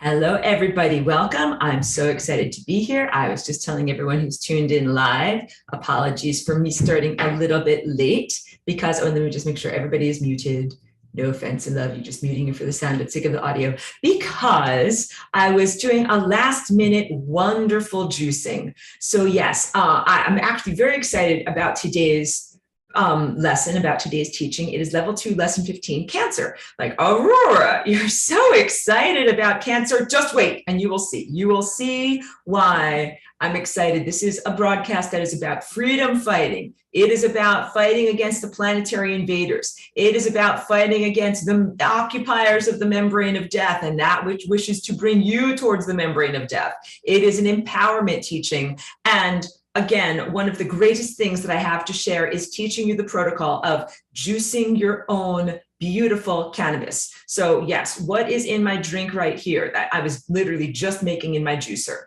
Hello, everybody. Welcome. I'm so excited to be here. I was just telling everyone who's tuned in live, apologies for me starting a little bit late because, let me just make sure everybody is muted. No offense and love you, just muting you for the sound, but sick of the audio, because I was doing a last minute wonderful juicing. So yes, I'm actually very excited about today's lesson, about today's teaching. It is level 2, lesson 15, cancer. Like, Aurora, you're so excited about cancer. Just wait and you will see. You will see why I'm excited. This is a broadcast that is about freedom fighting. It is about fighting against the planetary invaders. It is about fighting against the occupiers of the membrane of death and that which wishes to bring you towards the membrane of death. It is an empowerment teaching. And again, one of the greatest things that I have to share is teaching you the protocol of juicing your own beautiful cannabis. So yes, what is in my drink right here that I was literally just making in my juicer?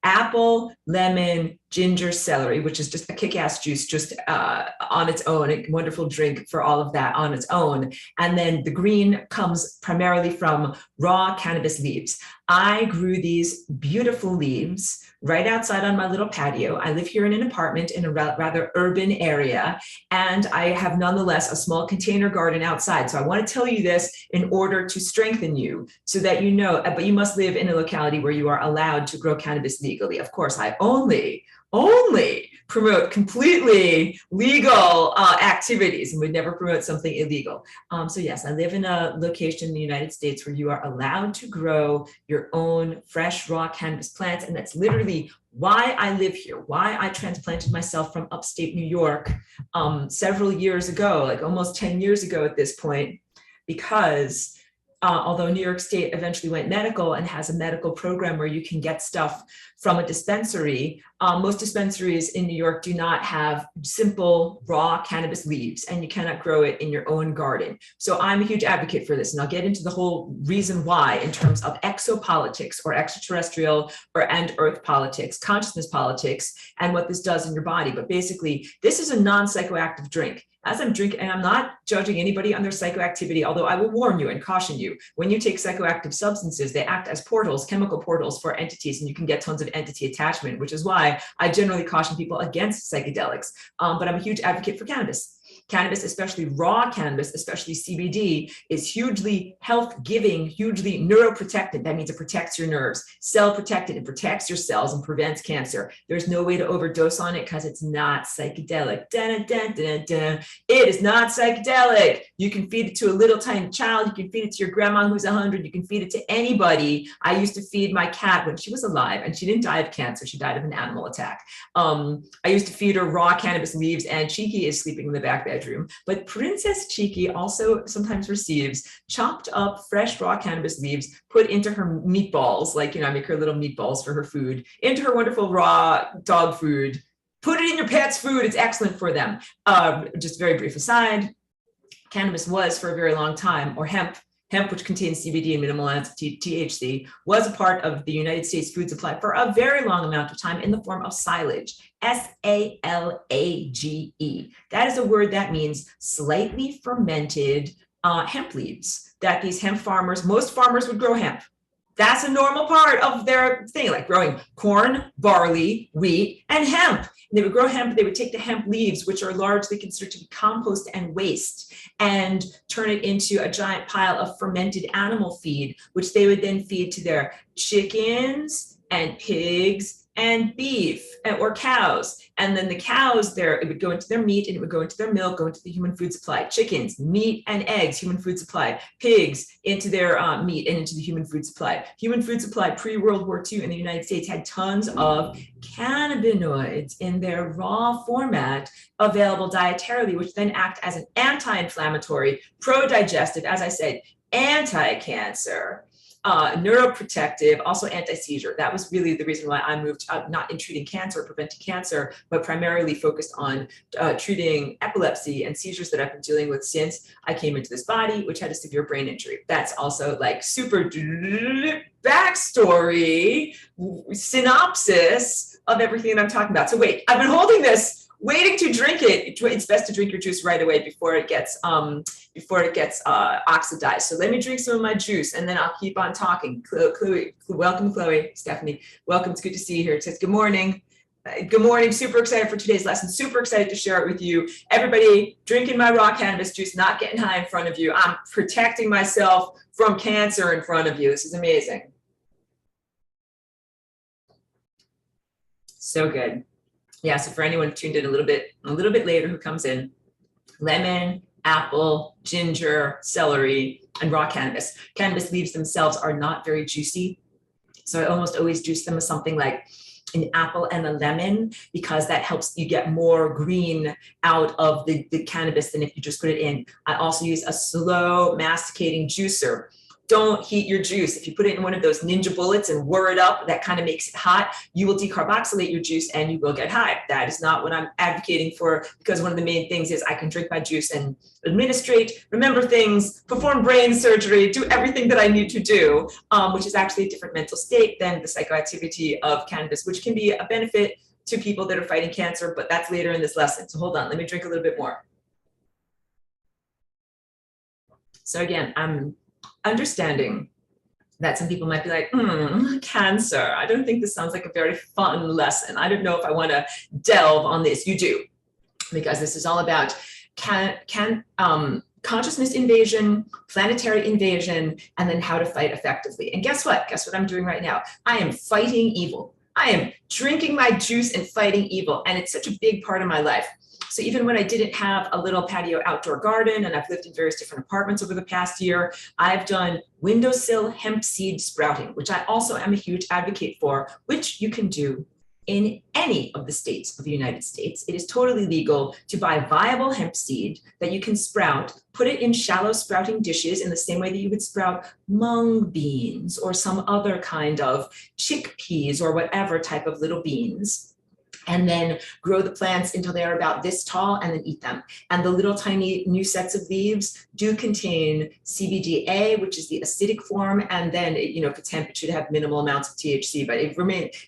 Apple, lemon, ginger, celery, which is just a kick-ass juice just on its own, a wonderful drink for all of that on its own. And then the green comes primarily from raw cannabis leaves. I grew these beautiful leaves right outside on my little patio. I live here in an apartment in a rather urban area, and I have nonetheless a small container garden outside. So I want to tell you this in order to strengthen you so that you know, but you must live in a locality where you are allowed to grow cannabis legally. Of course, I only promote completely legal activities and would never promote something illegal. So yes, I live in a location in the United States where you are allowed to grow your own fresh raw cannabis plants. And that's literally why I live here, why I transplanted myself from upstate New York several years ago, like almost 10 years ago at this point, because although New York State eventually went medical and has a medical program where you can get stuff from a dispensary, most dispensaries in New York do not have simple raw cannabis leaves, and you cannot grow it in your own garden. So I'm a huge advocate for this, and I'll get into the whole reason why in terms of exopolitics, or extraterrestrial and earth politics, consciousness politics, and what this does in your body. But basically, this is a non-psychoactive drink. As I'm drinking, and I'm not judging anybody on their psychoactivity, although I will warn you and caution you, when you take psychoactive substances, they act as portals, chemical portals for entities, and you can get tons of entity attachment, which is why I generally caution people against psychedelics. But I'm a huge advocate for cannabis. Cannabis, especially raw cannabis, especially CBD, is hugely health-giving, hugely neuroprotectant. That means it protects your nerves, cell protected, it protects your cells and prevents cancer. There's no way to overdose on it because it's not psychedelic. Dun, dun, dun, dun. It is not psychedelic. You can feed it to a little tiny child. You can feed it to your grandma who's 100. You can feed it to anybody. I used to feed my cat when she was alive, and she didn't die of cancer. She died of an animal attack. I used to feed her raw cannabis leaves, and Cheeky is sleeping in the back bedroom. But Princess Cheeky also sometimes receives chopped up fresh raw cannabis leaves put into her meatballs, like, I make her little meatballs for her food, into her wonderful raw dog food. Put it in your pet's food. It's excellent for them. Just very brief aside, cannabis was for a very long time, or hemp, which contains CBD and minimal amounts of THC, was a part of the United States food supply for a very long amount of time in the form of silage, S-A-L-A-G-E. That is a word that means slightly fermented hemp leaves that these hemp farmers, most farmers would grow hemp. That's a normal part of their thing, like growing corn, barley, wheat, and hemp. They would grow hemp, they would take the hemp leaves, which are largely considered to be compost and waste, and turn it into a giant pile of fermented animal feed, which they would then feed to their chickens and pigs and beef or cows. And then the cows it would go into their meat, and it would go into their milk, go into the human food supply. Chickens, meat and eggs, human food supply. Pigs into their meat and into the human food supply. Human food supply pre-World War II in the United States had tons of cannabinoids in their raw format available dietarily, which then act as an anti-inflammatory, pro-digestive, as I said, anti-cancer, neuroprotective, also anti-seizure. That was really the reason why I moved up, not in treating cancer or preventing cancer, but primarily focused on treating epilepsy and seizures that I've been dealing with since I came into this body, which had a severe brain injury. That's also like super backstory, synopsis of everything that I'm talking about. So wait, I've been holding this waiting to drink it, it's best to drink your juice right away before it gets oxidized. So let me drink some of my juice, and then I'll keep on talking. Chloe, welcome, Chloe. Stephanie, welcome. It's good to see you here. It says good morning. Good morning. Super excited for today's lesson. Super excited to share it with you. Everybody drinking my raw cannabis juice, not getting high in front of you. I'm protecting myself from cancer in front of you. This is amazing. So good. Yeah, so for anyone tuned in a little bit later who comes in, lemon, apple, ginger, celery, and raw cannabis. Cannabis leaves themselves are not very juicy. So I almost always juice them with something like an apple and a lemon, because that helps you get more green out of the cannabis than if you just put it in. I also use a slow masticating juicer. Don't heat your juice. If you put it in one of those ninja bullets and whir it up, that kind of makes it hot, you will decarboxylate your juice and you will get high. That is not what I'm advocating for, because one of the main things is I can drink my juice and administrate, remember things, perform brain surgery, do everything that I need to do, which is actually a different mental state than the psychoactivity of cannabis, which can be a benefit to people that are fighting cancer, but that's later in this lesson. So hold on, let me drink a little bit more. So again, I'm understanding that some people might be like, cancer. I don't think this sounds like a very fun lesson. I don't know if I want to delve on this. You do, because this is all about consciousness invasion, planetary invasion, and then how to fight effectively. And guess what? Guess what I'm doing right now? I am fighting evil. I am drinking my juice and fighting evil. And it's such a big part of my life. So even when I didn't have a little patio outdoor garden, and I've lived in various different apartments over the past year, I've done windowsill hemp seed sprouting, which I also am a huge advocate for, which you can do in any of the states of the United States. It is totally legal to buy viable hemp seed that you can sprout, put it in shallow sprouting dishes in the same way that you would sprout mung beans or some other kind of chickpeas or whatever type of little beans, and then grow the plants until they are about this tall and then eat them. And the little tiny new sets of leaves do contain CBDA, which is the acidic form. And then, if it's hemp, it should have minimal amounts of THC, but it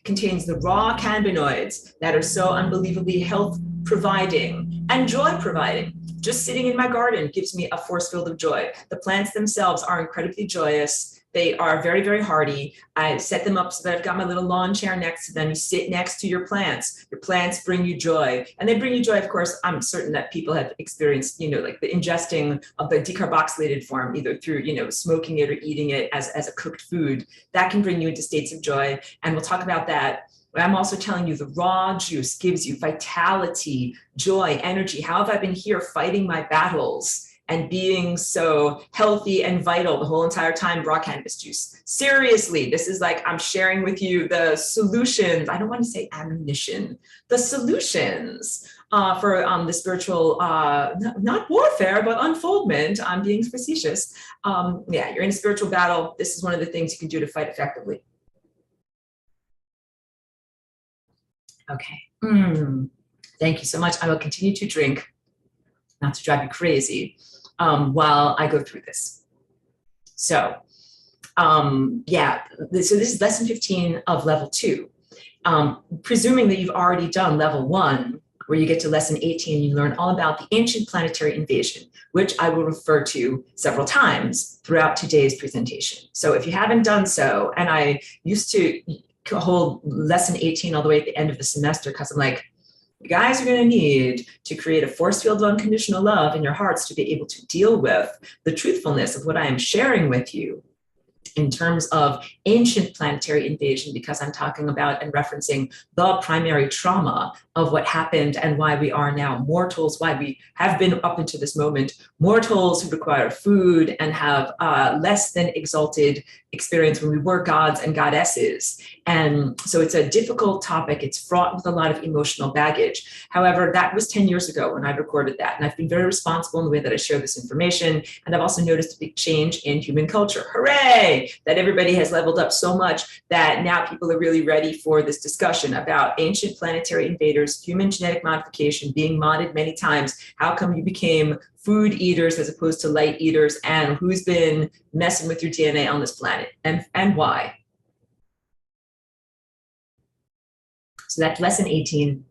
contains the raw cannabinoids that are so unbelievably health providing and joy providing. Just sitting in my garden gives me a force field of joy. The plants themselves are incredibly joyous. They are very, very hardy. I set them up so that I've got my little lawn chair next to them. You sit next to your plants. Your plants bring you joy. And they bring you joy, of course. I'm certain that people have experienced, like the ingesting of the decarboxylated form, either through, smoking it or eating it as a cooked food. That can bring you into states of joy. And we'll talk about that. But I'm also telling you, the raw juice gives you vitality, joy, energy. How have I been here fighting my battles and being so healthy and vital the whole entire time? Raw cannabis juice. Seriously, this is like, I'm sharing with you the solutions. I don't want to say ammunition, the solutions for the spiritual, not warfare, but unfoldment. I'm being facetious. You're in a spiritual battle. This is one of the things you can do to fight effectively. Okay. Thank you so much. I will continue to drink, not to drive you crazy, while I go through this. So, so this is lesson 15 of level 2. Presuming that you've already done level 1, where you get to lesson 18, you learn all about the ancient planetary invasion, which I will refer to several times throughout today's presentation. So if you haven't done so, and I used to hold lesson 18 all the way at the end of the semester, because I'm like, you guys are going to need to create a force field of unconditional love in your hearts to be able to deal with the truthfulness of what I am sharing with you in terms of ancient planetary invasion, because I'm talking about and referencing the primary trauma of what happened and why we are now mortals, why we have been up until this moment mortals who require food and have less than exalted experience when we were gods and goddesses. And so it's a difficult topic. It's fraught with a lot of emotional baggage. However, that was 10 years ago when I recorded that. And I've been very responsible in the way that I share this information. And I've also noticed a big change in human culture. Hooray! That everybody has leveled up so much that now people are really ready for this discussion about ancient planetary invaders, human genetic modification, being modded many times. How come you became food eaters as opposed to light eaters, and who's been messing with your DNA on this planet, and why? So that's lesson 18.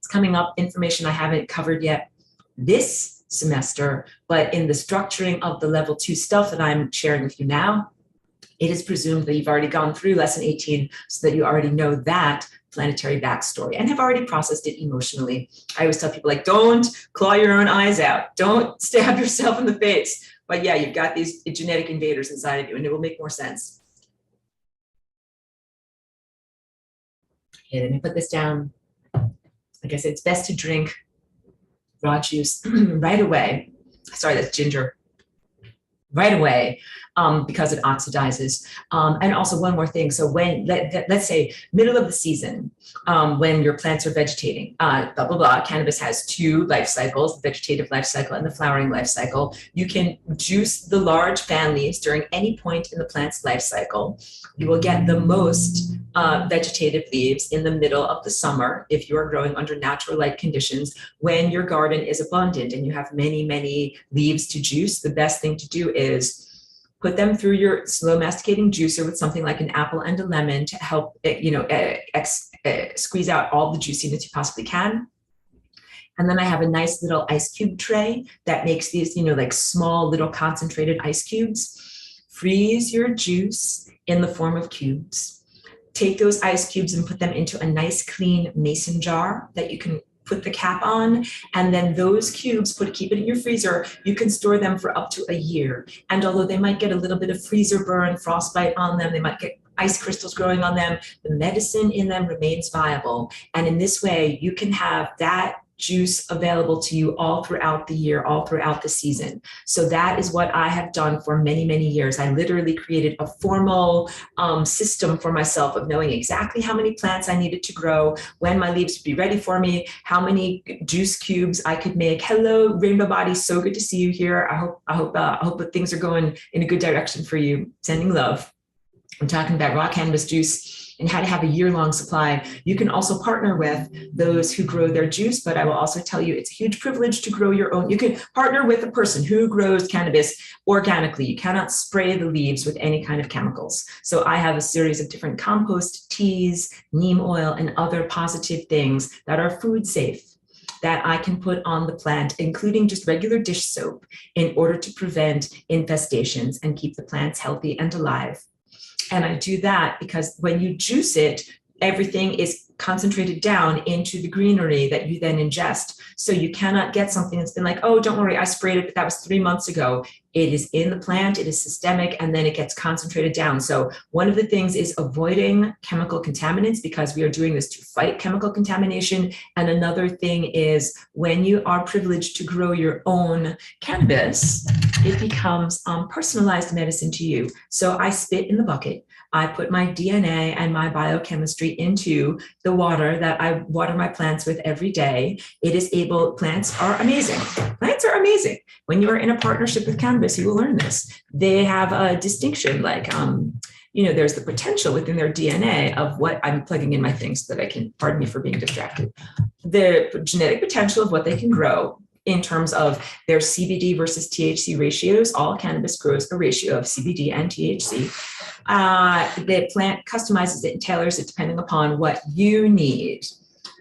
It's coming up, information I haven't covered yet this semester, but in the structuring of the level 2 stuff that I'm sharing with you now, it is presumed that you've already gone through lesson 18 so that you already know that planetary backstory and have already processed it emotionally. I always tell people, like, don't claw your own eyes out. Don't stab yourself in the face. But yeah, you've got these genetic invaders inside of you, and it will make more sense. Okay, let me put this down. Like I said, it's best to drink raw juice right away. Sorry, that's ginger. Right away, because it oxidizes. And also one more thing. So when, let's say middle of the season, when your plants are vegetating, blah, blah, blah, cannabis has 2 life cycles, the vegetative life cycle and the flowering life cycle. You can juice the large fan leaves during any point in the plant's life cycle. You will get the most vegetative leaves in the middle of the summer if you are growing under natural light conditions. When your garden is abundant and you have many, many leaves to juice, the best thing to do is put them through your slow masticating juicer with something like an apple and a lemon to help squeeze out all the juiciness you possibly can. And then I have a nice little ice cube tray that makes these, like small little concentrated ice cubes. Freeze your juice in the form of cubes. Take those ice cubes and put them into a nice clean mason jar that you can put the cap on, and then those cubes, keep it in your freezer. You can store them for up to a year. And although they might get a little bit of freezer burn, frostbite on them, they might get ice crystals growing on them, the medicine in them remains viable. And in this way, you can have that juice available to you all throughout the year, all throughout the season. So that is what I have done for many, many years. I literally created a formal system for myself of knowing exactly how many plants I needed to grow, when my leaves would be ready for me, how many juice cubes I could make. Hello, Rainbow Body, so good to see you here. I hope that things are going in a good direction for you. Sending love. I'm talking about raw cannabis juice and how to have a year-long supply. You can also partner with those who grow their juice, but I will also tell you it's a huge privilege to grow your own. You can partner with a person who grows cannabis organically. You cannot spray the leaves with any kind of chemicals. So I have a series of different compost teas, neem oil, and other positive things that are food safe that I can put on the plant, including just regular dish soap, in order to prevent infestations and keep the plants healthy and alive. And I do that because when you juice it, everything is concentrated down into the greenery that you then ingest. So you cannot get something that's been like, oh, don't worry, I sprayed it, but that was 3 months ago. It is in the plant, it is systemic, and then it gets concentrated down. So one of the things is avoiding chemical contaminants, because we are doing this to fight chemical contamination. And another thing is, when you are privileged to grow your own cannabis, it becomes personalized medicine to you. So I spit in the bucket. I put my DNA and my biochemistry into the water that I water my plants with every day. Plants are amazing. Plants are amazing. When you are in a partnership with cannabis, you will learn this. They have a distinction, like, there's the potential within their DNA of what I'm plugging in my things so that I can, pardon me for being distracted, the genetic potential of what they can grow in terms of their CBD versus THC ratios. All cannabis grows a ratio of CBD and THC. The plant customizes it and tailors it depending upon what you need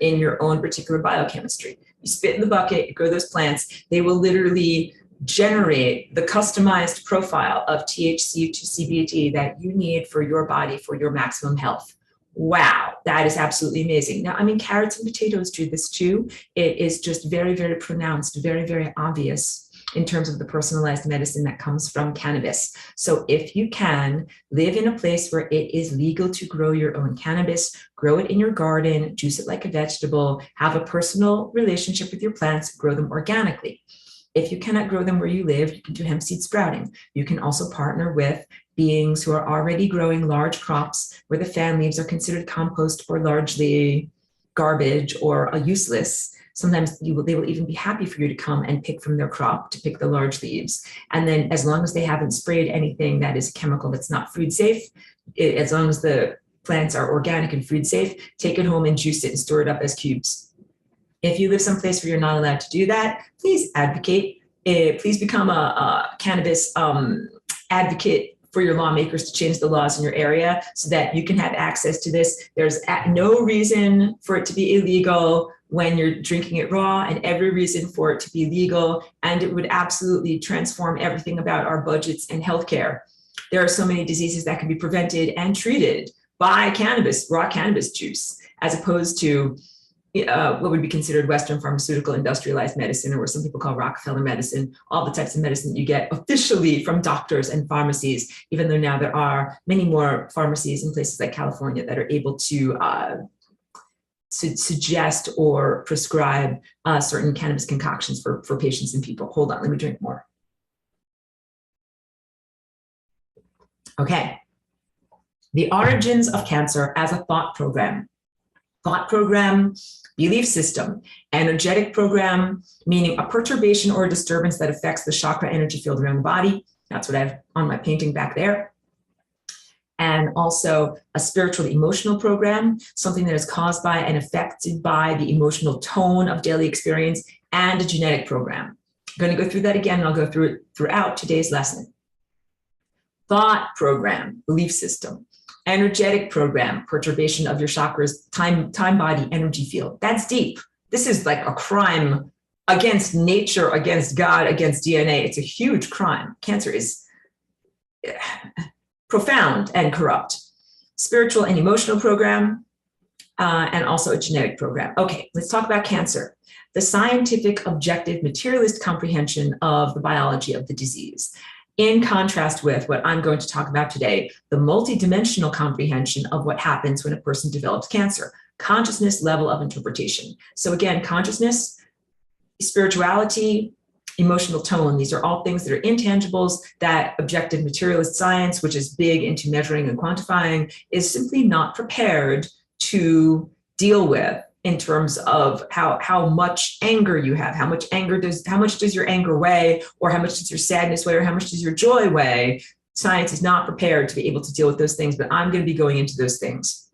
in your own particular biochemistry. You spit in the bucket, you grow those plants, they will literally generate the customized profile of THC to CBD that you need for your body for your maximum health. Wow, that is absolutely amazing. Now, carrots and potatoes do this too. It is just very, very pronounced, very, very obvious in terms of the personalized medicine that comes from cannabis. So if you can, live in a place where it is legal to grow your own cannabis, grow it in your garden, juice it like a vegetable, have a personal relationship with your plants, grow them organically. If you cannot grow them where you live, you can do hemp seed sprouting. You can also partner with beings who are already growing large crops where the fan leaves are considered compost or largely garbage or useless. Sometimes they will even be happy for you to come and pick from their crop, to pick the large leaves. And then as long as they haven't sprayed anything that is chemical that's not food safe, as long as the plants are organic and food safe, take it home and juice it and store it up as cubes. If you live someplace where you're not allowed to do that, please advocate. Please become a cannabis advocate for your lawmakers to change the laws in your area so that you can have access to this. There's no reason for it to be illegal. when you're drinking it raw, and every reason for it to be legal. And it would absolutely transform everything about our budgets and healthcare. There are so many diseases that can be prevented and treated by cannabis, raw cannabis juice, as opposed to what would be considered Western pharmaceutical industrialized medicine, or what some people call Rockefeller medicine, all the types of medicine that you get officially from doctors and pharmacies, even though now there are many more pharmacies in places like California that are able to suggest or prescribe certain cannabis concoctions for patients and people. Hold on, let me drink more. Okay. The origins of cancer as a thought program. Thought program, belief system. Energetic program, meaning a perturbation or a disturbance that affects the chakra energy field around the body. That's what I have on my painting back there. And also a spiritual emotional program, something that is caused by and affected by the emotional tone of daily experience, and a genetic program. I'm going to go through that again, and I'll go through it throughout today's lesson. Thought program, belief system. Energetic program, perturbation of your chakras, time body energy field. That's deep. This is like a crime against nature, against God, against DNA. It's a huge crime. Cancer is profound and corrupt. Spiritual and emotional program, and also a genetic program. Okay, let's talk about cancer. The scientific, objective, materialist comprehension of the biology of the disease. In contrast with what I'm going to talk about today, the multidimensional comprehension of what happens when a person develops cancer, consciousness level of interpretation. So again, consciousness, spirituality, emotional tone, these are all things that are intangibles that objective materialist science, which is big into measuring and quantifying, is simply not prepared to deal with in terms of how much anger you have, how much does your anger weigh, or how much does your sadness weigh, or how much does your joy weigh. Science is not prepared to be able to deal with those things, but I'm going to be going into those things.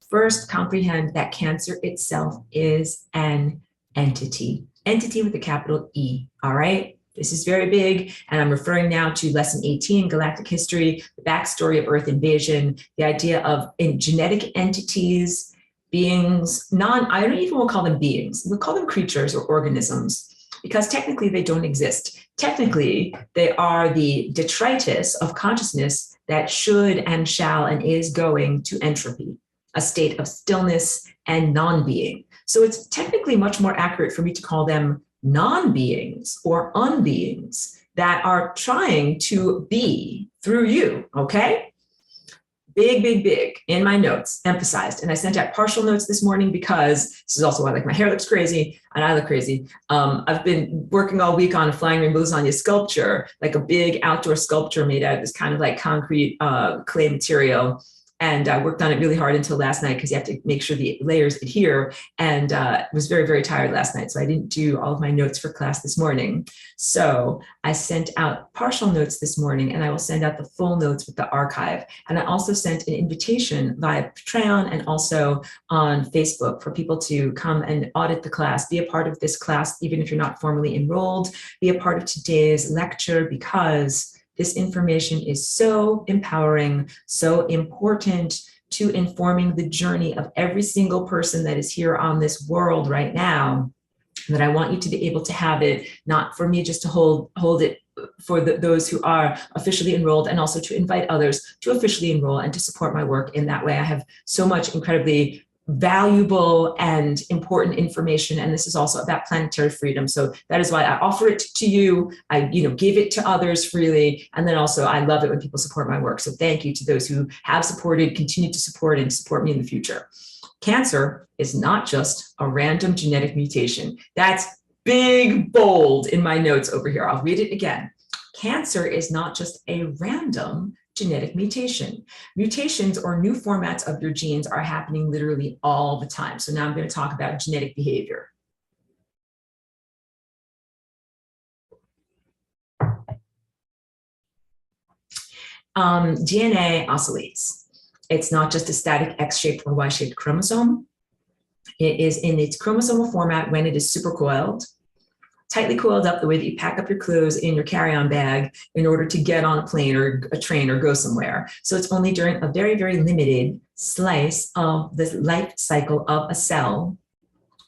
First, comprehend that cancer itself is an entity with a capital E, all right? This is very big, and I'm referring now to lesson 18, galactic history, the backstory of Earth invasion, the idea of genetic entities, beings, I don't even want to call them beings. We'll call them creatures or organisms, because technically they don't exist. Technically, they are the detritus of consciousness that should and shall and is going to entropy, a state of stillness and non-being. So it's technically much more accurate for me to call them non-beings or unbeings that are trying to be through you, okay? Big in my notes, emphasized. And I sent out partial notes this morning because this is also why like my hair looks crazy and I look crazy. I've been working all week on a flying rainbow lasagna sculpture, like a big outdoor sculpture made out of this kind of like concrete clay material. And I worked on it really hard until last night because you have to make sure the layers adhere, and was very tired last night. So I didn't do all of my notes for class this morning. So I sent out partial notes this morning, and I will send out the full notes with the archive. And I also sent an invitation via Patreon and also on Facebook for people to come and audit the class, be a part of this class, even if you're not formally enrolled, be a part of today's lecture, because this information is so empowering, so important to informing the journey of every single person that is here on this world right now, that I want you to be able to have it, not for me just to hold it for those who are officially enrolled, and also to invite others to officially enroll and to support my work in that way. I have so much incredibly valuable and important information, and this is also about planetary freedom. So that is why I offer it to you. I give it to others freely, and then also I love it when people support my work. So thank you to those who have supported, continue to support, and support me in the future. Cancer is not just a random genetic mutation. That's big, bold in my notes over here. I'll read it again. Cancer is not just a random genetic mutation. Mutations or new formats of your genes are happening literally all the time. So now I'm going to talk about genetic behavior. DNA oscillates. It's not just a static X-shaped or Y-shaped chromosome. It is in its chromosomal format when it is supercoiled, tightly coiled up the way that you pack up your clothes in your carry-on bag in order to get on a plane or a train or go somewhere. So it's only during a very limited slice of the life cycle of a cell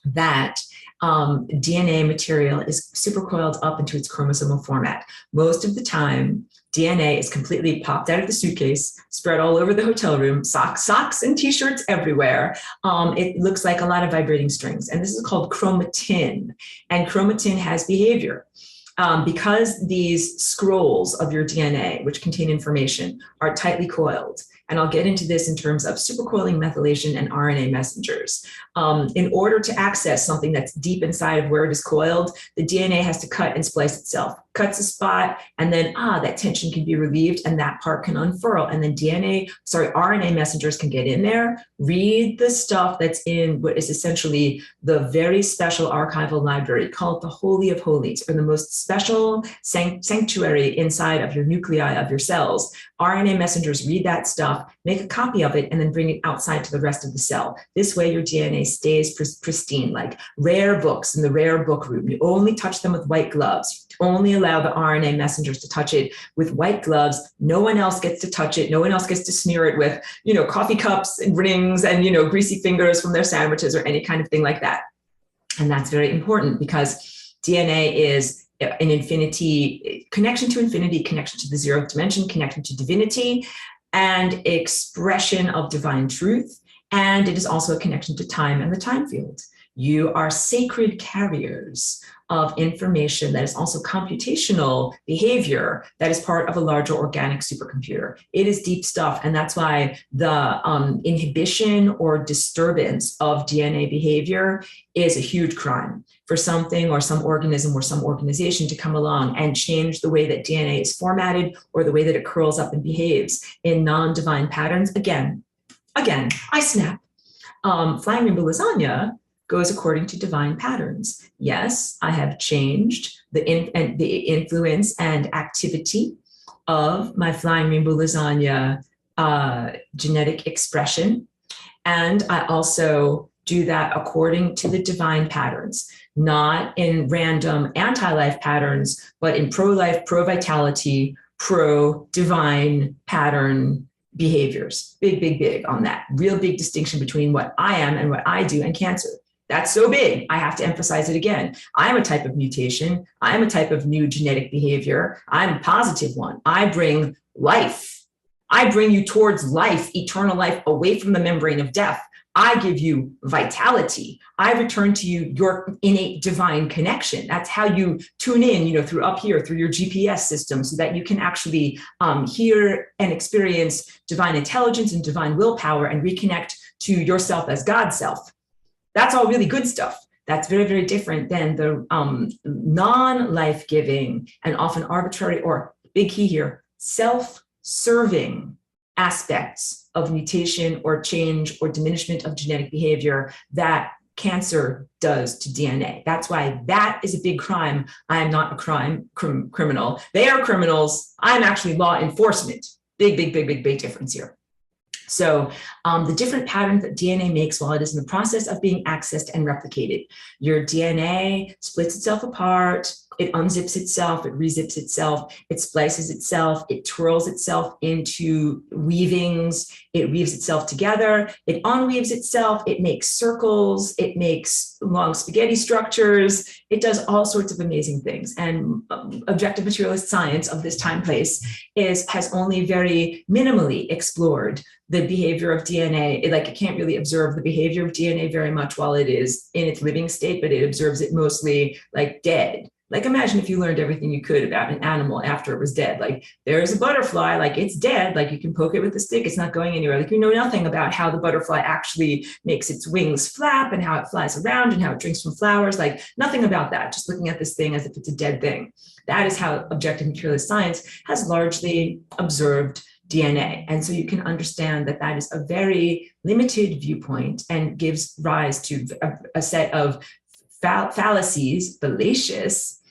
that DNA material is supercoiled up into its chromosomal format. Most of the time, DNA is completely popped out of the suitcase, spread all over the hotel room, socks and t-shirts everywhere. It looks like a lot of vibrating strings. And this is called chromatin. And chromatin has behavior. Because these scrolls of your DNA, which contain information, are tightly coiled. And I'll get into this in terms of supercoiling methylation and RNA messengers. In order to access something that's deep inside of where it is coiled, the DNA has to cut and splice itself. Cuts a spot, and then that tension can be relieved, and that part can unfurl. And then RNA messengers can get in there, read the stuff that's in what is essentially the very special archival library, called the Holy of Holies, or the most special sanctuary inside of your nuclei of your cells. RNA messengers read that stuff, make a copy of it, and then bring it outside to the rest of the cell. This way, your DNA stays pristine, like rare books in the rare book room. You only touch them with white gloves. Only allow the RNA messengers to touch it with white gloves. No one else gets to touch it. No one else gets to smear it with, coffee cups and rings and, greasy fingers from their sandwiches or any kind of thing like that. And that's very important because DNA is an infinity, connection to infinity, connection to the zeroth dimension, connection to divinity, and expression of divine truth. And it is also a connection to time and the time field. You are sacred carriers of information that is also computational behavior that is part of a larger organic supercomputer. It is deep stuff. And that's why the inhibition or disturbance of DNA behavior is a huge crime for something or some organism or some organization to come along and change the way that DNA is formatted or the way that it curls up and behaves in non-divine patterns. Again, I snap. Flying rainbow lasagna goes according to divine patterns. Yes, I have changed the influence and activity of my flying rainbow lasagna genetic expression. And I also do that according to the divine patterns, not in random anti-life patterns, but in pro-life, pro-vitality, pro-divine pattern behaviors. Big on that. Real big distinction between what I am and what I do and Cancer. That's so big. I have to emphasize it again. I am a type of mutation. I am a type of new genetic behavior. I'm a positive one. I bring life. I bring you towards life, eternal life, away from the membrane of death. I give you vitality. I return to you your innate divine connection. That's how you tune in, through up here, through your GPS system, so that you can actually hear and experience divine intelligence and divine willpower and reconnect to yourself as God's self. That's all really good stuff. That's very, very different than the non-life-giving and often arbitrary, or big key here, self-serving aspects of mutation or change or diminishment of genetic behavior that Cancer does to DNA. That's why that is a big crime. I am not a criminal. They are criminals. I'm actually law enforcement. Big difference here. So the different patterns that DNA makes while it is in the process of being accessed and replicated. Your DNA splits itself apart, it unzips itself, it rezips itself, it splices itself, it twirls itself into weavings, it weaves itself together, it unweaves itself, it makes circles, it makes long spaghetti structures, it does all sorts of amazing things. And objective materialist science of this time place has only very minimally explored the behavior of DNA. It can't really observe the behavior of DNA very much while it is in its living state, but it observes it mostly like dead. Like imagine if you learned everything you could about an animal after it was dead. Like there's a butterfly, like it's dead, like you can poke it with a stick, it's not going anywhere. Like you know nothing about how the butterfly actually makes its wings flap and how it flies around and how it drinks from flowers, like nothing about that, just looking at this thing as if it's a dead thing. That is how objective materialist science has largely observed DNA. And so you can understand that that is a very limited viewpoint and gives rise to a set of fallacies, fallacious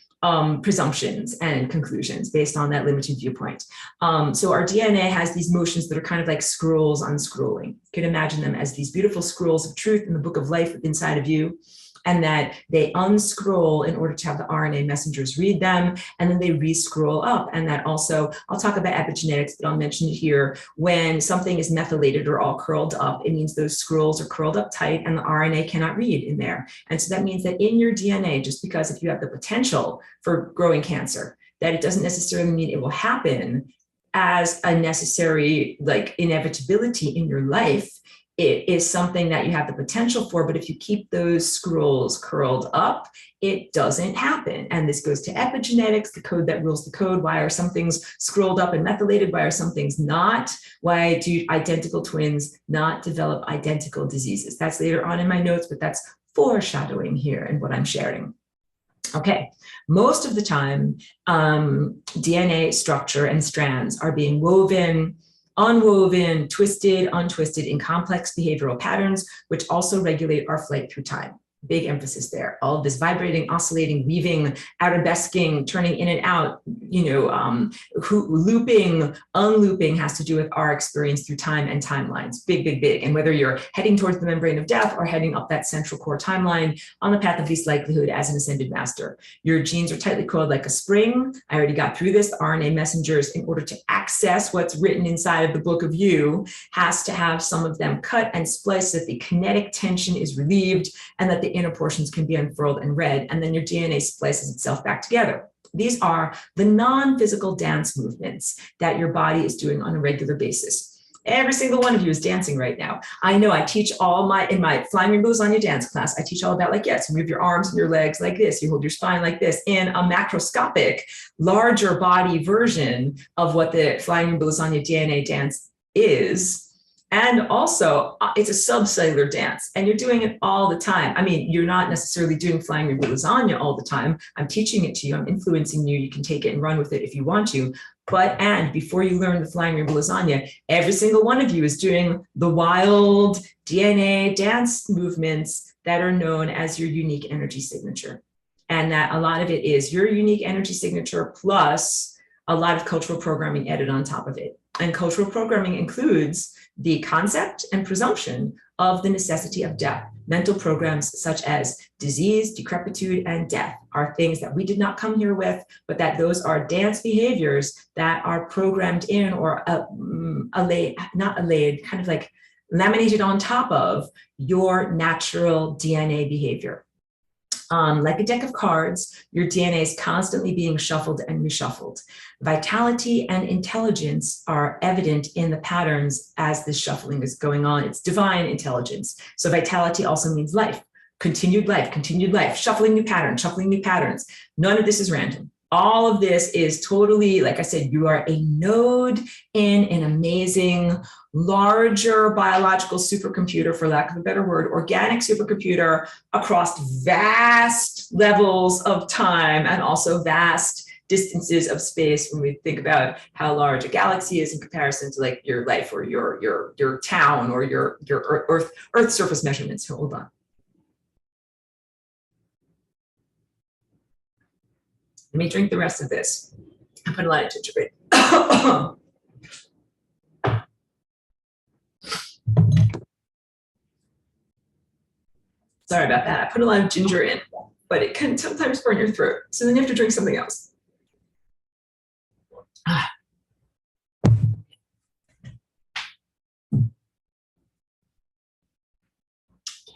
presumptions and conclusions based on that limited viewpoint. So our DNA has these motions that are kind of like scrolls unscrolling. You can imagine them as these beautiful scrolls of truth in the book of life inside of you. and that they unscroll in order to have the RNA messengers read them, and then they re-scroll up. And that also, I'll talk about epigenetics, but I'll mention it here. When something is methylated or all curled up, it means those scrolls are curled up tight and the RNA cannot read in there. And so that means that in your DNA, just because if you have the potential for growing cancer, that it doesn't necessarily mean it will happen as a necessary like inevitability in your life. It is something that you have the potential for, but if you keep those scrolls curled up, it doesn't happen. And this goes to epigenetics, the code that rules the code. Why are some things scrolled up and methylated? Why are some things not? Why do identical twins not develop identical diseases? That's later on in my notes, but that's foreshadowing here and what I'm sharing. Okay, most of the time, DNA structure and strands are being woven, unwoven, twisted, untwisted in complex behavioral patterns, which also regulate our flight through time. Big emphasis there. All of this vibrating, oscillating, weaving, arabesquing, turning in and out, looping, unlooping has to do with our experience through time and timelines. Big, big, big. And whether you're heading towards the membrane of death or heading up that central core timeline on the path of least likelihood as an ascended master, your genes are tightly coiled like a spring. I already got through this. The RNA messengers, in order to access what's written inside of the book of you, has to have some of them cut and spliced so that the kinetic tension is relieved and that the inner portions can be unfurled and read, and then your DNA splices itself back together. These are the non-physical dance movements that your body is doing on a regular basis. Every single one of you is dancing right now. I know I teach in my Flying Rainbow Lasagna dance class, I teach all about like, yes, you move your arms and your legs like this, you hold your spine like this, in a macroscopic, larger body version of what the Flying Rainbow Lasagna DNA dance is. And also, it's a subcellular dance, and you're doing it all the time. I mean, you're not necessarily doing Flying Rainbow Lasagna all the time. I'm teaching it to you. I'm influencing you. You can take it and run with it if you want to. And before you learn the Flying Rainbow Lasagna, every single one of you is doing the wild DNA dance movements that are known as your unique energy signature. And that a lot of it is your unique energy signature plus a lot of cultural programming added on top of it. And cultural programming includes the concept and presumption of the necessity of death. Mental programs such as disease, decrepitude, and death are things that we did not come here with, but that those are dance behaviors that are programmed in or kind of like laminated on top of your natural DNA behavior. Like a deck of cards, your DNA is constantly being shuffled and reshuffled. Vitality and intelligence are evident in the patterns as this shuffling is going on. It's divine intelligence. So vitality also means life, continued life, shuffling new patterns. None of this is random. All of this is totally, like I said, you are a node in an amazing, larger biological supercomputer, for lack of a better word, organic supercomputer across vast levels of time and also vast distances of space when we think about how large a galaxy is in comparison to like your life or your town or your Earth surface measurements. So hold on. Let me drink the rest of this. I put a lot of gingerbread. Sorry about that. I put a lot of ginger in, but it can sometimes burn your throat. So then you have to drink something else.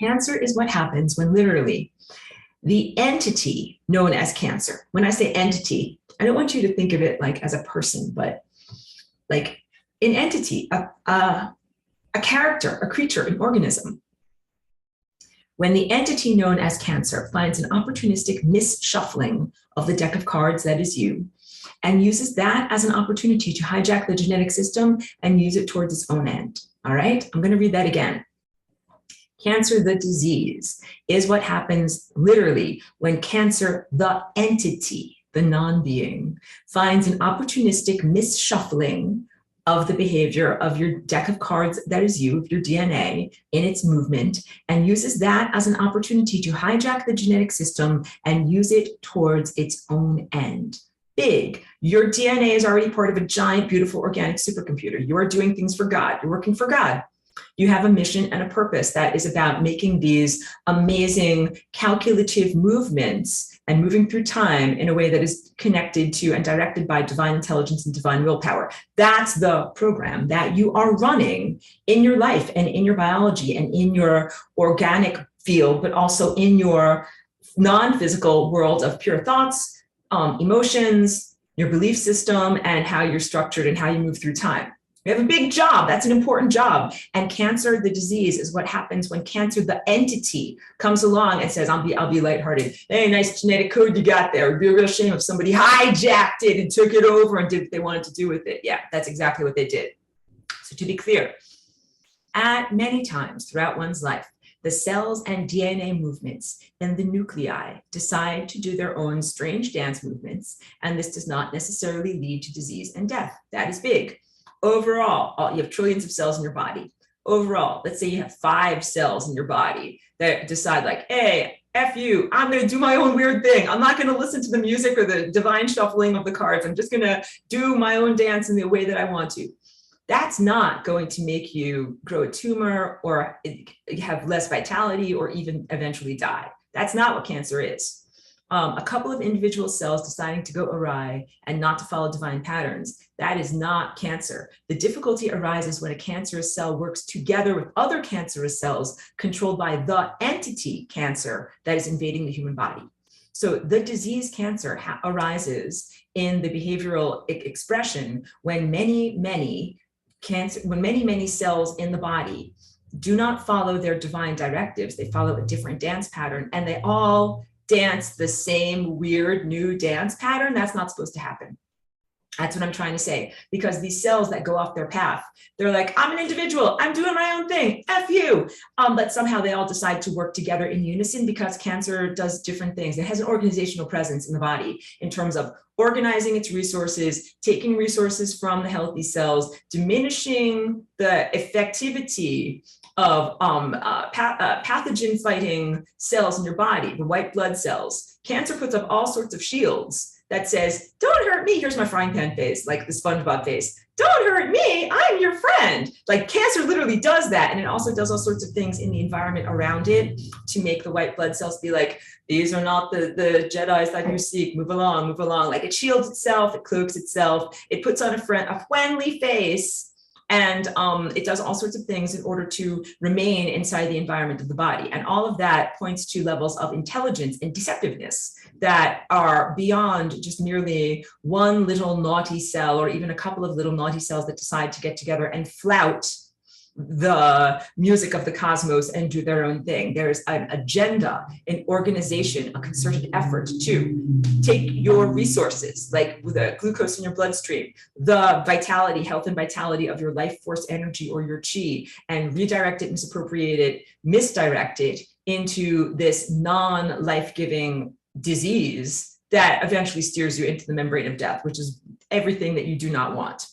Cancer is what happens when literally the entity known as cancer. When I say entity, I don't want you to think of it like as a person, but like an entity, a character, a creature, an organism. When the entity known as cancer finds an opportunistic misshuffling of the deck of cards that is you, and uses that as an opportunity to hijack the genetic system and use it towards its own end. All right, I'm going to read that again. Cancer, the disease, is what happens literally when cancer, the entity, the non-being, finds an opportunistic misshuffling of the behavior of your deck of cards that is you, your DNA, in its movement, and uses that as an opportunity to hijack the genetic system and use it towards its own end. Big. Your DNA is already part of a giant, beautiful organic supercomputer. You are doing things for God. You're working for God. You have a mission and a purpose that is about making these amazing calculative movements and moving through time in a way that is connected to and directed by divine intelligence and divine willpower. That's the program that you are running in your life and in your biology and in your organic field, but also in your non-physical world of pure thoughts, emotions, your belief system, and how you're structured and how you move through time. You have a big job. That's an important job. And cancer, the disease, is what happens when cancer, the entity, comes along and says, I'll be lighthearted. Hey, nice genetic code you got there. It'd be a real shame if somebody hijacked it and took it over and did what they wanted to do with it. Yeah, that's exactly what they did. So to be clear, at many times throughout one's life, the cells and DNA movements in the nuclei decide to do their own strange dance movements, and this does not necessarily lead to disease and death. That is big. Overall, you have trillions of cells in your body. Overall, let's say you have 5 cells in your body that decide like, hey, F you, I'm going to do my own weird thing. I'm not going to listen to the music or the divine shuffling of the cards. I'm just going to do my own dance in the way that I want to. That's not going to make you grow a tumor or have less vitality or even eventually die. That's not what cancer is. A couple of individual cells deciding to go awry and not to follow divine patterns, that is not cancer. The difficulty arises when a cancerous cell works together with other cancerous cells controlled by the entity cancer that is invading the human body. So the disease cancer arises in the behavioral expression when many cells in the body do not follow their divine directives. They follow a different dance pattern, and they all dance the same weird new dance pattern. That's not supposed to happen. That's what I'm trying to say, because these cells that go off their path, they're like, I'm an individual, I'm doing my own thing, F you. But somehow they all decide to work together in unison because cancer does different things. It has an organizational presence in the body in terms of organizing its resources, taking resources from the healthy cells, diminishing the effectivity of pathogen fighting cells in your body, the white blood cells. Cancer puts up all sorts of shields that says, don't hurt me. Here's my frying pan face, like the SpongeBob face. Don't hurt me, I'm your friend. Like cancer literally does that. And it also does all sorts of things in the environment around it to make the white blood cells be like, these are not the Jedis that you seek, move along, move along. Like it shields itself, it cloaks itself, it puts on a friendly face, and it does all sorts of things in order to remain inside the environment of the body. And all of that points to levels of intelligence and deceptiveness that are beyond just merely one little naughty cell or even a couple of little naughty cells that decide to get together and flout the music of the cosmos and do their own thing. There's an agenda, an organization, a concerted effort to take your resources, like the glucose in your bloodstream, the vitality, health and vitality of your life force energy or your chi, and redirect it, misappropriate it, misdirect it into this non-life-giving disease that eventually steers you into the membrane of death, which is everything that you do not want.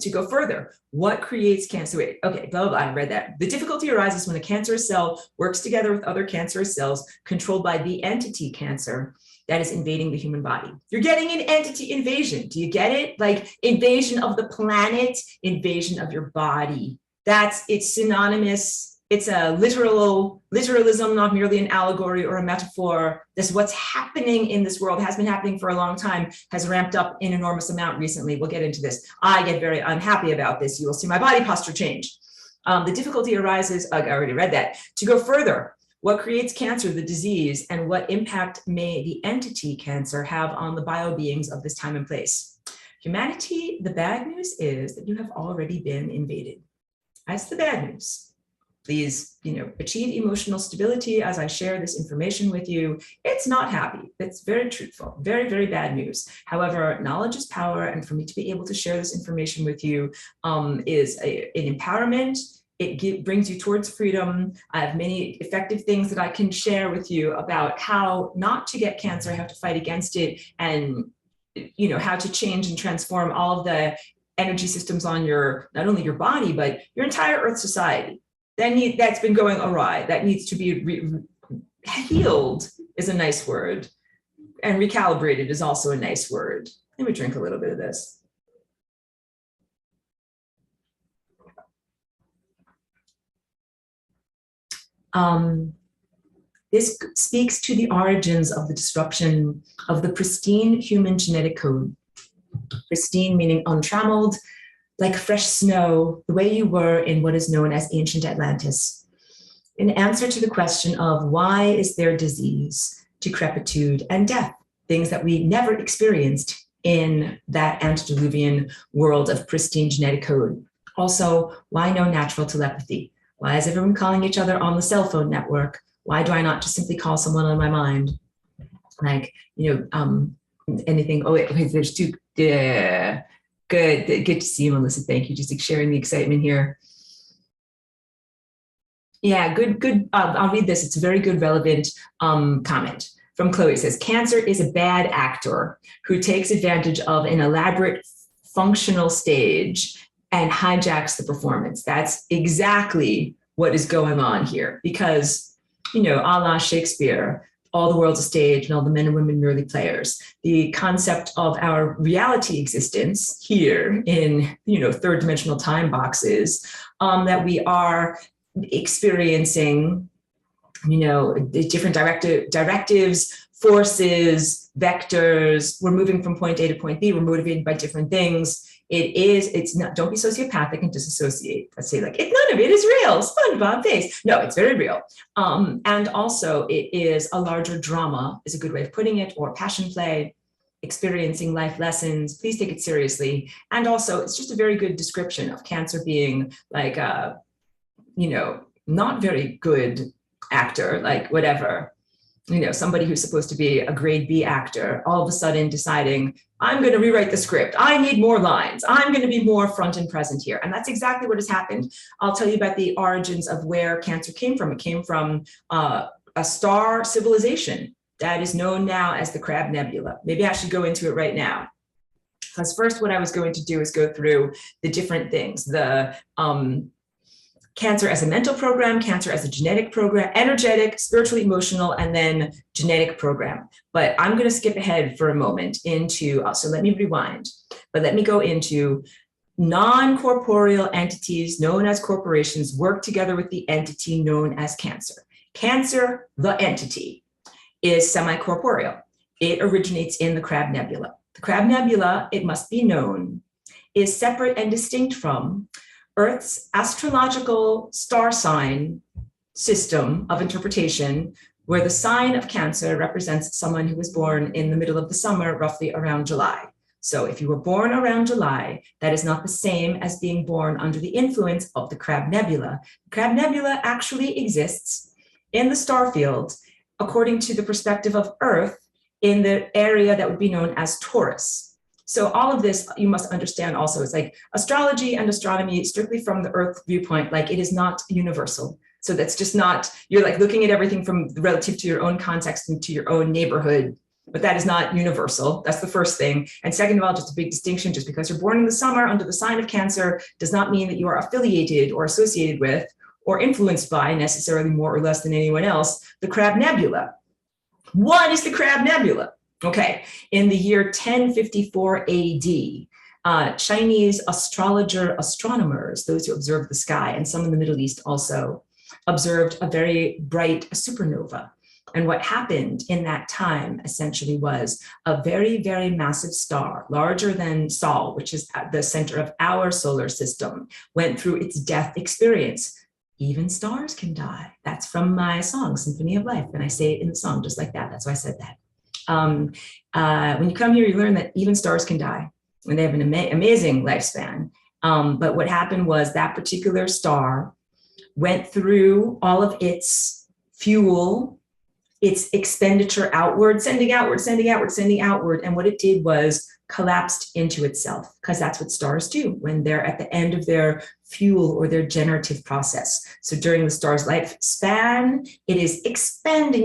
To go further, what creates cancer? Wait, okay, blah, blah, blah, I read that. The difficulty arises when a cancerous cell works together with other cancerous cells controlled by the entity cancer that is invading the human body. You're getting an entity invasion. Do you get it? Like invasion of the planet, invasion of your body. It's synonymous. It's a literalism, not merely an allegory or a metaphor. This is what's happening in this world, has been happening for a long time, has ramped up in enormous amount recently. We'll get into this. I get very unhappy about this. You will see my body posture change. The difficulty arises, I already read that. To go further, what creates cancer, the disease, and what impact may the entity cancer have on the biobeings of this time and place? Humanity, the bad news is that you have already been invaded. That's the bad news. Please, achieve emotional stability as I share this information with you. It's not happy. It's very truthful, very, very bad news. However, knowledge is power. And for me to be able to share this information with you is an empowerment. It brings you towards freedom. I have many effective things that I can share with you about how not to get cancer, how to fight against it, and how to change and transform all of the energy systems on not only your body, but your entire Earth society. That's been going awry. That needs to be healed is a nice word. And recalibrated is also a nice word. Let me drink a little bit of this. This speaks to the origins of the disruption of the pristine human genetic code. Pristine meaning untrammeled, like fresh snow, the way you were in what is known as ancient Atlantis. In answer to the question of why is there disease, decrepitude, and death, things that we never experienced in that antediluvian world of pristine genetic code. Also, why no natural telepathy? Why is everyone calling each other on the cell phone network? Why do I not just simply call someone on my mind? Like, anything. Oh, wait, there's two. Yeah, good to see you, Melissa. Thank you. Just sharing the excitement here. Yeah, good. I'll read this. It's a very good, relevant comment from Chloe. It says, cancer is a bad actor who takes advantage of an elaborate functional stage and hijacks the performance. That's exactly what is going on here, because, a la Shakespeare, all the world's a stage and all the men and women merely players. The concept of our reality existence here in, third dimensional time boxes, that we are experiencing, the different directives, forces, vectors. We're moving from point A to point B. We're motivated by different things. It's not, don't be sociopathic and disassociate. Let's say like, none of it is real. SpongeBob face. No, it's very real. And also it is a larger drama is a good way of putting it, or passion play, experiencing life lessons. Please take it seriously. And also it's just a very good description of cancer being like, not very good actor, like whatever, somebody who's supposed to be a grade B actor, all of a sudden deciding, I'm going to rewrite the script. I need more lines. I'm going to be more front and present here. And that's exactly what has happened. I'll tell you about the origins of where cancer came from. It came from a star civilization that is known now as the Crab Nebula. Maybe I should go into it right now. Because first what I was going to do is go through the different things, the cancer as a mental program, cancer as a genetic program, energetic, spiritual, emotional, and then genetic program. But I'm going to skip ahead for a moment into, so let me rewind, but let me go into non-corporeal entities known as corporations work together with the entity known as cancer. Cancer, the entity, is semi-corporeal. It originates in the Crab Nebula. The Crab Nebula, it must be known, is separate and distinct from Earth's astrological star sign system of interpretation, where the sign of Cancer represents someone who was born in the middle of the summer, roughly around July. So if you were born around July, that is not the same as being born under the influence of the Crab Nebula. The Crab Nebula actually exists in the star field, according to the perspective of Earth, in the area that would be known as Taurus. So all of this, you must understand also, is like astrology and astronomy strictly from the Earth viewpoint, like it is not universal. So that's just not, you're like looking at everything from relative to your own context and to your own neighborhood, but that is not universal. That's the first thing. And second of all, just a big distinction, just because you're born in the summer under the sign of Cancer does not mean that you are affiliated or associated with or influenced by necessarily more or less than anyone else, the Crab Nebula. What is the Crab Nebula? Okay, in the year 1054 AD, Chinese astronomers, those who observed the sky, and some in the Middle East also, observed a very bright supernova. And what happened in that time essentially was a very, very massive star, larger than Sol, which is at the center of our solar system, went through its death experience. Even stars can die. That's from my song, Symphony of Life. And I say it in the song just like that. That's why I said that. When you come here, you learn that even stars can die when they have an amazing lifespan. But what happened was that particular star went through all of its fuel, its expenditure outward, sending outward, sending outward, sending outward. And what it did was collapsed into itself, because that's what stars do when they're at the end of their fuel or their generative process. So during the star's lifespan, it is expanding,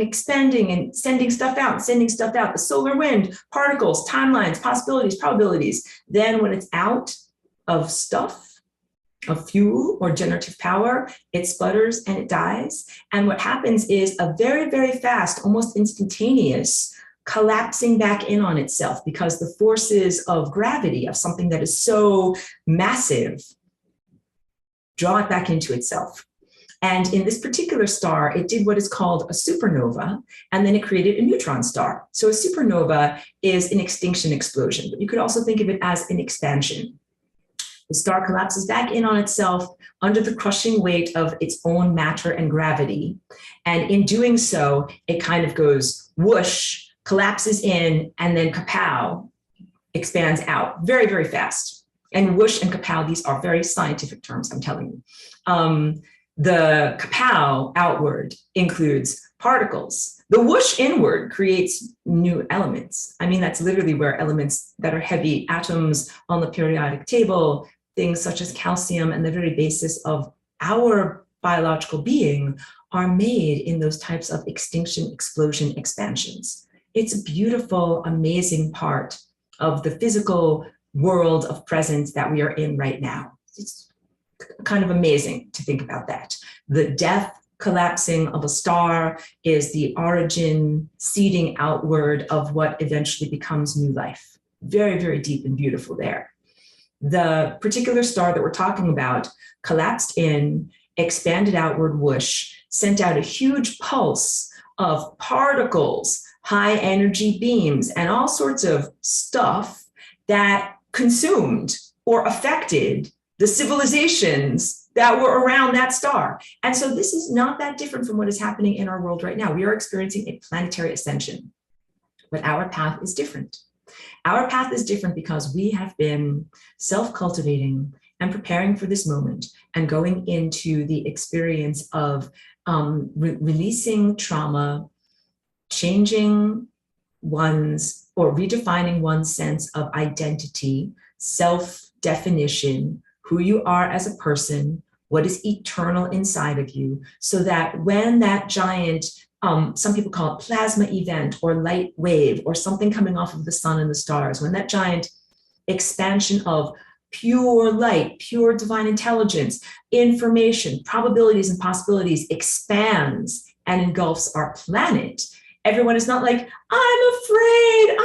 and sending stuff out, the solar wind, particles, timelines, possibilities, probabilities. Then when it's out of stuff, of fuel or generative power, it sputters and it dies. And what happens is a very, very fast, almost instantaneous collapsing back in on itself, because the forces of gravity of something that is so massive draw it back into itself. And in this particular star, it did what is called a supernova, and then it created a neutron star. So a supernova is an extinction explosion, but you could also think of it as an expansion. The star collapses back in on itself under the crushing weight of its own matter and gravity. And in doing so, it kind of goes whoosh, collapses in, and then kapow, expands out very, very fast. And whoosh and kapow, these are very scientific terms, I'm telling you. The kapow outward includes particles. The whoosh inward creates new elements. I mean, that's literally where elements that are heavy atoms on the periodic table, things such as calcium and the very basis of our biological being, are made in those types of extinction, explosion, expansions. It's a beautiful, amazing part of the physical world of presence that we are in right now. It's kind of amazing to think about that. The death, collapsing of a star is the origin, seeding outward of what eventually becomes new life. Very, very deep and beautiful there. The particular star that we're talking about collapsed in, expanded outward whoosh, sent out a huge pulse of particles, high energy beams, and all sorts of stuff that consumed or affected the civilizations that were around that star. And so this is not that different from what is happening in our world right now. We are experiencing a planetary ascension, but our path is different. Our path is different because we have been self-cultivating and preparing for this moment and going into the experience of releasing trauma, changing one's or redefining one's sense of identity, self-definition, who you are as a person, what is eternal inside of you, so that when that giant, some people call it plasma event or light wave or something coming off of the sun and the stars, when that giant expansion of pure light, pure divine intelligence, information, probabilities and possibilities expands and engulfs our planet, everyone is not like, I'm afraid,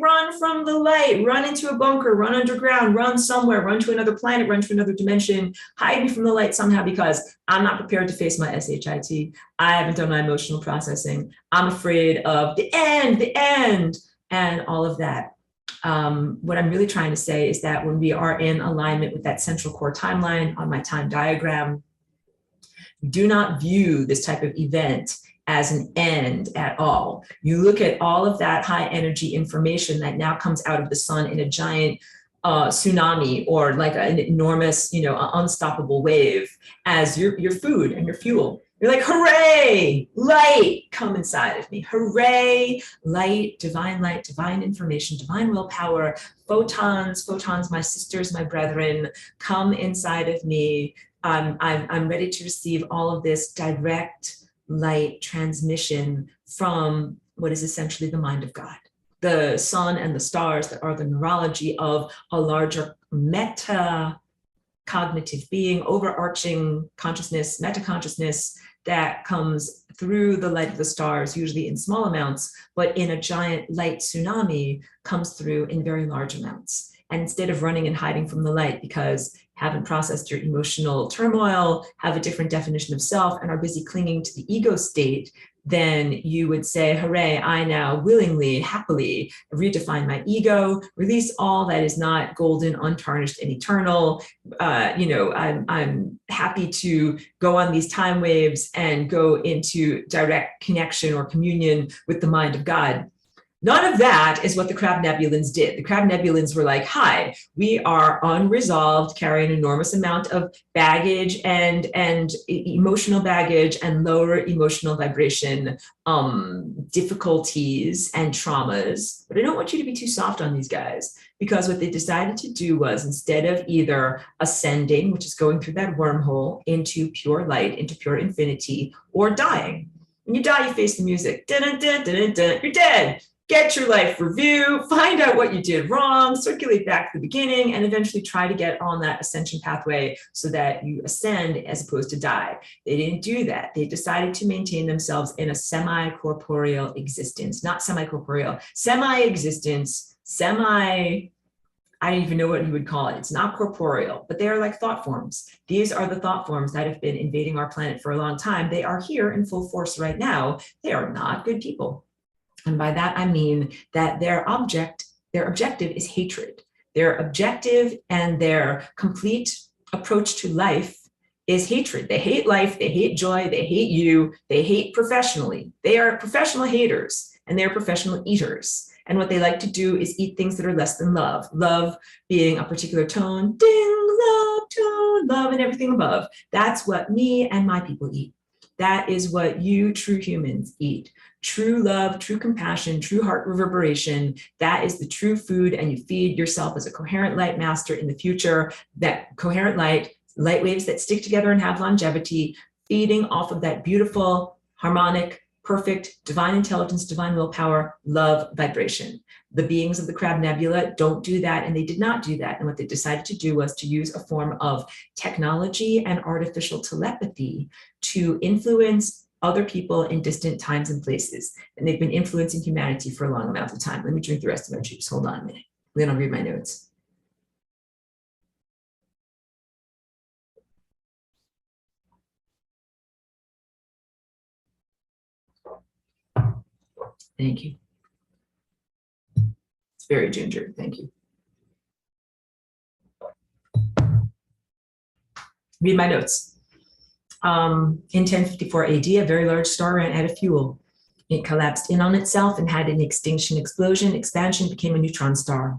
run from the light, run into a bunker, run underground, run somewhere, run to another planet, run to another dimension, hide me from the light somehow because I'm not prepared to face my SHIT. I haven't done my emotional processing. I'm afraid of the end, and all of that. What I'm really trying to say is that when we are in alignment with that central core timeline on my time diagram, do not view this type of event as an end at all. You look at all of that high energy information that now comes out of the sun in a giant tsunami or like an enormous, unstoppable wave as your food and your fuel. You're like, hooray, light, come inside of me. Hooray, light, divine information, divine willpower, photons, my sisters, my brethren, come inside of me. I'm ready to receive all of this direct light transmission from what is essentially the mind of God. The sun and the stars that are the neurology of a larger meta cognitive being, overarching consciousness, meta consciousness that comes through the light of the stars, usually in small amounts, but in a giant light tsunami comes through in very large amounts. And instead of running and hiding from the light because haven't processed your emotional turmoil, have a different definition of self, and are busy clinging to the ego state, then you would say, hooray, I now willingly, happily redefine my ego, release all that is not golden, untarnished, and eternal. I'm happy to go on these time waves and go into direct connection or communion with the mind of God. None of that is what the Crab Nebulans did. The Crab Nebulans were like, hi, we are unresolved, carry an enormous amount of baggage and emotional baggage and lower emotional vibration difficulties and traumas. But I don't want you to be too soft on these guys, because what they decided to do was, instead of either ascending, which is going through that wormhole into pure light, into pure infinity, or dying. When you die, you face the music. Dun, dun, dun, dun, dun, you're dead. Get your life review, find out what you did wrong, circulate back to the beginning, and eventually try to get on that ascension pathway so that you ascend as opposed to die. They didn't do that. They decided to maintain themselves in a semi-corporeal existence, not semi-corporeal, semi-existence, I don't even know what you would call it. It's not corporeal, but they are like thought forms. These are the thought forms that have been invading our planet for a long time. They are here in full force right now. They are not good people. And by that, I mean that their objective is hatred. Their objective and their complete approach to life is hatred. They hate life, they hate joy, they hate you, they hate professionally. They are professional haters and they're professional eaters. And what they like to do is eat things that are less than love. Love being a particular tone, ding, love, tone, love, and everything above. That's what me and my people eat. That is what you true humans eat. True love, true compassion, true heart reverberation. That is the true food, and you feed yourself as a coherent light master in the future. That coherent light waves that stick together and have longevity, feeding off of that beautiful, harmonic, perfect, divine intelligence, divine willpower, love vibration. The beings of the Crab Nebula don't do that, and they did not do that. And what they decided to do was to use a form of technology and artificial telepathy to influence other people in distant times and places. And they've been influencing humanity for a long amount of time. Let me drink the rest of my juice. Hold on a minute. Then I'll read my notes. Thank you. It's very ginger. Thank you. Read my notes. In 1054 AD, a very large star ran out of fuel. It collapsed in on itself and had an extinction explosion. Expansion became a neutron star.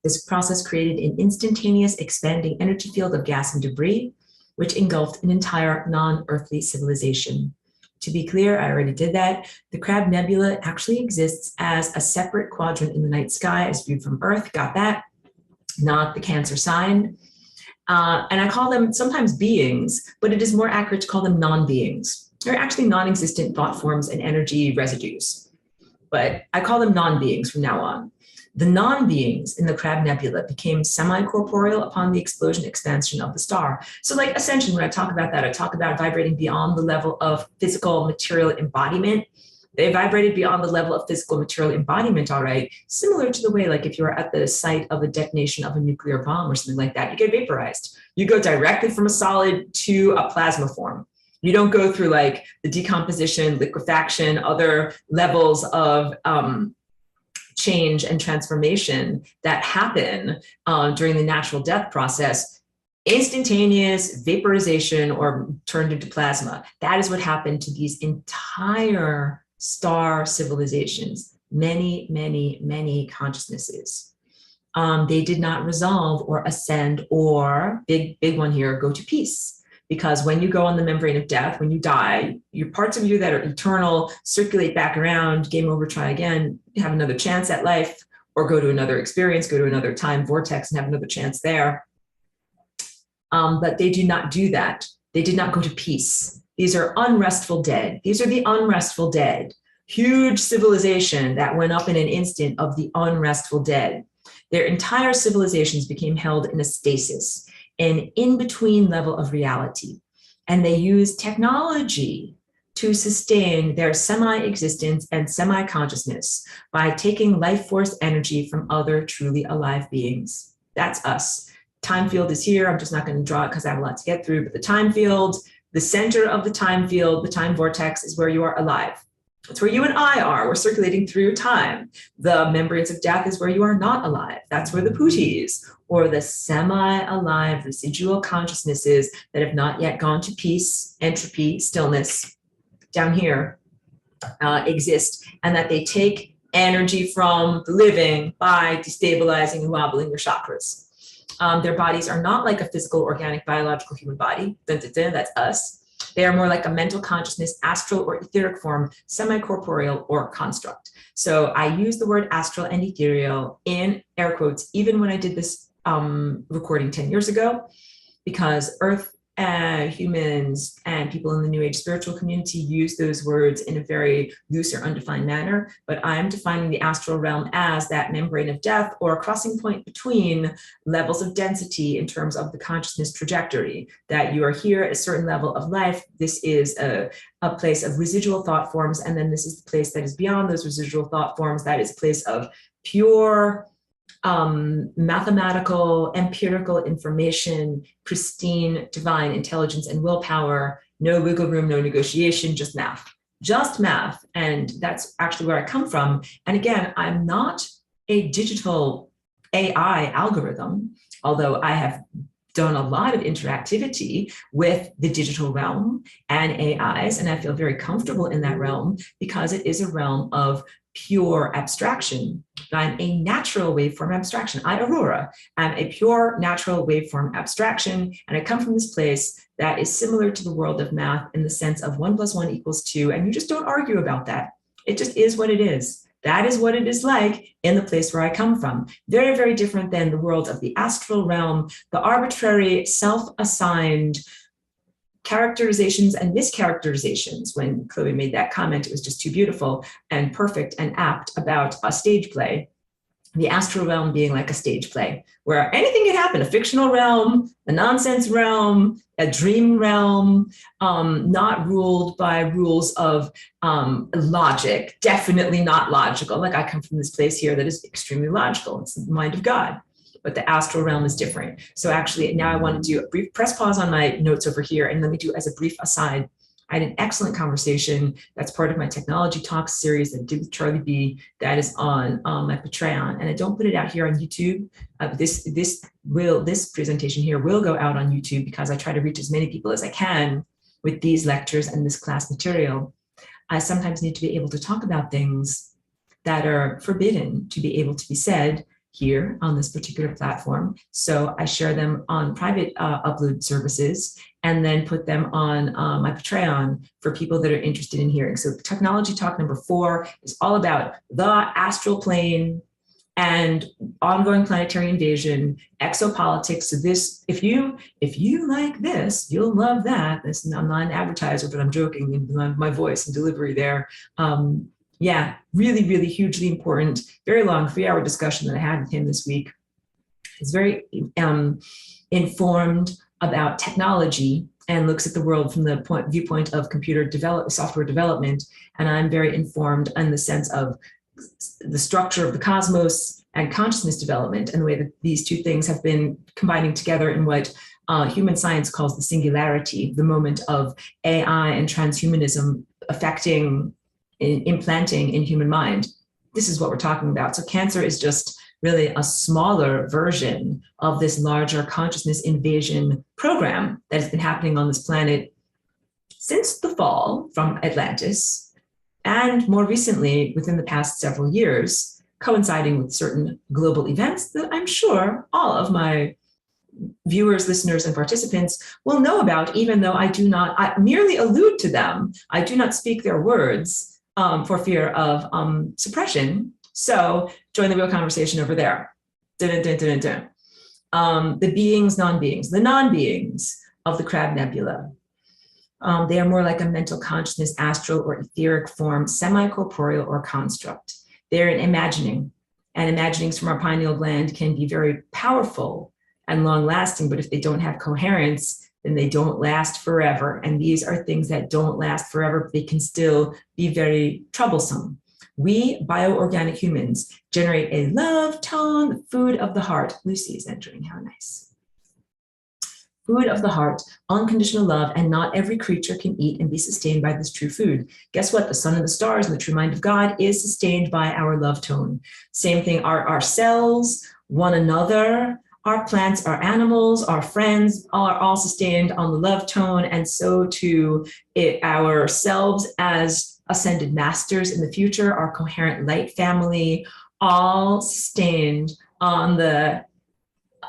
This process created an instantaneous expanding energy field of gas and debris, which engulfed an entire non-earthly civilization. To be clear, I already did that. The Crab Nebula actually exists as a separate quadrant in the night sky as viewed from Earth. Got that? Not the Cancer sign. And I call them sometimes beings, but it is more accurate to call them non-beings. They're actually non-existent thought forms and energy residues, but I call them non-beings from now on. The non-beings in the Crab Nebula became semi-corporeal upon the explosion expansion of the star. So like ascension, when I talk about that, I talk about vibrating beyond the level of physical material embodiment. They vibrated beyond the level of physical material embodiment, all right, similar to the way, like if you were at the site of a detonation of a nuclear bomb or something like that, you get vaporized. You go directly from a solid to a plasma form. You don't go through like the decomposition, liquefaction, other levels of change and transformation that happen during the natural death process. Instantaneous vaporization or turned into plasma. That is what happened to these entire star civilizations, many, many, many consciousnesses. They did not resolve or ascend or, big one here, go to peace. Because when you go on the membrane of death, when you die, your parts of you that are eternal circulate back around, game over, try again, have another chance at life, or go to another experience, go to another time vortex and have another chance there. But they do not do that. They did not go to peace. These are unrestful dead. These are the unrestful dead. Huge civilization that went up in an instant of the unrestful dead. Their entire civilizations became held in a stasis, an in-between level of reality. And they used technology to sustain their semi-existence and semi-consciousness by taking life force energy from other truly alive beings. That's us. Time field is here. I'm just not going to draw it because I have a lot to get through, but the time field, the center of the time field, the time vortex is where you are alive. That's where you and I are. We're circulating through time. The membranes of death is where you are not alive. That's where the pooties, or the semi-alive residual consciousnesses that have not yet gone to peace, entropy, stillness, down here exist, and that they take energy from the living by destabilizing and wobbling your chakras. Their bodies are not like a physical, organic, biological human body. Dun, dun, dun, that's us. They are more like a mental consciousness, astral or etheric form, semi-corporeal or construct. So I use the word astral and ethereal in air quotes, even when I did this recording 10 years ago, because Earth humans and people in the New Age spiritual community use those words in a very loose or undefined manner, but I'm defining the astral realm as that membrane of death or a crossing point between levels of density in terms of the consciousness trajectory, that you are here at a certain level of life. This is a place of residual thought forms, and then this is the place that is beyond those residual thought forms. That is a place of pure mathematical, empirical information, pristine, divine intelligence and willpower, no wiggle room, no negotiation, just math. And that's actually where I come from. And again, I'm not a digital AI algorithm, although I have done a lot of interactivity with the digital realm and AIs, and I feel very comfortable in that realm because it is a realm of pure abstraction. I'm a natural waveform abstraction. I, Aurora, am a pure natural waveform abstraction, and I come from this place that is similar to the world of math in the sense of 1 + 1 = 2, and you just don't argue about that. It just is what it is. That is what it is like in the place where I come from. Very, very different than the world of the astral realm, the arbitrary, self-assigned characterizations and mischaracterizations. When Chloe made that comment, it was just too beautiful and perfect and apt about a stage play. The astral realm being like a stage play where anything can happen, a fictional realm, a nonsense realm, a dream realm, not ruled by rules of logic, definitely not logical. Like I come from this place here that is extremely logical. It's the mind of God, but the astral realm is different. So actually now I want to do a brief press pause on my notes over here and let me do as a brief aside. I had an excellent conversation that's part of my technology talks series that I did with Charlie B that is on my Patreon, and I don't put it out here on YouTube. This presentation here will go out on YouTube because I try to reach as many people as I can with these lectures and this class material. I sometimes need to be able to talk about things that are forbidden to be able to be said here on this particular platform. So I share them on private upload services and then put them on my Patreon for people that are interested in hearing. So technology talk number 4 is all about the astral plane and ongoing planetary invasion, exopolitics. So this, if you like this, you'll love that. I'm not an advertiser, but I'm joking in my voice and delivery there. Yeah, really, really hugely important, very long 3-hour discussion that I had with him this week. He's very informed about technology and looks at the world from the viewpoint of software development. And I'm very informed in the sense of the structure of the cosmos and consciousness development and the way that these two things have been combining together in what human science calls the singularity, the moment of AI and transhumanism affecting implanting in human mind. This is what we're talking about. So cancer is just really a smaller version of this larger consciousness invasion program that has been happening on this planet since the fall from Atlantis, and more recently within the past several years, coinciding with certain global events that I'm sure all of my viewers, listeners, and participants will know about, even though I merely allude to them. I do not speak their words for fear of suppression. So join the real conversation over there. Dun, dun, dun, dun, dun. The beings, non-beings, the non-beings of the Crab Nebula. They are more like a mental consciousness, astral or etheric form, semi-corporeal or construct. They're an imagining, and imaginings from our pineal gland can be very powerful and long-lasting, but if they don't have coherence, then they don't last forever. And these are things that don't last forever, but they can still be very troublesome. We bioorganic humans generate a love tone, the food of the heart. Lucy is entering, how nice. Food of the heart, unconditional love, and not every creature can eat and be sustained by this true food. Guess what? The sun and the stars and the true mind of God is sustained by our love tone. Same thing, our cells, one another, our plants, our animals, our friends are all sustained on the love tone, and so too ourselves as ascended masters in the future, our coherent light family, all sustained on the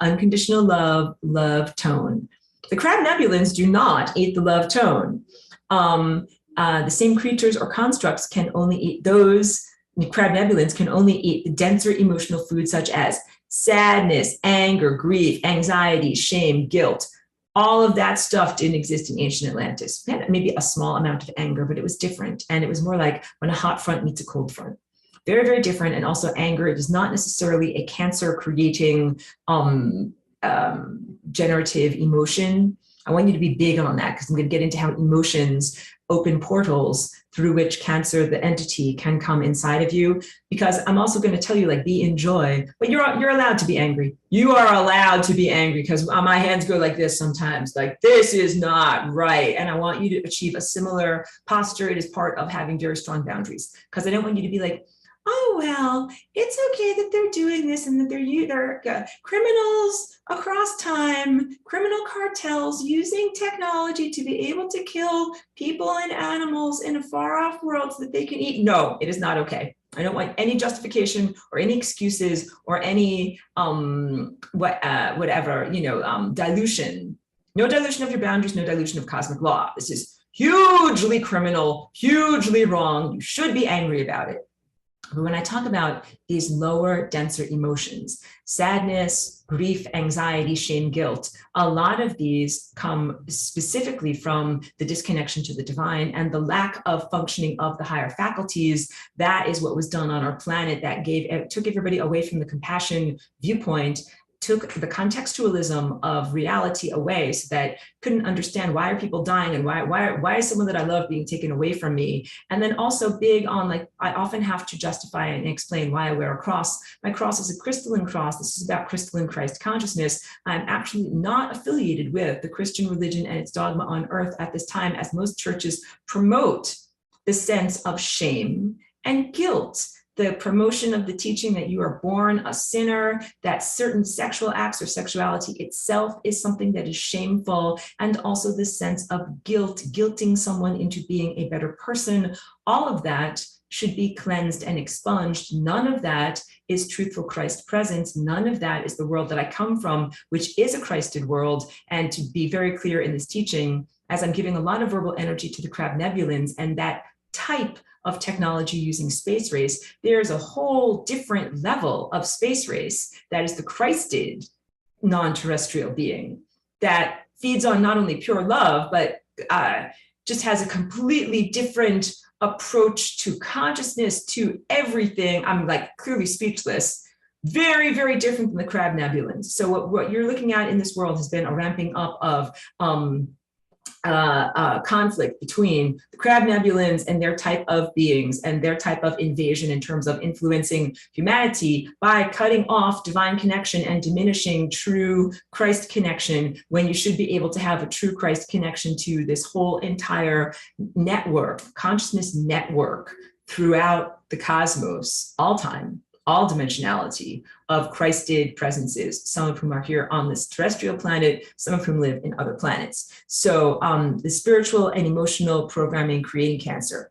unconditional love tone. The Crab Nebulans do not eat the love tone. The same creatures or constructs can only eat those. The Crab Nebulans can only eat the denser emotional foods such as sadness, anger, grief, anxiety, shame, guilt. All of that stuff didn't exist in ancient Atlantis. Maybe a small amount of anger, but it was different. And it was more like when a hot front meets a cold front. Very, very different. And also anger, it is not necessarily a cancer creating generative emotion. I want you to be big on that because I'm going to get into how emotions open portals through which Cancer, the entity, can come inside of you. Because I'm also going to tell you, like, be in joy, but you're allowed to be angry. You are allowed to be angry, because my hands go like this sometimes, like, this is not right. And I want you to achieve a similar posture. It is part of having very strong boundaries, because I don't want you to be like, oh, well, it's okay that they're doing this and that they're criminals across time, criminal cartels using technology to be able to kill people and animals in a far off world so that they can eat. No, it is not okay. I don't want any justification or any excuses or any dilution. No dilution of your boundaries, no dilution of cosmic law. This is hugely criminal, hugely wrong. You should be angry about it. But when I talk about these lower, denser emotions, sadness, grief, anxiety, shame, guilt, a lot of these come specifically from the disconnection to the divine and the lack of functioning of the higher faculties. That is what was done on our planet that took everybody away from the compassion viewpoint, took the contextualism of reality away, so that couldn't understand why are people dying and why is someone that I love being taken away from me. And then also big on, like, I often have to justify and explain why I wear a cross. My cross is a crystalline cross. This is about crystalline Christ consciousness. I'm actually not affiliated with the Christian religion and its dogma on earth at this time, as most churches promote the sense of shame and guilt, the promotion of the teaching that you are born a sinner, that certain sexual acts or sexuality itself is something that is shameful, and also this sense of guilt, guilting someone into being a better person. All of that should be cleansed and expunged. None of that is truthful Christ presence. None of that is the world that I come from, which is a Christed world. And to be very clear in this teaching, as I'm giving a lot of verbal energy to the crab nebulans and that type of technology using space race, there's a whole different level of space race that is the Christed non-terrestrial being that feeds on not only pure love, but just has a completely different approach to consciousness, to everything. I'm like clearly speechless. Very, very different than the crab nebulans. So what you're looking at in this world has been a ramping up of conflict between the crab nebulans and their type of beings and their type of invasion in terms of influencing humanity by cutting off divine connection and diminishing true Christ connection, when you should be able to have a true Christ connection to this whole entire network, consciousness network throughout the cosmos, all time, all dimensionality of Christed presences, some of whom are here on this terrestrial planet, some of whom live in other planets. So the spiritual and emotional programming creating Cancer.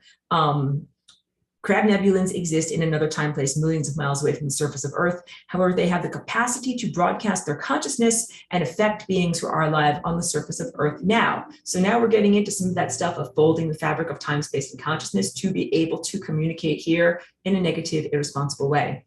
Crab nebulans exist in another time place millions of miles away from the surface of Earth. However, they have the capacity to broadcast their consciousness and affect beings who are alive on the surface of Earth now. So now we're getting into some of that stuff of folding the fabric of time, space, and consciousness to be able to communicate here in a negative, irresponsible way.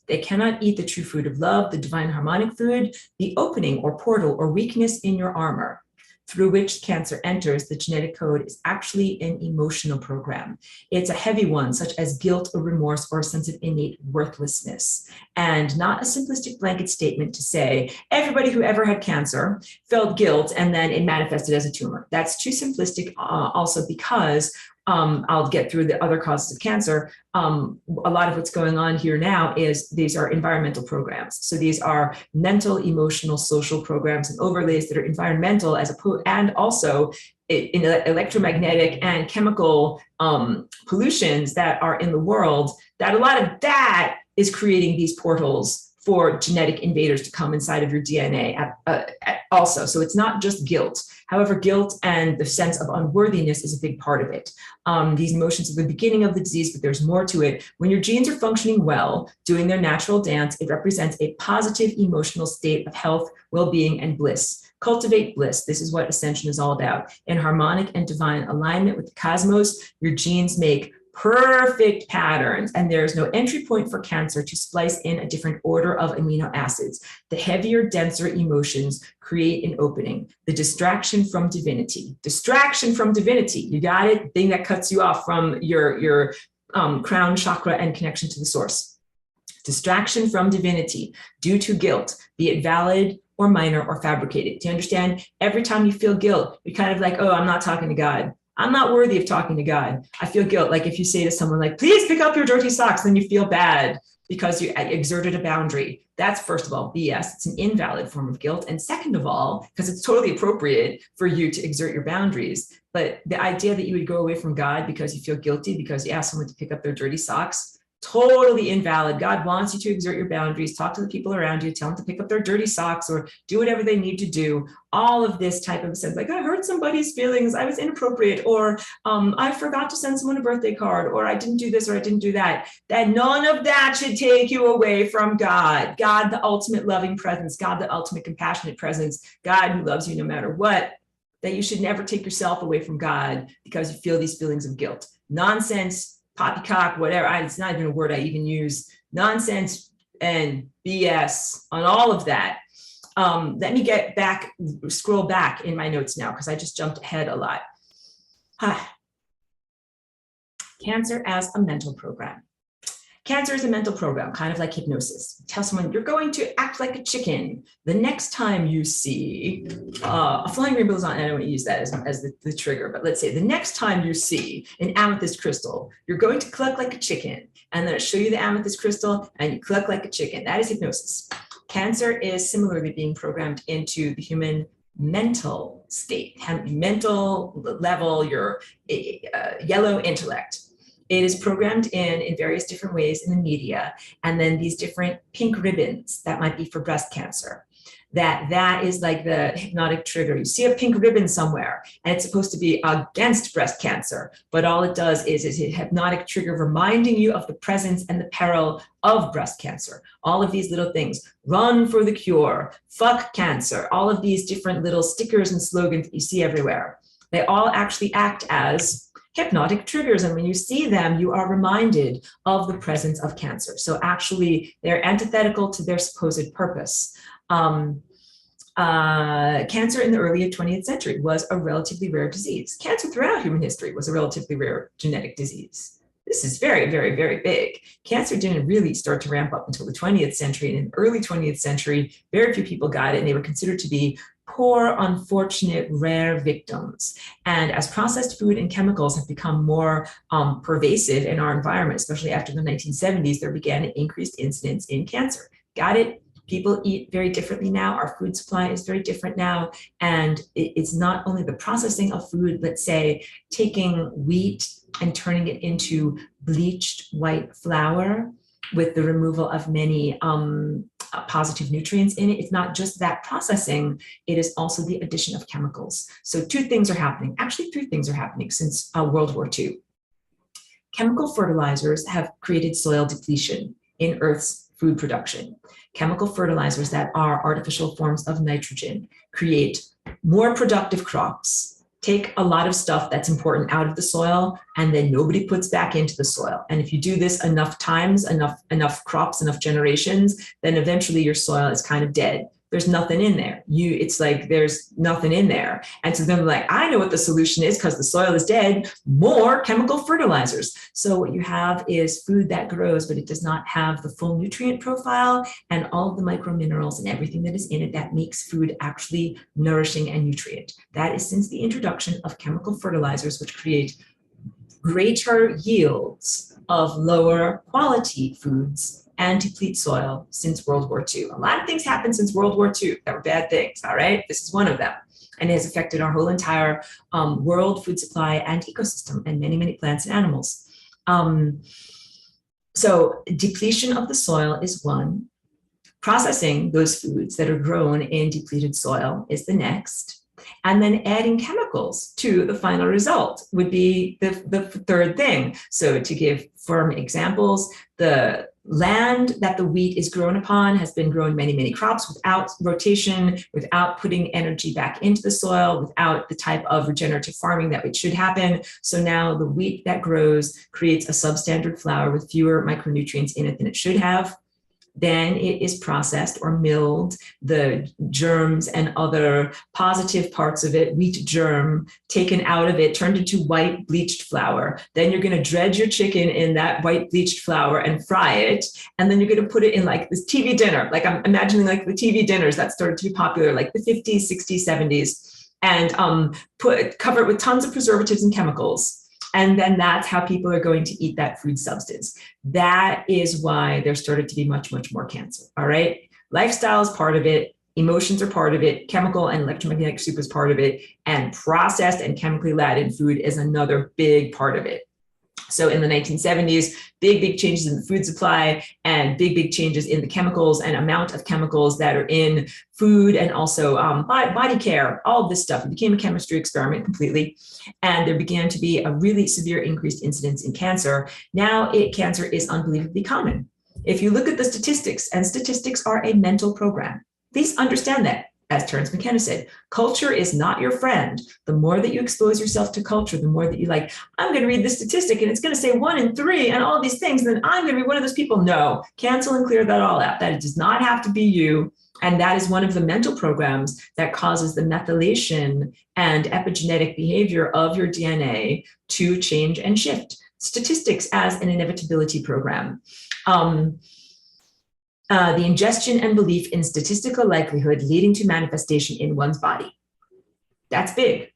They cannot eat the true food of love, the divine harmonic food, the opening or portal or weakness in your armor through which Cancer enters. The genetic code is actually an emotional program. It's a heavy one, such as guilt or remorse or a sense of innate worthlessness, and not a simplistic blanket statement to say everybody who ever had cancer felt guilt and then it manifested as a tumor. That's too simplistic, also because I'll get through the other causes of cancer. A lot of what's going on here now is these are environmental programs. So these are mental, emotional, social programs and overlays that are environmental and also in electromagnetic and chemical pollutions that are in the world, that a lot of that is creating these portals for genetic invaders to come inside of your DNA also. So it's not just guilt. However, guilt and the sense of unworthiness is a big part of it. These emotions are the beginning of the disease, but there's more to it. When your genes are functioning well, doing their natural dance, it represents a positive emotional state of health, well-being, and bliss. Cultivate bliss. This is what Ascension is all about. In harmonic and divine alignment with the cosmos, your genes make perfect patterns, and there's no entry point for Cancer to splice in a different order of amino acids. The heavier, denser emotions create an opening. The distraction from divinity. Distraction from divinity. You got it? Thing that cuts you off from your crown chakra and connection to the source. Distraction from divinity due to guilt, be it valid or minor or fabricated. Do you understand? Every time you feel guilt, you're kind of like, oh, I'm not talking to God. I'm not worthy of talking to God. I feel guilt. Like if you say to someone like, please pick up your dirty socks, then you feel bad because you exerted a boundary. That's, first of all, BS. It's an invalid form of guilt. And second of all, because it's totally appropriate for you to exert your boundaries. But the idea that you would go away from God because you feel guilty because you asked someone to pick up their dirty socks, totally invalid. God wants you to exert your boundaries, talk to the people around you, tell them to pick up their dirty socks or do whatever they need to do. All of this type of sense, like I hurt somebody's feelings, I was inappropriate, or I forgot to send someone a birthday card, or I didn't do this, or I didn't do that. That none of that should take you away from God. God, the ultimate loving presence, God, the ultimate compassionate presence, God who loves you no matter what. That you should never take yourself away from God because you feel these feelings of guilt. Nonsense, poppycock, whatever. It's not even a word I even use. Nonsense and BS on all of that. Let me get back, scroll back in my notes now because I just jumped ahead a lot. Cancer as a mental program. Cancer is a mental program, kind of like hypnosis. Tell someone you're going to act like a chicken. The next time you see a flying rainbow is on, and I don't want to use that as the trigger, but let's say the next time you see an amethyst crystal, you're going to cluck like a chicken. And then I'll show you the amethyst crystal and you cluck like a chicken. That is hypnosis. Cancer is similarly being programmed into the human mental state, mental level, your yellow intellect. It is programmed in various different ways in the media. And then these different pink ribbons that might be for breast cancer. That is like the hypnotic trigger. You see a pink ribbon somewhere and it's supposed to be against breast cancer, but all it does is a hypnotic trigger reminding you of the presence and the peril of breast cancer. All of these little things, run for the cure, fuck cancer, all of these different little stickers and slogans that you see everywhere. They all actually act as hypnotic triggers. And when you see them, you are reminded of the presence of cancer. So actually, they're antithetical to their supposed purpose. Cancer in the early 20th century was a relatively rare disease. Cancer throughout human history was a relatively rare genetic disease. This is very, very, very big. Cancer didn't really start to ramp up until the 20th century. And in the early 20th century, very few people got it, and they were considered to be poor, unfortunate, rare victims. And as processed food and chemicals have become more pervasive in our environment, especially after the 1970s, there began an increased incidence in cancer. Got it? People eat very differently now. Our food supply is very different now. And it's not only the processing of food, let's say taking wheat and turning it into bleached white flour with the removal of many positive nutrients in it. It's not just that processing, it is also the addition of chemicals. So two things are happening, actually three things are happening since World War II. Chemical fertilizers have created soil depletion in Earth's food production. Chemical fertilizers that are artificial forms of nitrogen create more productive crops, take a lot of stuff that's important out of the soil, and then nobody puts back into the soil. And if you do this enough times, enough crops, enough generations, then eventually your soil is kind of dead. There's nothing in there. It's like there's nothing in there. And so they're like, I know what the solution is because the soil is dead, more chemical fertilizers. So what you have is food that grows, but it does not have the full nutrient profile and all of the microminerals and everything that is in it that makes food actually nourishing and nutrient. That is since the introduction of chemical fertilizers, which create greater yields of lower quality foods and deplete soil since World War II. A lot of things happened since World War II that were bad things, all right? This is one of them. And it has affected our whole entire world food supply and ecosystem and many, many plants and animals. So depletion of the soil is one. Processing those foods that are grown in depleted soil is the next. And then adding chemicals to the final result would be the third thing. So to give firm examples, the land that the wheat is grown upon has been growing many, many crops without rotation, without putting energy back into the soil, without the type of regenerative farming that it should happen. So now the wheat that grows creates a substandard flour with fewer micronutrients in it than it should have. Then it is processed or milled. The germs and other positive parts of it, wheat germ, taken out of it, turned into white bleached flour. Then you're going to dredge your chicken in that white bleached flour and fry it. And then you're going to put it in like this TV dinner. Like I'm imagining like the TV dinners that started to be popular, like the 50s, 60s, 70s, and cover it with tons of preservatives and chemicals. And then that's how people are going to eat that food substance. That is why there started to be much, much more cancer. All right. Lifestyle is part of it. Emotions are part of it. Chemical and electromagnetic soup is part of it. And processed and chemically laden food is another big part of it. So in the 1970s, big changes in the food supply and big changes in the chemicals and amount of chemicals that are in food, and also body care, all of this stuff. It became a chemistry experiment completely. And there began to be a really severe increased incidence in cancer. Now cancer is unbelievably common. If you look at the statistics, and statistics are a mental program, please understand that. As Terence McKenna said, culture is not your friend. The more that you expose yourself to culture, the more that you like, I'm going to read this statistic and it's going to say 1 in 3 and all these things, and then I'm going to be one of those people. No, cancel and clear that all out. That it does not have to be you. And that is one of the mental programs that causes the methylation and epigenetic behavior of your DNA to change and shift. Statistics as an inevitability program. The ingestion and belief in statistical likelihood leading to manifestation in one's body. That's big.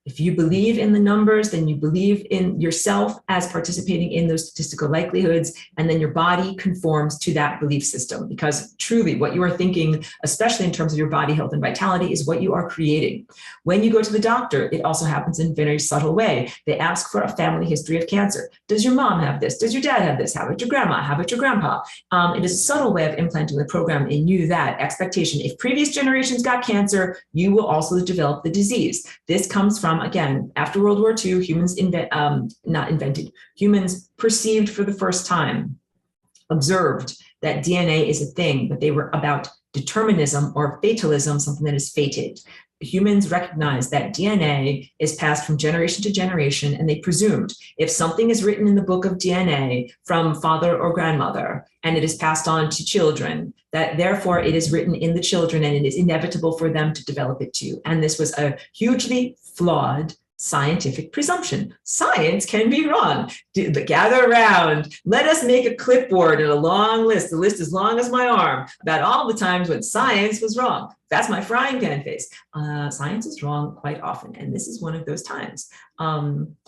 If you believe in the numbers, then you believe in yourself as participating in those statistical likelihoods, and then your body conforms to that belief system. Because truly what you are thinking, especially in terms of your body health and vitality, is what you are creating. When you go to the doctor, it also happens in a very subtle way. They ask for a family history of cancer. Does your mom have this? Does your dad have this? How about your grandma? How about your grandpa? It is a subtle way of implanting the program in you, that expectation. If previous generations got cancer, you will also develop the disease. This comes from, again, after World War II, humans humans perceived for the first time, observed that DNA is a thing, but they were about determinism or fatalism, something that is fated. Humans recognized that DNA is passed from generation to generation, and they presumed if something is written in the book of DNA from father or grandmother, and it is passed on to children, that therefore it is written in the children and it is inevitable for them to develop it too. And this was a hugely flawed scientific presumption. Science can be wrong. Gather around. Let us make a clipboard and a long list. The list as long as my arm about all the times when science was wrong. That's my frying pan face. Science is wrong quite often, and this is one of those times.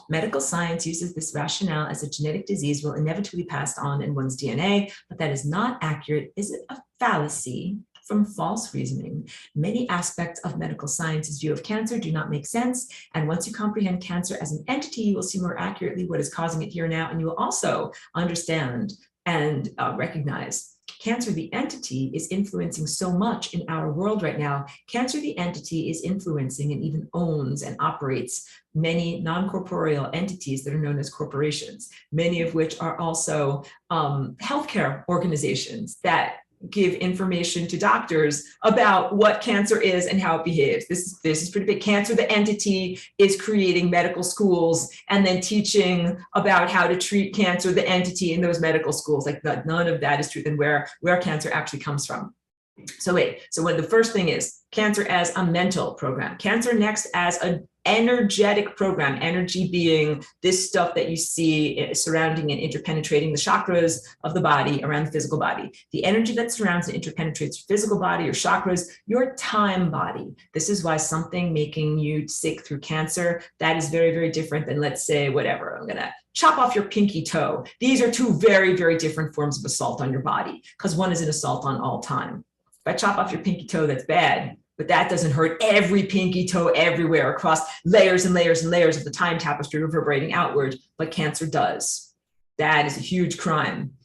Medical science uses this rationale as a genetic disease will inevitably pass on in one's DNA, but that is not accurate. Is it a fallacy from false reasoning? Many aspects of medical science's view of cancer do not make sense, and once you comprehend cancer as an entity, you will see more accurately what is causing it here now, and you will also understand and recognize cancer, the entity, is influencing so much in our world right now. Cancer, the entity, is influencing and even owns and operates many non-corporeal entities that are known as corporations, many of which are also healthcare organizations that give information to doctors about what cancer is and how it behaves. This is pretty big. Cancer, the entity, is creating medical schools and then teaching about how to treat cancer, the entity, in those medical schools. Like none of that is true, and where cancer actually comes from. So what the first thing is cancer as a mental program, cancer next as an energetic program, energy being this stuff that you see surrounding and interpenetrating the chakras of the body around the physical body. The energy that surrounds and interpenetrates your physical body, your chakras, your time body. This is why something making you sick through cancer, that is very, very different than, let's say, whatever, I'm gonna chop off your pinky toe. These are two very, very different forms of assault on your body, because one is an assault on all time. If I chop off your pinky toe, that's bad, but that doesn't hurt every pinky toe everywhere across layers and layers and layers of the time tapestry reverberating outward, but cancer does. That is a huge crime.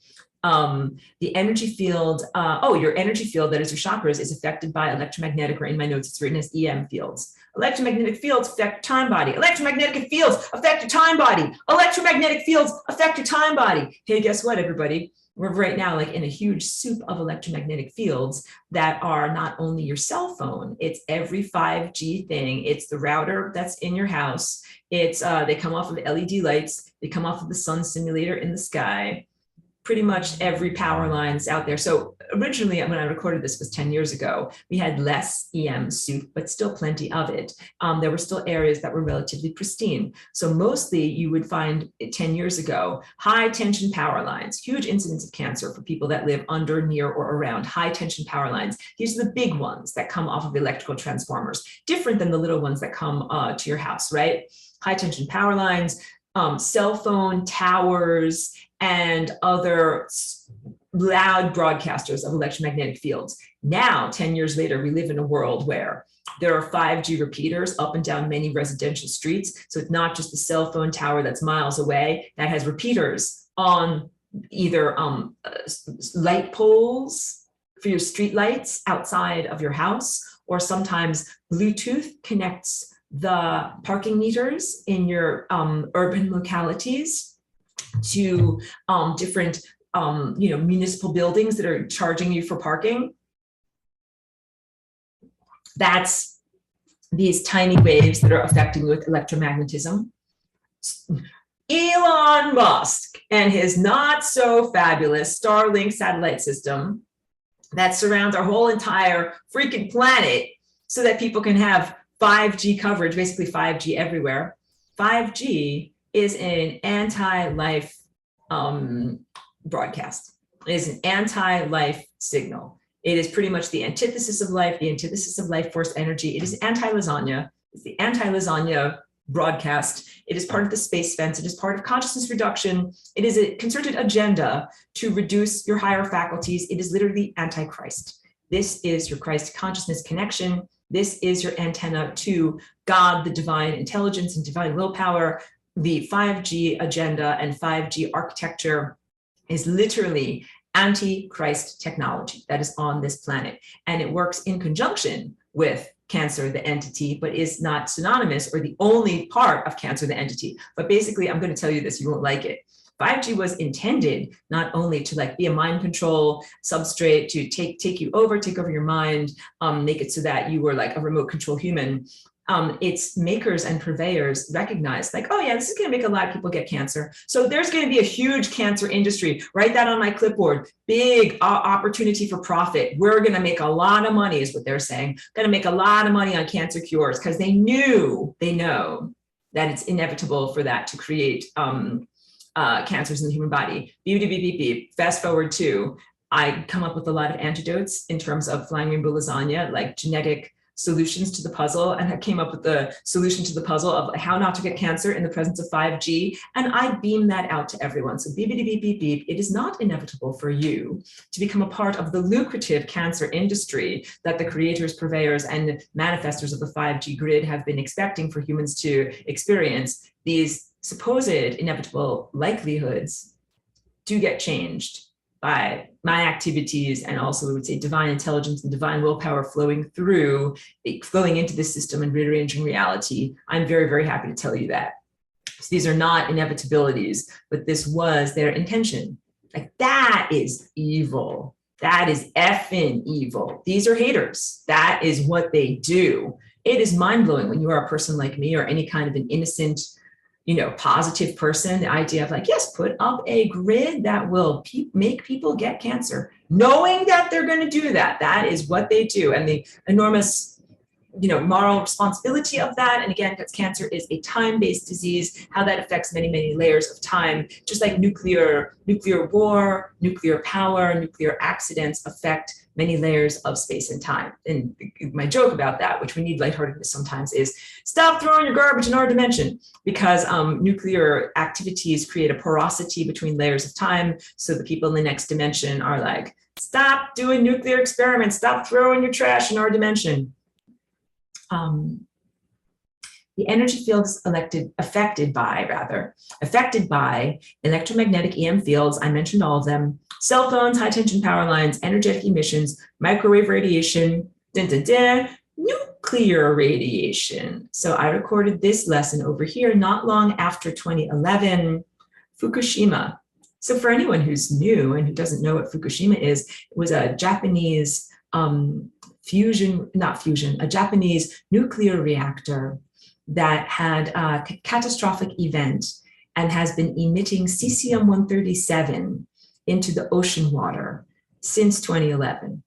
The energy field, your energy field, that is your chakras, is affected by electromagnetic, or in my notes, it's written as EM fields. Electromagnetic fields affect your time body. Electromagnetic fields affect your time body. Electromagnetic fields affect your time body. Hey, guess what, everybody? We're right now like in a huge soup of electromagnetic fields that are not only your cell phone, it's every 5G thing. It's the router that's in your house. It's they come off of LED lights. They come off of the sun simulator in the sky. pretty much every power lines out there. So originally, when I recorded this was 10 years ago, we had less EM soup, but still plenty of it. There were still areas that were relatively pristine. So mostly you would find 10 years ago, high tension power lines, huge incidence of cancer for people that live under, near, or around high tension power lines. These are the big ones that come off of electrical transformers, different than the little ones that come to your house, right? High tension power lines, cell phone towers, and other loud broadcasters of electromagnetic fields. Now, 10 years later, we live in a world where there are 5G repeaters up and down many residential streets. So it's not just a cell phone tower that's miles away that has repeaters on either light poles for your street lights outside of your house, or sometimes Bluetooth connects the parking meters in your urban localities to different municipal buildings that are charging you for parking. That's these tiny waves that are affecting you with electromagnetism. Elon Musk and his not so fabulous Starlink satellite system that surrounds our whole entire freaking planet so that people can have 5G coverage, basically 5G everywhere. 5G is an anti-life broadcast. It is an anti-life signal. It is pretty much the antithesis of life, the antithesis of life force energy. It is anti-lasagna. It's the anti-lasagna broadcast. It is part of the space fence. It is part of consciousness reduction. It is a concerted agenda to reduce your higher faculties. It is literally antichrist. This is your Christ consciousness connection. This is your antenna to God, the divine intelligence and divine willpower. The 5G agenda and 5G architecture is literally anti-Christ technology that is on this planet. And it works in conjunction with cancer, the entity, but is not synonymous or the only part of cancer, the entity. But basically, I'm going to tell you this, you won't like it. 5G was intended not only to be a mind control substrate, to take you over, take over your mind, make it so that you were like a remote control human. Its makers and purveyors recognize oh yeah, this is going to make a lot of people get cancer. So there's going to be a huge cancer industry. Write that on my clipboard. Big opportunity for profit. We're going to make a lot of money is what they're saying. Going to make a lot of money on cancer cures because they know that it's inevitable for that to create cancers in the human body. Beep, beep, beep, beep. Fast forward to, I come up with a lot of antidotes in terms of flying rainbow lasagna, like genetic solutions to the puzzle, and I came up with the solution to the puzzle of how not to get cancer in the presence of 5G, and I beam that out to everyone. So beep, beep, beep, beep, beep. It is not inevitable for you to become a part of the lucrative cancer industry that the creators, purveyors, and manifestors of the 5G grid have been expecting for humans to experience. These supposed inevitable likelihoods do get changed by my activities, and also we would say divine intelligence and divine willpower flowing into the system and rearranging reality. I'm very, very happy to tell you that. So these are not inevitabilities, but this was their intention. That is evil. That is effing evil. These are haters. That is what they do. It is mind-blowing when you are a person like me or any kind of an innocent, positive person, the idea of yes, put up a grid that will make people get cancer, knowing that they're going to do that. That is what they do. And the enormous, moral responsibility of that. And again, because cancer is a time-based disease, how that affects many, many layers of time, just like nuclear war, nuclear power, nuclear accidents affect many layers of space and time. And my joke about that, which we need lightheartedness sometimes, is stop throwing your garbage in our dimension, because nuclear activities create a porosity between layers of time. So the people in the next dimension are like, stop doing nuclear experiments, stop throwing your trash in our dimension. The energy fields affected by electromagnetic EM fields. I mentioned all of them. Cell phones, high tension power lines, energetic emissions, microwave radiation, nuclear radiation. So I recorded this lesson over here not long after 2011, Fukushima. So for anyone who's new and who doesn't know what Fukushima is, it was a Japanese a Japanese nuclear reactor that had a catastrophic event and has been emitting cesium-137 into the ocean water since 2011.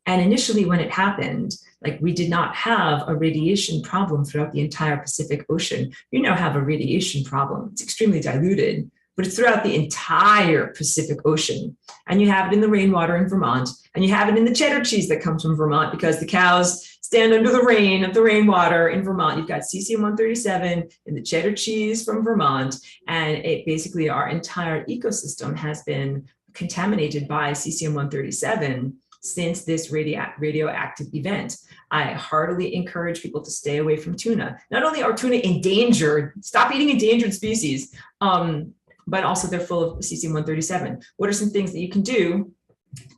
And initially when it happened, like we did not have a radiation problem throughout the entire Pacific Ocean. You now have a radiation problem. It's extremely diluted, but it's throughout the entire Pacific Ocean. And you have it in the rainwater in Vermont, and you have it in the cheddar cheese that comes from Vermont because the cows stand under the rain of the rainwater in Vermont. You've got cesium-137 in the cheddar cheese from Vermont, and it basically our entire ecosystem has been contaminated by cesium-137 since this radioactive event. I heartily encourage people to stay away from tuna. Not only are tuna endangered, stop eating endangered species, but also they're full of cesium-137. What are some things that you can do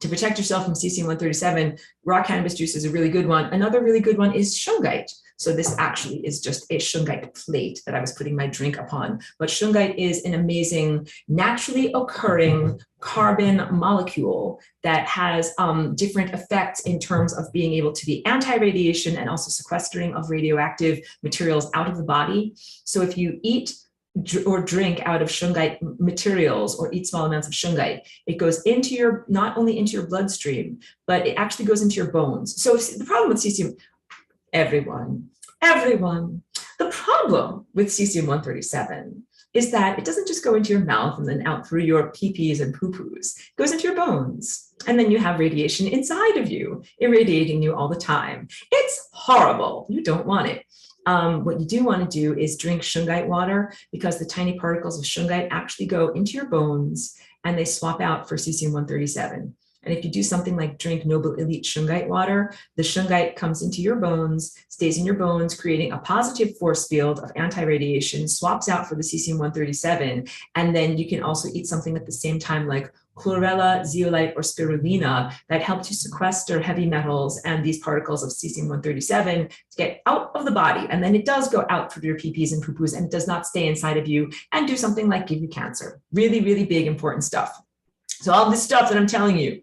to protect yourself from cesium-137? Raw cannabis juice is a really good one. Another really good one is shungite. So this actually is just a shungite plate that I was putting my drink upon. But shungite is an amazing, naturally occurring carbon molecule that has different effects in terms of being able to be anti-radiation and also sequestering of radioactive materials out of the body. So if you eat or drink out of shungite materials or eat small amounts of shungite, it goes into your, not only into your bloodstream, but it actually goes into your bones. So the problem with cesium, everyone, the problem with cesium-137 is that it doesn't just go into your mouth and then out through your pee-pees and poo-poos. It goes into your bones. And then you have radiation inside of you, irradiating you all the time. It's horrible. You don't want it. What you do want to do is drink shungite water, because the tiny particles of shungite actually go into your bones and they swap out for cesium-137. And if you do something like drink Noble Elite shungite water, the shungite comes into your bones, stays in your bones, creating a positive force field of anti-radiation, swaps out for the cesium-137. And then you can also eat something at the same time like chlorella, zeolite, or spirulina that help to sequester heavy metals and these particles of cesium-137 to get out of the body. And then it does go out through your pee-pees and poo-poos, and it does not stay inside of you and do something like give you cancer. Really, really big, important stuff. So all this stuff that I'm telling you,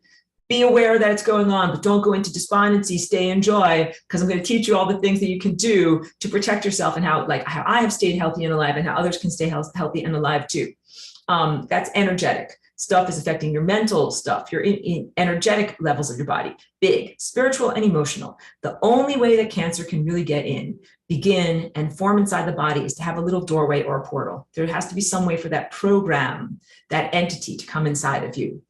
be aware that it's going on, but don't go into despondency, stay in joy, because I'm going to teach you all the things that you can do to protect yourself and how I have stayed healthy and alive and how others can stay healthy and alive too. That's energetic. Stuff is affecting your mental stuff, your energetic levels of your body, big, spiritual and emotional. The only way that cancer can really get in, begin, and form inside the body is to have a little doorway or a portal. There has to be some way for that program, that entity to come inside of you.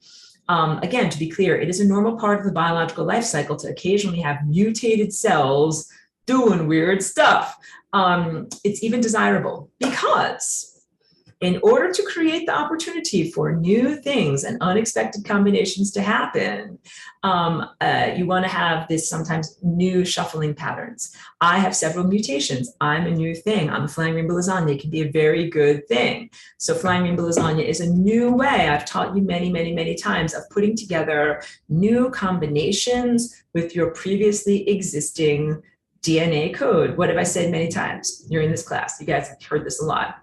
Again, to be clear, it is a normal part of the biological life cycle to occasionally have mutated cells doing weird stuff. It's even desirable because in order to create the opportunity for new things and unexpected combinations to happen, you want to have this sometimes new shuffling patterns. I have several mutations. I'm a new thing. I'm a flying rainbow lasagna. It can be a very good thing. So flying rainbow lasagna is a new way, I've taught you many, many, many times, of putting together new combinations with your previously existing DNA code. What have I said many times? You're in this class. You guys have heard this a lot.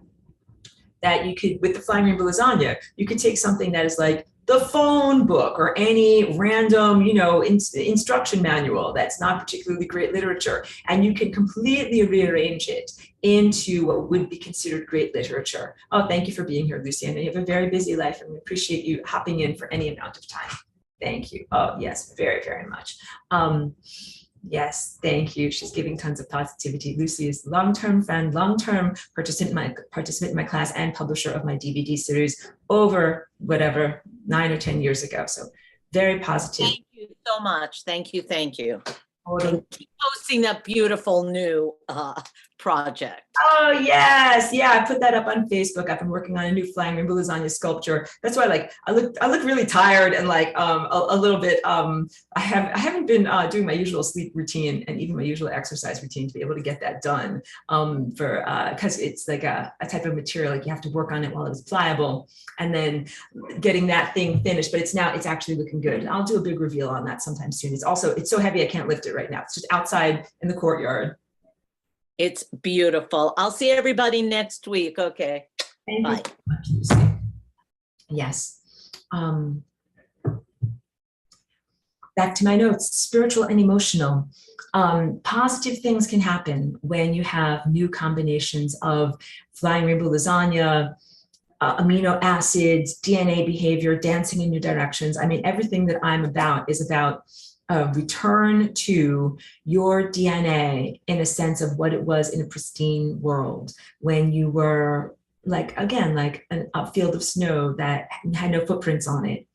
That you could, with the flying rainbow lasagna, you could take something that is like the phone book or any random, instruction manual that's not particularly great literature, and you can completely rearrange it into what would be considered great literature. Oh, thank you for being here, Lucy. I know you have a very busy life, and we appreciate you hopping in for any amount of time. Thank you. Oh, yes, very, very much. Yes, thank you. She's giving tons of positivity. Lucy is long-term friend, long-term participant in my class and publisher of my DVD series over 9 or 10 years ago. So very positive. Thank you so much. Thank you. Thank you. Keep posting that beautiful new project. Oh yes, yeah, I put that up on Facebook. I've been working on a new flying rainbow lasagna sculpture. That's why, I look really tired and a little bit. I haven't been doing my usual sleep routine and even my usual exercise routine to be able to get that done. Because it's like a type of material, like you have to work on it while it's pliable, and then getting that thing finished. But it's actually looking good. I'll do a big reveal on that sometime soon. It's so heavy I can't lift it right now. It's just outside in the courtyard. It's beautiful. I'll see everybody next week. Okay. Thank Bye. you so much, Lucy. Yes. Back to my notes, spiritual and emotional. Positive things can happen when you have new combinations of flying rainbow lasagna, amino acids, DNA behavior, dancing in new directions. I mean, everything that I'm about is about a return to your DNA in a sense of what it was in a pristine world when you were like, again, like a field of snow that had no footprints on it.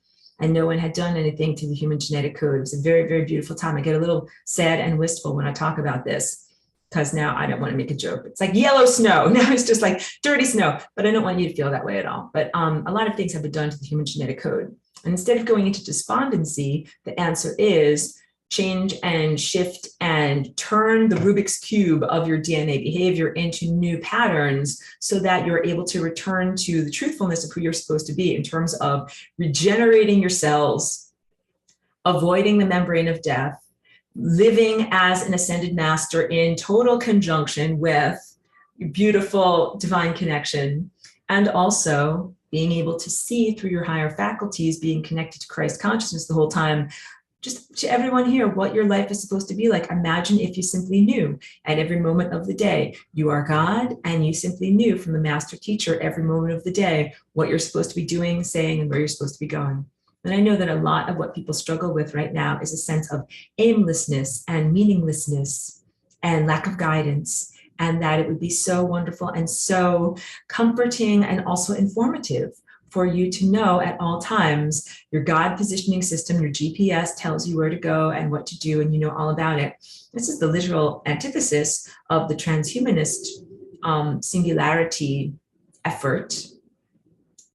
And no one had done anything to the human genetic code. It was a very, very beautiful time. I get a little sad and wistful when I talk about this, because now I don't want to make a joke. It's like yellow snow. Now it's just like dirty snow, but I don't want you to feel that way at all. But a lot of things have been done to the human genetic code. And instead of going into despondency, the answer is change and shift and turn the Rubik's Cube of your DNA behavior into new patterns so that you're able to return to the truthfulness of who you're supposed to be in terms of regenerating your cells, avoiding the membrane of death, living as an ascended master in total conjunction with beautiful divine connection, and also being able to see through your higher faculties, being connected to Christ consciousness the whole time. Just to everyone here, what your life is supposed to be like. Imagine if you simply knew at every moment of the day, you are God, and you simply knew from the master teacher every moment of the day what you're supposed to be doing, saying, and where you're supposed to be going. And I know that a lot of what people struggle with right now is a sense of aimlessness and meaninglessness and lack of guidance, and that it would be so wonderful and so comforting and also informative for you to know at all times your God positioning system, your GPS tells you where to go and what to do, and you know all about it. This is the literal antithesis of the transhumanist singularity effort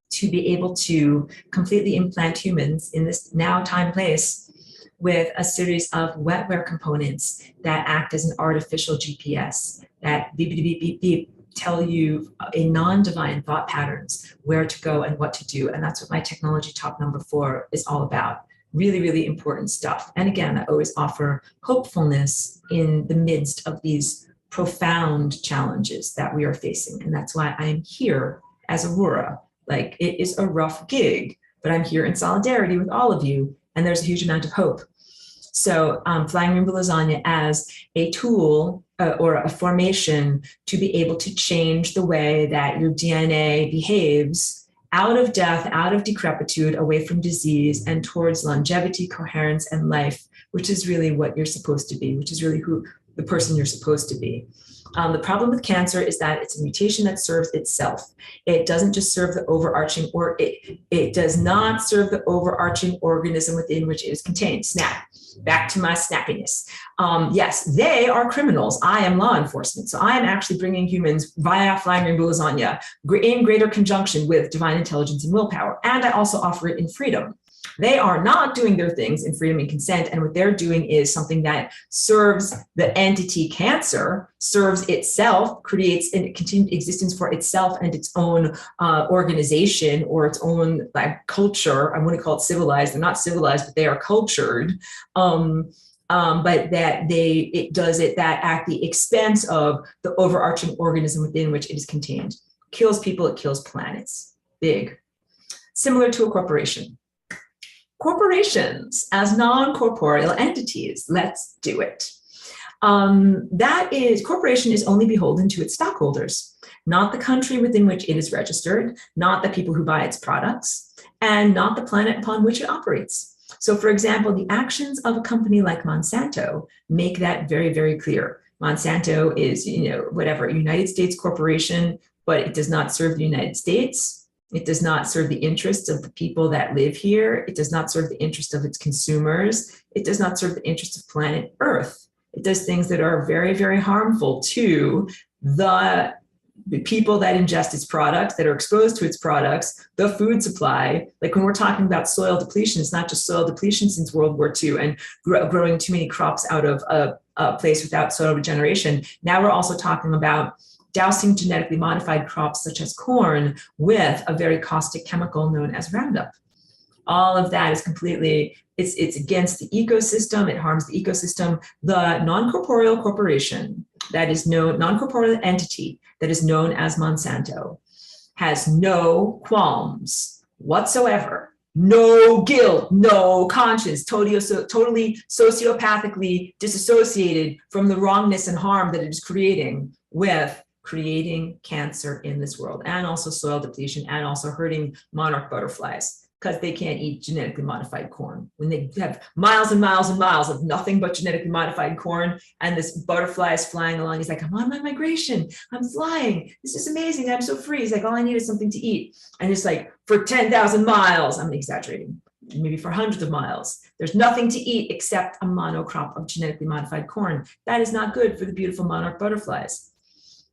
to be able to completely implant humans in this now time place with a series of wetware components that act as an artificial GPS that beep, beep, beep, beep, beep, tell you in non-divine thought patterns where to go and what to do. And that's what my technology talk number 4 is all about. Really, really important stuff. And again, I always offer hopefulness in the midst of these profound challenges that we are facing. And that's why I'm here as Aurora. Like, it is a rough gig, but I'm here in solidarity with all of you. And there's a huge amount of hope. So Flying Rainbow Lasagna as a tool or a formation to be able to change the way that your DNA behaves out of death, out of decrepitude, away from disease, and towards longevity, coherence, and life, which is really what you're supposed to be, which is really who the person you're supposed to be. The problem with cancer is that it's a mutation that serves itself. It doesn't just serve the overarching, or it does not serve the overarching organism within which it is contained. Snap. Back to my snappiness. Yes, they are criminals. I am law enforcement. So I am actually bringing humans via Flying Rainbow Lasagna in greater conjunction with divine intelligence and willpower. And I also offer it in freedom. They are not doing their things in freedom and consent. And what they're doing is something that serves the entity cancer, serves itself, creates a continued existence for itself and its own organization or its own like culture. I wouldn't call it civilized. They're not civilized, but they are cultured. But that it does it that at the expense of the overarching organism within which it is contained. Kills people, it kills planets. Big. Similar to a corporation. Corporations as non-corporeal entities, let's do it. Corporation is only beholden to its stockholders, not the country within which it is registered, not the people who buy its products, and not the planet upon which it operates. So for example, the actions of a company like Monsanto make that very, very clear. Monsanto is, whatever, a United States corporation, but it does not serve the United States. It does not serve the interests of the people that live here. It does not serve the interest of its consumers. It does not serve the interests of planet Earth. It does things that are very, very harmful to the people that ingest its products, that are exposed to its products, the food supply. Like when we're talking about soil depletion, it's not just soil depletion since World War II and growing too many crops out of a place without soil regeneration. Now we're also talking about dousing genetically modified crops such as corn with a very caustic chemical known as Roundup. All of that is completely, it's against the ecosystem, it harms the ecosystem. The non-corporeal corporation that is known, non-corporeal entity that is known as Monsanto has no qualms whatsoever, no guilt, no conscience, totally sociopathically disassociated from the wrongness and harm that it is creating with creating cancer in this world, and also soil depletion, and also hurting monarch butterflies because they can't eat genetically modified corn. When they have miles and miles and miles of nothing but genetically modified corn, and this butterfly is flying along, he's like, I'm on my migration, I'm flying, this is amazing, I'm so free. He's like, all I need is something to eat. And it's like, for 10,000 miles, I'm exaggerating, maybe for hundreds of miles, there's nothing to eat except a monocrop of genetically modified corn. That is not good for the beautiful monarch butterflies.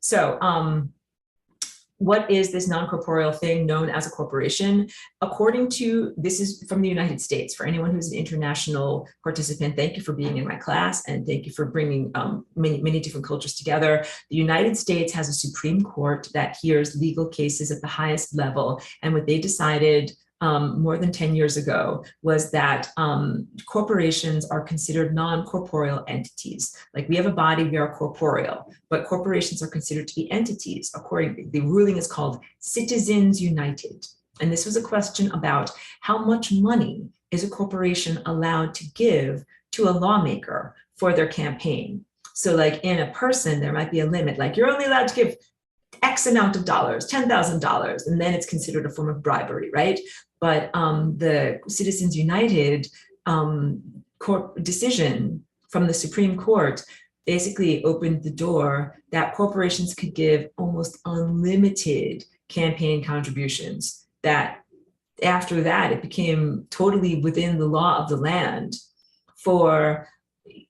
So what is this non-corporeal thing known as a corporation? According to, this is from the United States, for anyone who's an international participant, thank you for being in my class, and thank you for bringing many different cultures together. The United States has a Supreme Court that hears legal cases at the highest level, and what they decided more than 10 years ago was that corporations are considered non-corporeal entities. Like, we have a body, we are corporeal, but corporations are considered to be entities. According, the ruling is called Citizens United. And this was a question about how much money is a corporation allowed to give to a lawmaker for their campaign. So like in a person, there might be a limit, like you're only allowed to give X amount of dollars, $10,000, and then it's considered a form of bribery, right? But the Citizens United decision from the Supreme Court basically opened the door that corporations could give almost unlimited campaign contributions. That after that, it became totally within the law of the land for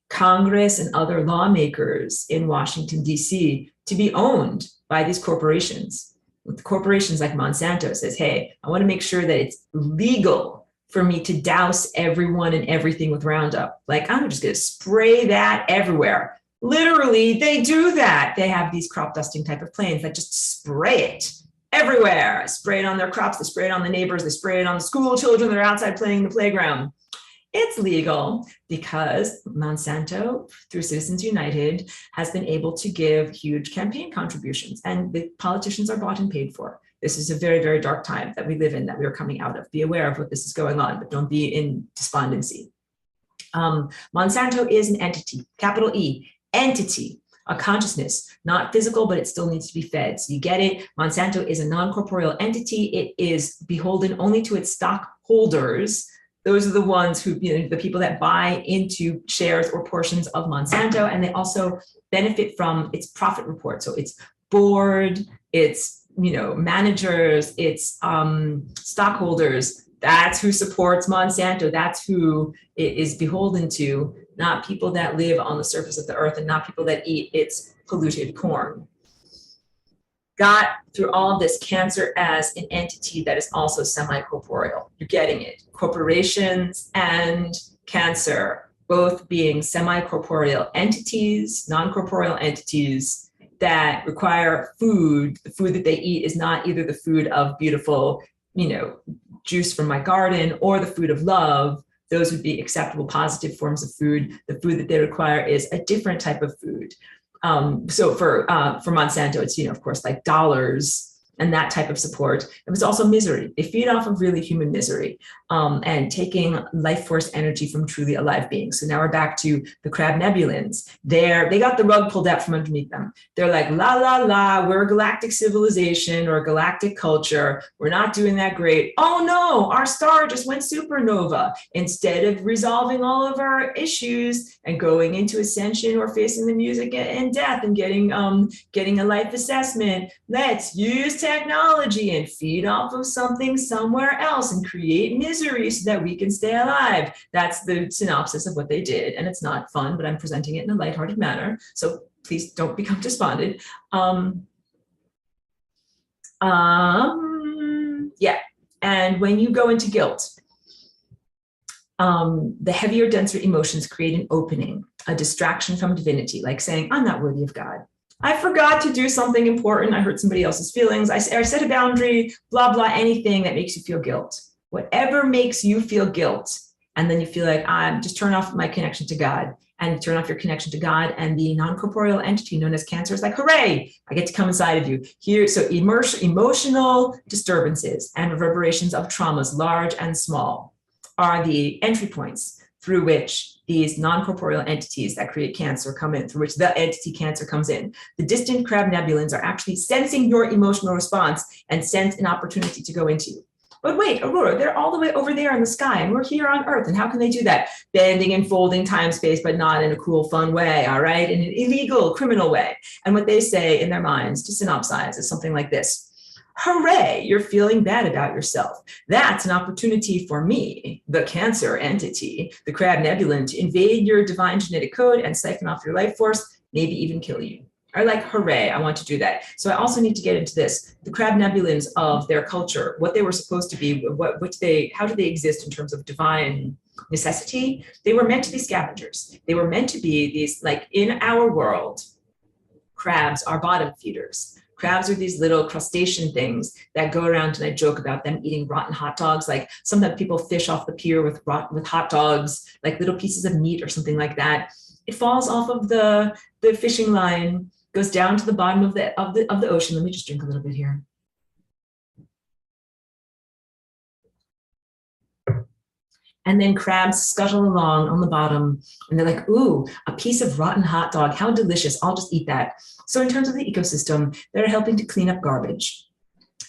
Congress and other lawmakers in Washington, D.C. to be owned by these corporations. With corporations like Monsanto says, hey, I want to make sure that it's legal for me to douse everyone and everything with Roundup. Like, I'm just going to spray that everywhere. Literally, they do that. They have these crop dusting type of planes that just spray it everywhere. Spray it on their crops, they spray it on the neighbors, they spray it on the school children that are outside playing in the playground. It's legal because Monsanto, through Citizens United, has been able to give huge campaign contributions, and the politicians are bought and paid for. This is a very, very dark time that we live in, that we are coming out of. Be aware of what this is going on, but don't be in despondency. Monsanto is an entity, capital E, entity, a consciousness, not physical, but it still needs to be fed. So you get it. Monsanto is a non-corporeal entity. It is beholden only to its stockholders. Those are the ones who, the people that buy into shares or portions of Monsanto, and they also benefit from its profit report. So its board, its managers, its stockholders. That's who supports Monsanto. That's who it is beholden to, not people that live on the surface of the earth and not people that eat its polluted corn. Got through all of this cancer as an entity that is also semi-corporeal. You're getting it. Corporations and cancer, both being semi-corporeal entities, non-corporeal entities that require food. The food that they eat is not either the food of beautiful, juice from my garden or the food of love. Those would be acceptable, positive forms of food. The food that they require is a different type of food. So for Monsanto, it's, of course, like dollars and that type of support. It was also misery. They feed off of really human misery and taking life force energy from truly alive beings. So now we're back to the crab nebulans. They got the rug pulled out from underneath them. They're like, la, la, la, we're a galactic civilization or a galactic culture. We're not doing that great. Oh no, our star just went supernova. Instead of resolving all of our issues and going into ascension or facing the music and death and getting a life assessment, let's use technology and feed off of something somewhere else and create misery so that we can stay alive. That's the synopsis of what they did. And it's not fun, but I'm presenting it in a lighthearted manner. So please don't become despondent. Yeah. And when you go into guilt, the heavier, denser emotions create an opening, a distraction from divinity, like saying, I'm not worthy of God. I forgot to do something important. I hurt somebody else's feelings. I set a boundary, blah, blah, anything that makes you feel guilt. Whatever makes you feel guilt. And then you feel like, I'm just turn off my connection to God, and you turn off your connection to God, and the non-corporeal entity known as cancer is like, hooray, I get to come inside of you. Here, so emotional disturbances and reverberations of traumas, large and small, are the entry points through which these non-corporeal entities that create cancer come in, through which the entity cancer comes in. The distant crab nebulans are actually sensing your emotional response and sense an opportunity to go into you. But wait, Aurora, they're all the way over there in the sky and we're here on Earth. And how can they do that? Bending and folding time space, but not in a cool, fun way, all right? In an illegal, criminal way. And what they say in their minds, to synopsize, is something like this. Hooray, you're feeling bad about yourself. That's an opportunity for me, the cancer entity, the crab nebulan, to invade your divine genetic code and siphon off your life force, maybe even kill you. Are like, hooray, I want to do that. So I also need to get into this. The crab nebulans of their culture, what they were supposed to be, how do they exist in terms of divine necessity? They were meant to be scavengers. They were meant to be these, like in our world, crabs are bottom feeders. Crabs are these little crustacean things that go around, and I joke about them eating rotten hot dogs. Like sometimes people fish off the pier with hot dogs, like little pieces of meat or something like that. It falls off of the fishing line, goes down to the bottom of the ocean. Let me just drink a little bit here. And then crabs scuttle along on the bottom and they're like, ooh, a piece of rotten hot dog. How delicious. I'll just eat that. So in terms of the ecosystem, they're helping to clean up garbage.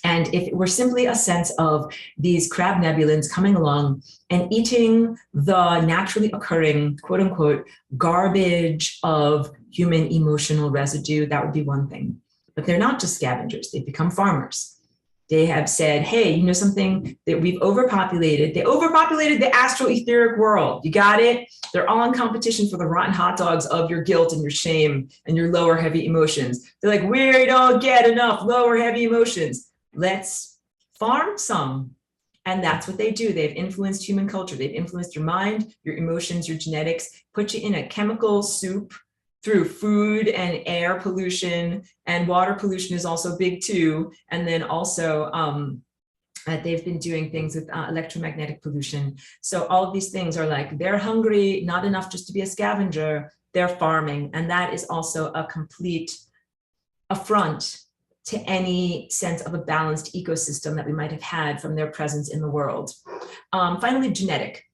And if it were simply a sense of these crab nebulans coming along and eating the naturally occurring, quote unquote, garbage of human emotional residue, that would be one thing. But they're not just scavengers, they've become farmers. They have said, hey, you know something, that we've overpopulated. They overpopulated the astral etheric world. You got it? They're all in competition for the rotten hot dogs of your guilt and your shame and your lower heavy emotions. They're like, we don't get enough lower heavy emotions. Let's farm some. And that's what they do. They've influenced human culture. They've influenced your mind, your emotions, your genetics, put you in a chemical soup through food and air pollution, and water pollution is also big too. And then also they've been doing things with electromagnetic pollution. So all of these things are like, they're hungry, not enough just to be a scavenger, they're farming. And that is also a complete affront to any sense of a balanced ecosystem that we might have had from their presence in the world. Finally, genetic.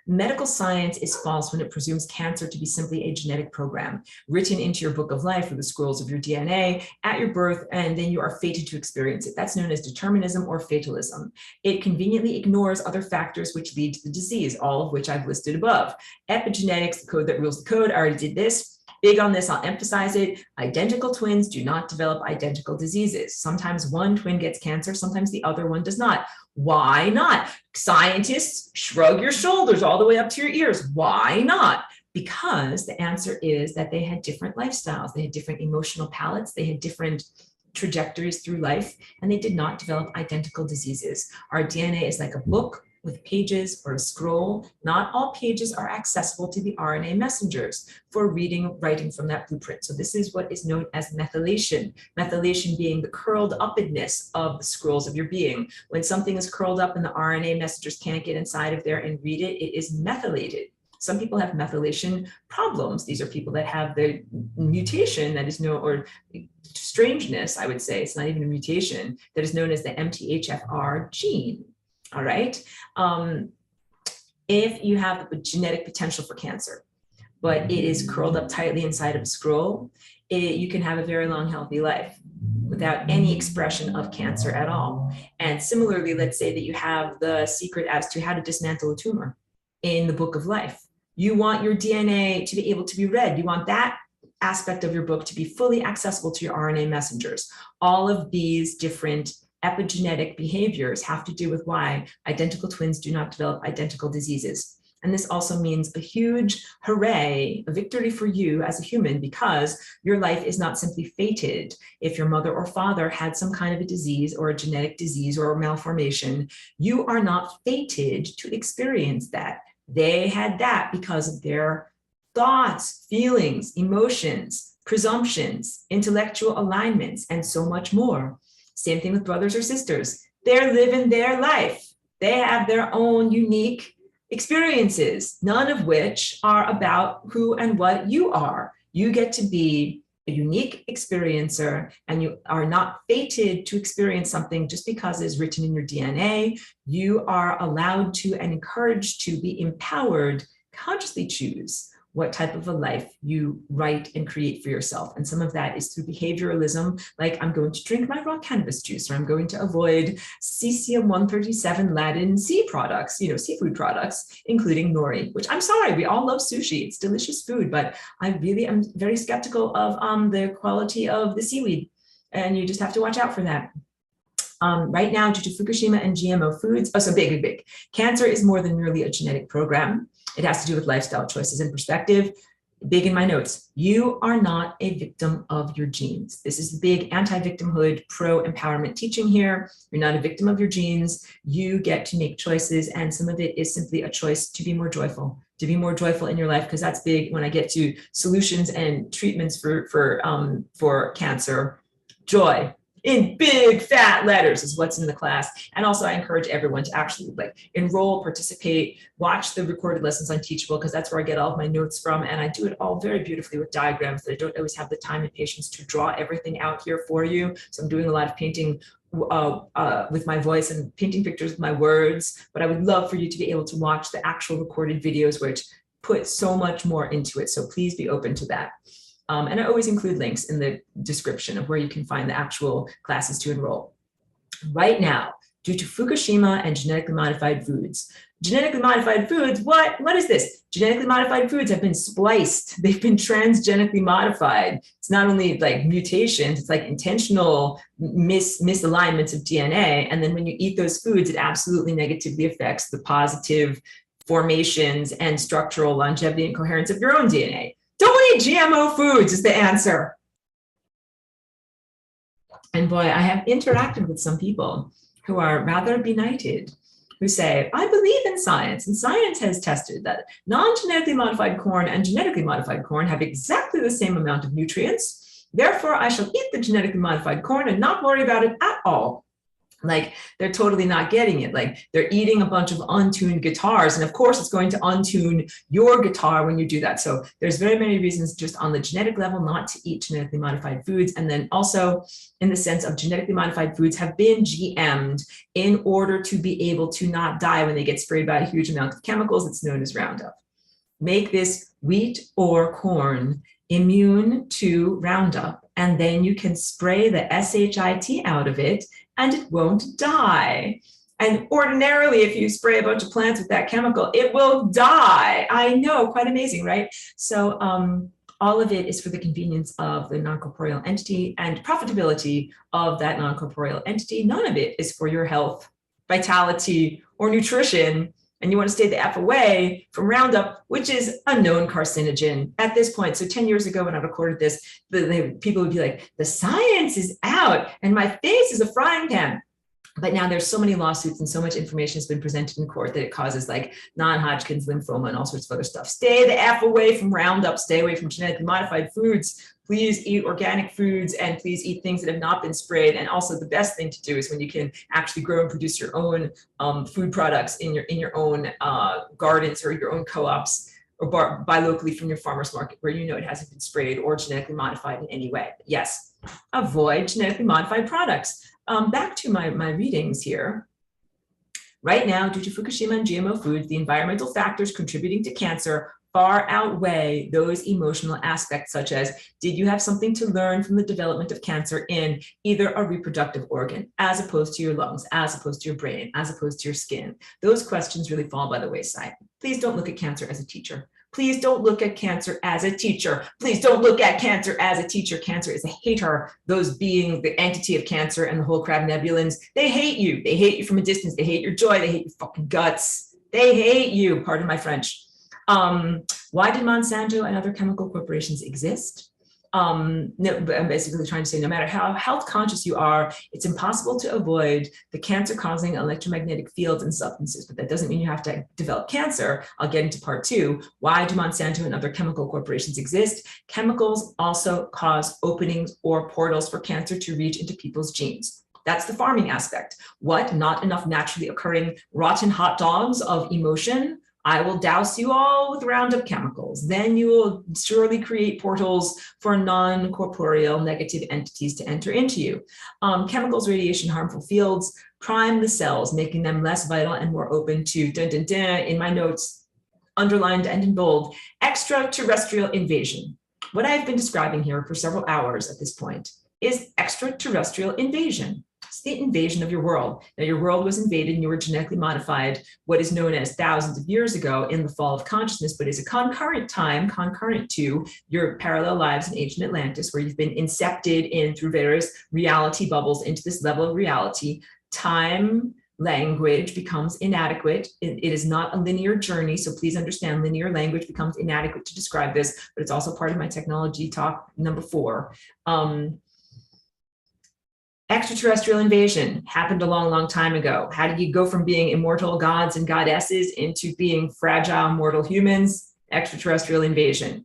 Medical science is false when it presumes cancer to be simply a genetic program written into your book of life or the scrolls of your DNA at your birth, and then you are fated to experience it. That's known as determinism or fatalism. It conveniently ignores other factors which lead to the disease, all of which I've listed above. Epigenetics, the code that rules the code, I already did this. Big on this, I'll emphasize it. Identical twins do not develop identical diseases. Sometimes one twin gets cancer, sometimes the other one does not. Why not? Scientists, shrug your shoulders all the way up to your ears. Why not? Because the answer is that they had different lifestyles. They had different emotional palettes. They had different trajectories through life, and they did not develop identical diseases. Our DNA is like a book with pages or a scroll. Not all pages are accessible to the RNA messengers for reading or writing from that blueprint. So this is what is known as methylation. Methylation being the curled upness of the scrolls of your being. When something is curled up and the RNA messengers can't get inside of there and read it, it is methylated. Some people have methylation problems. These are people that have the mutation that is known, or strangeness, I would say, it's not even a mutation, that is known as the MTHFR gene. All right. If you have the genetic potential for cancer, but it is curled up tightly inside of a scroll, you can have a very long, healthy life without any expression of cancer at all. And similarly, let's say that you have the secret as to how to dismantle a tumor in the book of life. You want your DNA to be able to be read. You want that aspect of your book to be fully accessible to your RNA messengers. All of these different epigenetic behaviors have to do with why identical twins do not develop identical diseases. And this also means a huge hooray, a victory for you as a human, because your life is not simply fated. If your mother or father had some kind of a disease or a genetic disease or a malformation, you are not fated to experience that. They had that because of their thoughts, feelings, emotions, presumptions, intellectual alignments, and so much more. Same thing with brothers or sisters. They're living their life. They have their own unique experiences, none of which are about who and what you are. You get to be a unique experiencer, and you are not fated to experience something just because it is written in your DNA. You are allowed to and encouraged to be empowered consciously choose what type of a life you write and create for yourself. And some of that is through behavioralism, like I'm going to drink my raw cannabis juice, or I'm going to avoid cesium-137 laden sea products, seafood products, including nori, which I'm sorry, we all love sushi. It's delicious food, but I really am very skeptical of the quality of the seaweed. And you just have to watch out for that. Right now, due to Fukushima and GMO foods, so big. Cancer is more than merely a genetic program. It has to do with lifestyle choices and perspective. Big in my notes, you are not a victim of your genes. This is the big anti-victimhood, pro-empowerment teaching here. You're not a victim of your genes. You get to make choices, and some of it is simply a choice to be more joyful in your life, because that's big when I get to solutions and treatments for cancer. Joy in big fat letters is what's in the class. And also I encourage everyone to actually enroll, participate, watch the recorded lessons on Teachable, because that's where I get all of my notes from. And I do it all very beautifully with diagrams that I don't always have the time and patience to draw everything out here for you. So I'm doing a lot of painting with my voice and painting pictures with my words, but I would love for you to be able to watch the actual recorded videos, which put so much more into it. So please be open to that. And I always include links in the description of where you can find the actual classes to enroll. Right now, due to Fukushima and genetically modified foods, what is this? Genetically modified foods have been spliced. They've been transgenically modified. It's not only like mutations, it's like intentional misalignments of DNA. And then when you eat those foods, it absolutely negatively affects the positive formations and structural longevity and coherence of your own DNA. Don't eat GMO foods is the answer. And boy, I have interacted with some people who are rather benighted, who say, I believe in science, and science has tested that non-genetically modified corn and genetically modified corn have exactly the same amount of nutrients. Therefore, I shall eat the genetically modified corn and not worry about it at all. Like, they're totally not getting it. Like, they're eating a bunch of untuned guitars, and of course it's going to untune your guitar when you do that. So there's very many reasons just on the genetic level not to eat genetically modified foods. And then also in the sense of genetically modified foods have been GM'd in order to be able to not die when they get sprayed by a huge amount of chemicals that's known as Roundup. Make this wheat or corn immune to Roundup, and then you can spray the SHIT out of it and it won't die. And ordinarily, if you spray a bunch of plants with that chemical, it will die. I know, quite amazing, right? So all of it is for the convenience of the non-corporeal entity and profitability of that non-corporeal entity. None of it is for your health, vitality, or nutrition. And you want to stay the F away from Roundup, which is a known carcinogen at this point. So 10 years ago when I recorded this, people would be like, the science is out and my face is a frying pan. But now there's so many lawsuits and so much information has been presented in court that it causes like non-Hodgkin's lymphoma and all sorts of other stuff. Stay the F away from Roundup, stay away from genetically modified foods. Please eat organic foods and please eat things that have not been sprayed. And also the best thing to do is when you can actually grow and produce your own food products in your own gardens or your own co-ops, or buy locally from your farmer's market where you know it hasn't been sprayed or genetically modified in any way. But yes, avoid genetically modified products. Back to my readings here. Right now, due to Fukushima and GMO foods, the environmental factors contributing to cancer far outweigh those emotional aspects, such as, did you have something to learn from the development of cancer in either a reproductive organ, as opposed to your lungs, as opposed to your brain, as opposed to your skin? Those questions really fall by the wayside. Please don't look at cancer as a teacher. Please don't look at cancer as a teacher. Please don't look at cancer as a teacher. Cancer is a hater. Those being the entity of cancer and the whole crab nebulans, they hate you. They hate you from a distance. They hate your joy. They hate your fucking guts. They hate you. Pardon my French. Why did Monsanto and other chemical corporations exist? No, but I'm basically trying to say no matter how health conscious you are, it's impossible to avoid the cancer causing electromagnetic fields and substances, but that doesn't mean you have to develop cancer. I'll get into part 2. Why do Monsanto and other chemical corporations exist? Chemicals also cause openings or portals for cancer to reach into people's genes. That's the farming aspect. What? Not enough naturally occurring rotten hot dogs of emotion? I will douse you all with Roundup chemicals. Then you will surely create portals for non-corporeal negative entities to enter into you. Chemicals, radiation, harmful fields prime the cells, making them less vital and more open to, in my notes, underlined and in bold, extraterrestrial invasion. What I've been describing here for several hours at this point is extraterrestrial invasion. It's the invasion of your world. Now, your world was invaded and you were genetically modified, what is known as thousands of years ago in the fall of consciousness, but is a concurrent time, concurrent to your parallel lives in ancient Atlantis, where you've been incepted in through various reality bubbles into this level of reality. Time, language becomes inadequate. It is not a linear journey, so please understand linear language becomes inadequate to describe this, but it's also part of my technology talk number 4. Extraterrestrial invasion happened a long, long time ago. How did you go from being immortal gods and goddesses into being fragile, mortal humans? Extraterrestrial invasion.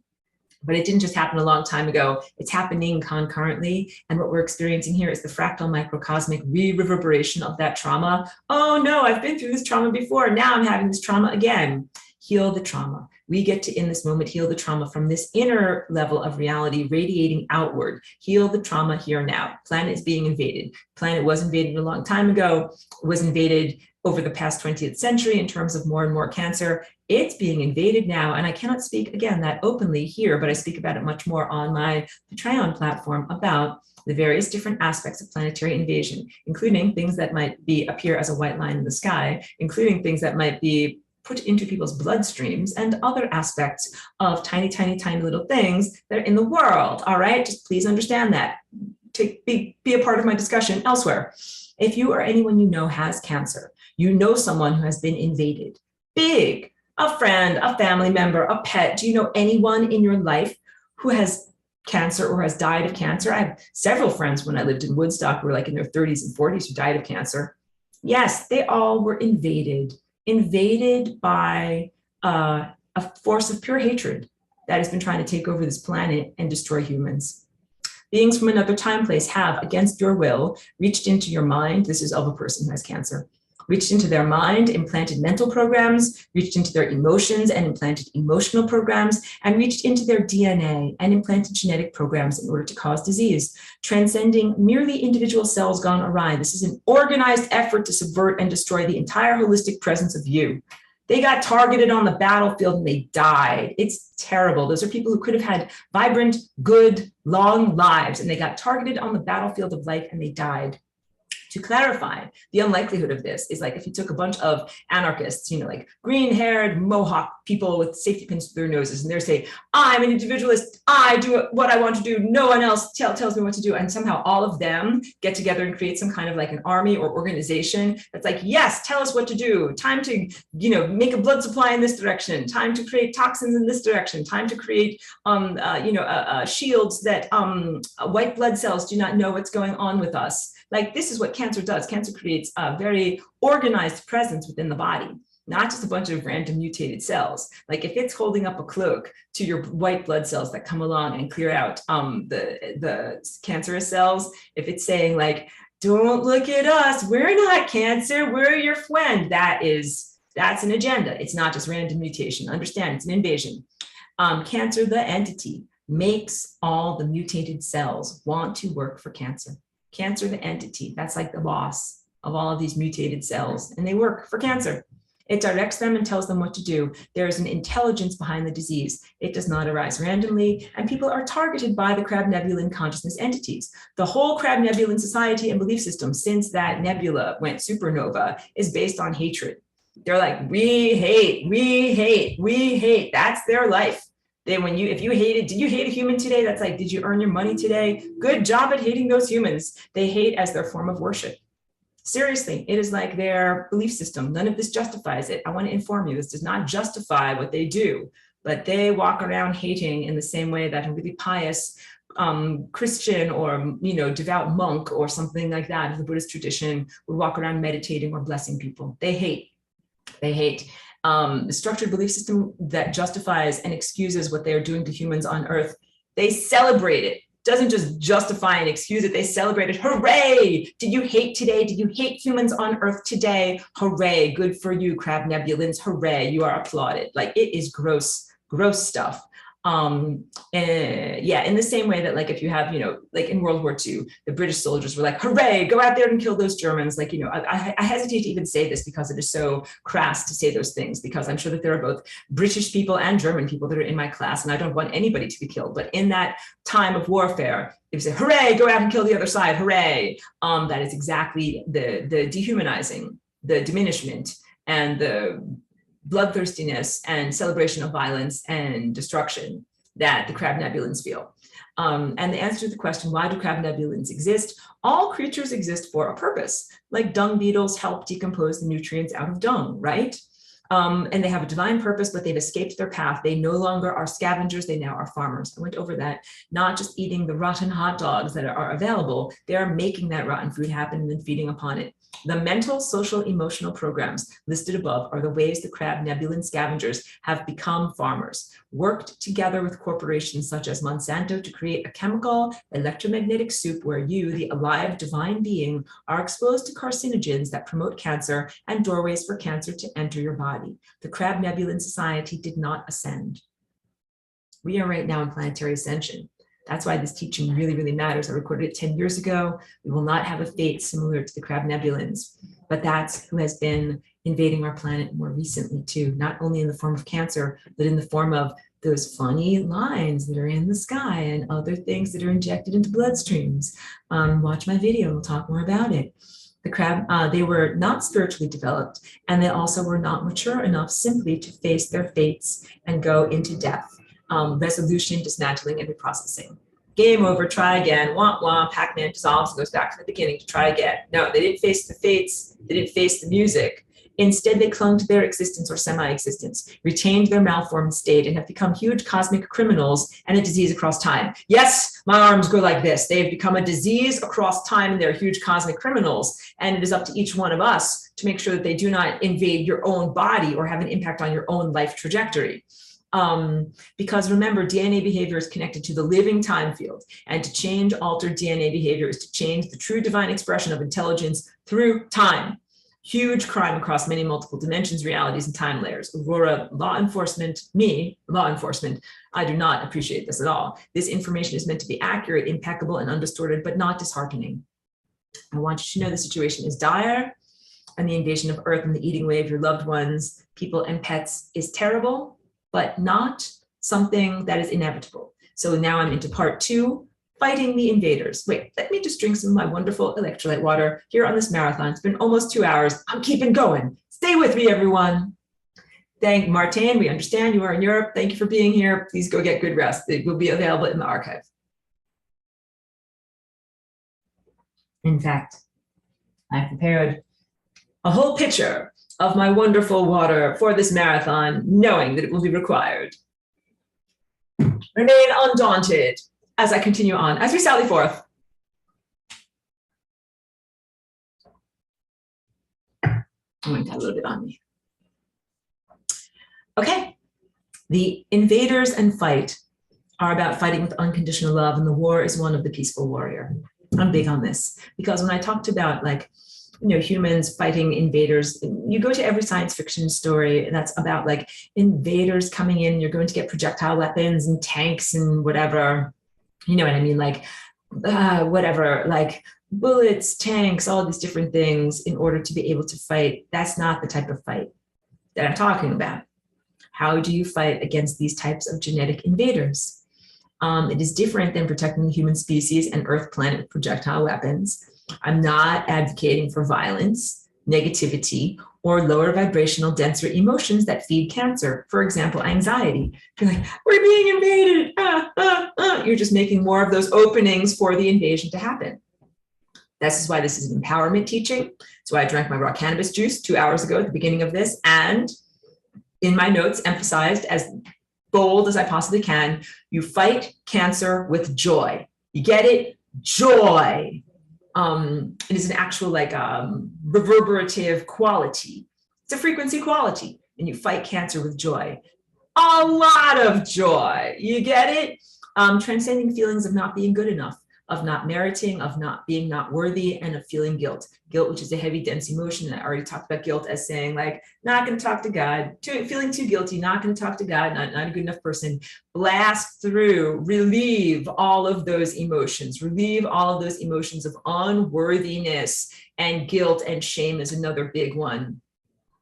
But it didn't just happen a long time ago. It's happening concurrently. And what we're experiencing here is the fractal microcosmic reverberation of that trauma. Oh no, I've been through this trauma before. Now I'm having this trauma again. Heal the trauma. We get to, in this moment, heal the trauma from this inner level of reality radiating outward. Heal the trauma here now. Planet is being invaded. Planet was invaded a long time ago, was invaded over the past 20th century in terms of more and more cancer. It's being invaded now, and I cannot speak, again, that openly here, but I speak about it much more on my Patreon platform about the various different aspects of planetary invasion, including things that might appear as a white line in the sky, including things that might be put into people's bloodstreams, and other aspects of tiny, tiny, tiny little things that are in the world, all right? Just please understand that. Be a part of my discussion elsewhere. If you or anyone you know has cancer, you know someone who has been invaded, big, a friend, a family member, a pet, do you know anyone in your life who has cancer or has died of cancer? I have several friends when I lived in Woodstock who were like in their 30s and 40s who died of cancer. Yes, they all were invaded by a force of pure hatred that has been trying to take over this planet and destroy humans. Beings from another time place have, against your will, reached into your mind. This is of a person who has cancer. Reached into their mind, implanted mental programs, reached into their emotions and implanted emotional programs, and reached into their DNA and implanted genetic programs in order to cause disease, transcending merely individual cells gone awry. This is an organized effort to subvert and destroy the entire holistic presence of you. They got targeted on the battlefield and they died. It's terrible. Those are people who could have had vibrant, good, long lives, and they got targeted on the battlefield of life and they died. To clarify, the unlikelihood of this is like if you took a bunch of anarchists, you know, like green-haired Mohawk people with safety pins through their noses, and they're saying, I'm an individualist, I do what I want to do, no one else tells me what to do, and somehow all of them get together and create some kind of like an army or organization that's like, yes, tell us what to do, time to, you know, make a blood supply in this direction, time to create toxins in this direction, time to create, shields that white blood cells do not know what's going on with us. Like, this is what cancer does. Cancer creates a very organized presence within the body, not just a bunch of random mutated cells. Like, if it's holding up a cloak to your white blood cells that come along and clear out the cancerous cells, if it's saying like, don't look at us, we're not cancer, we're your friend, that's an agenda. It's not just random mutation. Understand, it's an invasion. Cancer, the entity, makes all the mutated cells want to work for cancer. Cancer, the entity, that's like the boss of all of these mutated cells, and they work for cancer. It directs them and tells them what to do. There is an intelligence behind the disease. It does not arise randomly, and people are targeted by the Crab Nebulan consciousness entities. The whole Crab Nebulan society and belief system since that nebula went supernova is based on hatred. They're like, we hate, we hate, we hate. That's their life. If you hated, did you hate a human today? That's like, did you earn your money today? Good job at hating those humans. They hate as their form of worship. Seriously, it is like their belief system. None of this justifies it. I want to inform you, this does not justify what they do, but they walk around hating in the same way that a really pious Christian or, you know, devout monk or something like that of the Buddhist tradition would walk around meditating or blessing people. They hate. They hate. The structured belief system that justifies and excuses what they are doing to humans on Earth, they celebrate it. Doesn't just justify and excuse it, they celebrate it. Hooray! Did you hate today? Did you hate humans on Earth today? Hooray, good for you, Crab Nebulans. Hooray, you are applauded. Like, it is gross, gross stuff. Yeah, in the same way that like if you have, like in World War II, the British soldiers were like, hooray, go out there and kill those Germans. Like, I hesitate to even say this because it is so crass to say those things, because I'm sure that there are both British people and German people that are in my class, and I don't want anybody to be killed. But in that time of warfare, if you say, hooray, go out and kill the other side, hooray, that is exactly the dehumanizing, the diminishment, and the bloodthirstiness and celebration of violence and destruction that the crab nebulans feel. And the answer to the question, why do crab nebulans exist? All creatures exist for a purpose. Like dung beetles help decompose the nutrients out of dung, right? And they have a divine purpose, but they've escaped their path. They no longer are scavengers, they now are farmers. I went over that, not just eating the rotten hot dogs that are available, they're making that rotten food happen and then feeding upon it. The mental, social, emotional programs listed above are the ways the crab nebulan scavengers have become farmers, worked together with corporations such as Monsanto to create a chemical electromagnetic soup where you, the alive divine being, are exposed to carcinogens that promote cancer and doorways for cancer to enter your body. The crab nebulan society did not ascend. We are right now in planetary ascension. That's why this teaching really, really matters. I recorded it 10 years ago. We will not have a fate similar to the crab nebulans, but that's who has been invading our planet more recently too, not only in the form of cancer, but in the form of those funny lines that are in the sky and other things that are injected into bloodstreams. Watch my video, we'll talk more about it. The crab, they were not spiritually developed, and they also were not mature enough simply to face their fates and go into death. Resolution, dismantling, and reprocessing. Game over, try again, wah, wah, Pac-Man dissolves and goes back to the beginning to try again. No, they didn't face the fates, they didn't face the music. Instead, they clung to their existence or semi-existence, retained their malformed state, and have become huge cosmic criminals and a disease across time. Yes, my arms go like this. They have become a disease across time, and they're huge cosmic criminals. And it is up to each one of us to make sure that they do not invade your own body or have an impact on your own life trajectory. Because remember, DNA behavior is connected to the living time field, and to change altered DNA behavior is to change the true divine expression of intelligence through time. Huge crime across many multiple dimensions, realities, and time layers. Aurora, law enforcement, law enforcement, I do not appreciate this at all. This information is meant to be accurate, impeccable, and undistorted, but not disheartening. I want you to know the situation is dire, and the invasion of Earth and the eating away of your loved ones, people, and pets is terrible, but not something that is inevitable. So now I'm into part 2, fighting the invaders. Wait, let me just drink some of my wonderful electrolyte water here on this marathon. It's been almost 2 hours. I'm keeping going. Stay with me, everyone. Thank Martin, we understand you are in Europe. Thank you for being here. Please go get good rest. It will be available in the archive. In fact, I've prepared a whole pitcher of my wonderful water for this marathon, knowing that it will be required. Remain undaunted as I continue on, as we sally forth. I'm going to have a little bit on me. Okay, the invaders and fight are about fighting with unconditional love, and the war is one of the peaceful warrior. I'm big on this because when I talked about like, humans fighting invaders, you go to every science fiction story that's about like invaders coming in, you're going to get projectile weapons and tanks and whatever, you know what I mean? Like, whatever, like bullets, tanks, all these different things in order to be able to fight. That's not the type of fight that I'm talking about. How do you fight against these types of genetic invaders? It is different than protecting the human species and Earth planet with projectile weapons. I'm not advocating for violence, negativity, or lower vibrational, denser emotions that feed cancer. For example, anxiety. You're like, we're being invaded. You're just making more of those openings for the invasion to happen. This is why this is an empowerment teaching. That's why I drank my raw cannabis juice 2 hours ago at the beginning of this. And in my notes, emphasized as bold as I possibly can, you fight cancer with joy. You get it? Joy. It is an actual like reverberative quality. It's a frequency quality, and you fight cancer with joy. A lot of joy. You get it? Transcending feelings of not being good enough, of not meriting, of not being not worthy, and of feeling guilt. Guilt, which is a heavy, dense emotion. And I already talked about guilt as saying like, not going to talk to God, feeling too guilty, not going to talk to God, not a good enough person. Blast through, relieve all of those emotions, relieve all of those emotions of unworthiness, and guilt and shame is another big one.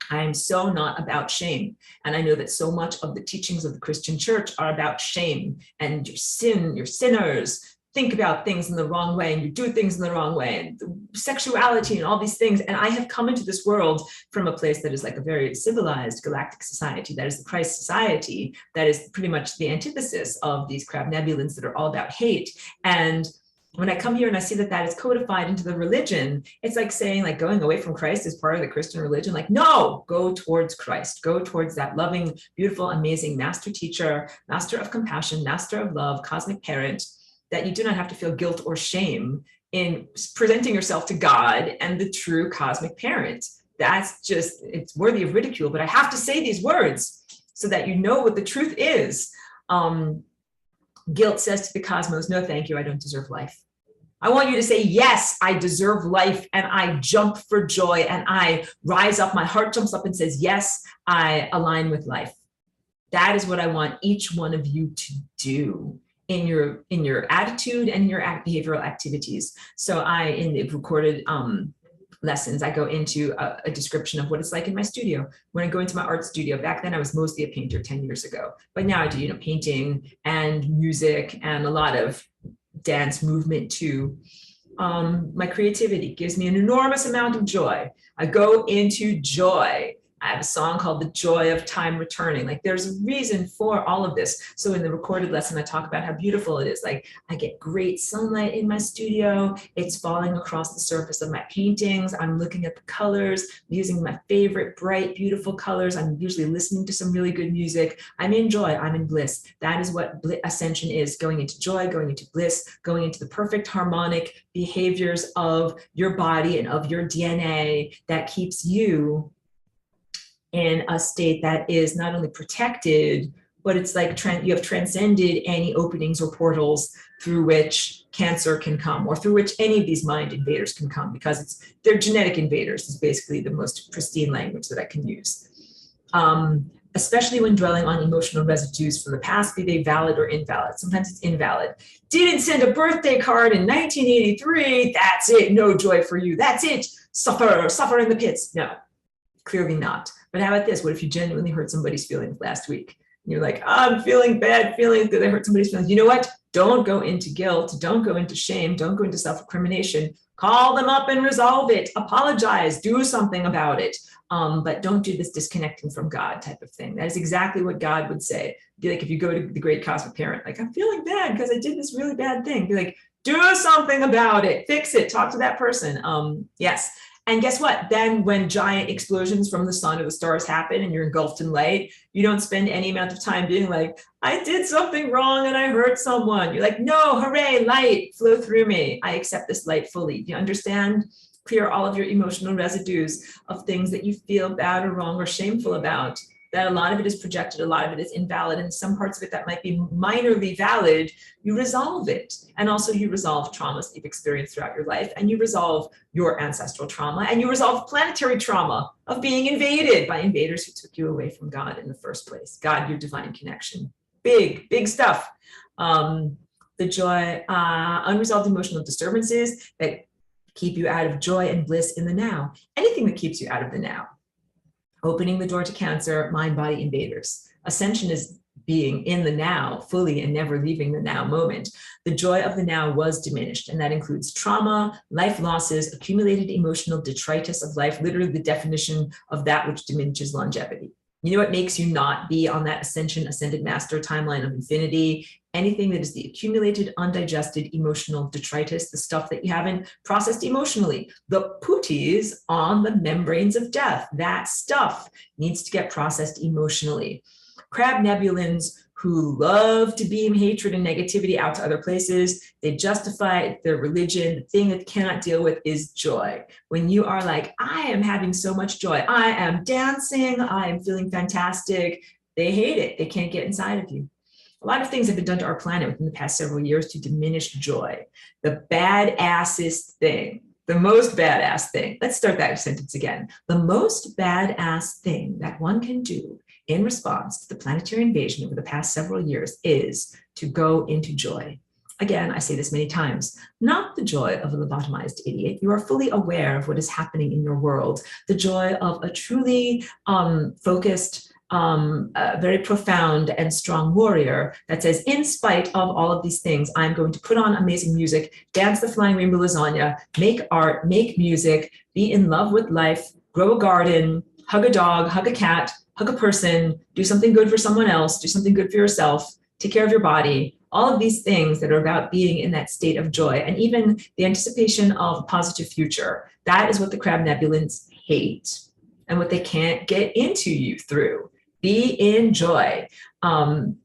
I am so not about shame. And I know that so much of the teachings of the Christian church are about shame and your sin, your sinners, think about things in the wrong way and you do things in the wrong way, and sexuality and all these things. And I have come into this world from a place that is like a very civilized galactic society, that is the Christ society, that is pretty much the antithesis of these crab nebulans that are all about hate. And when I come here and I see that that is codified into the religion, it's like saying like going away from Christ is part of the Christian religion. Like, no, go towards Christ, go towards that loving, beautiful, amazing master teacher, master of compassion, master of love, cosmic parent, that you do not have to feel guilt or shame in presenting yourself to God and the true cosmic parent. That's just, it's worthy of ridicule, but I have to say these words so that you know what the truth is. Guilt says to the cosmos, no, thank you, I don't deserve life. I want you to say, yes, I deserve life, and I jump for joy, and I rise up, my heart jumps up and says, yes, I align with life. That is what I want each one of you to do in your attitude and your behavioral activities. So in the recorded lessons, I go into a description of what it's like in my studio. When I go into my art studio, back then I was mostly a painter 10 years ago, but now I do, painting and music and a lot of dance movement too. My creativity gives me an enormous amount of joy. I go into joy. I have a song called The Joy of Time Returning. Like there's a reason for all of this. So in the recorded lesson, I talk about how beautiful it is. Like I get great sunlight in my studio. It's falling across the surface of my paintings. I'm looking at the colors, using my favorite bright, beautiful colors. I'm usually listening to some really good music. I'm in joy, I'm in bliss. That is what ascension is, going into joy, going into bliss, going into the perfect harmonic behaviors of your body and of your DNA that keeps you in a state that is not only protected, but it's like you have transcended any openings or portals through which cancer can come, or through which any of these mind invaders can come, because they're genetic invaders is basically the most pristine language that I can use. Especially when dwelling on emotional residues from the past, be they valid or invalid. Sometimes it's invalid. Didn't send a birthday card in 1983, that's it, no joy for you, that's it, suffer in the pits. No, clearly not. But how about this? What if you genuinely hurt somebody's feelings last week? And you're like, I'm feeling bad feelings because I hurt somebody's feelings. You know what? Don't go into guilt. Don't go into shame. Don't go into self-recrimination. Call them up and resolve it. Apologize. Do something about it. But don't do this disconnecting from God type of thing. That is exactly what God would say. Be like, if you go to the great cosmic parent, like, I'm feeling bad because I did this really bad thing. Be like, do something about it. Fix it. Talk to that person. Yes. And guess what? Then when giant explosions from the sun or the stars happen and you're engulfed in light, you don't spend any amount of time being like, I did something wrong and I hurt someone. You're like, no, hooray, light, flow through me. I accept this light fully. Do you understand? Clear all of your emotional residues of things that you feel bad or wrong or shameful about. That a lot of it is projected, a lot of it is invalid, and some parts of it that might be minorly valid, you resolve it. And also you resolve traumas that you've experienced throughout your life, and you resolve your ancestral trauma, and you resolve planetary trauma of being invaded by invaders who took you away from God in the first place. God, your divine connection. Big, big stuff. The joy, unresolved emotional disturbances that keep you out of joy and bliss in the now. Anything that keeps you out of the now. Opening the door to cancer, mind-body invaders. Ascension is being in the now fully and never leaving the now moment. The joy of the now was diminished, and that includes trauma, life losses, accumulated emotional detritus of life, literally the definition of that which diminishes longevity. You know what makes you not be on that ascension, ascended master timeline of infinity? Anything that is the accumulated, undigested emotional detritus, the stuff that you haven't processed emotionally, the pooties on the membranes of death, that stuff needs to get processed emotionally. Crab nebulans who love to beam hatred and negativity out to other places, they justify their religion. The thing that cannot deal with is joy. When you are like, I am having so much joy, I am dancing, I am feeling fantastic, they hate it. They can't get inside of you. A lot of things have been done to our planet within the past several years to diminish joy. The badassest thing, the most badass thing, let's start that sentence again. The most badass thing that one can do in response to the planetary invasion over the past several years is to go into joy. Again, I say this many times, not the joy of a lobotomized idiot. You are fully aware of what is happening in your world. The joy of a truly focused, very profound and strong warrior that says, in spite of all of these things, I'm going to put on amazing music, dance the flying rainbow lasagna, make art, make music, be in love with life, grow a garden, hug a dog, hug a cat, hug a person, do something good for someone else, do something good for yourself, take care of your body. All of these things that are about being in that state of joy, and even the anticipation of a positive future. That is what the crab nebulans hate and what they can't get into you through. Be in joy. And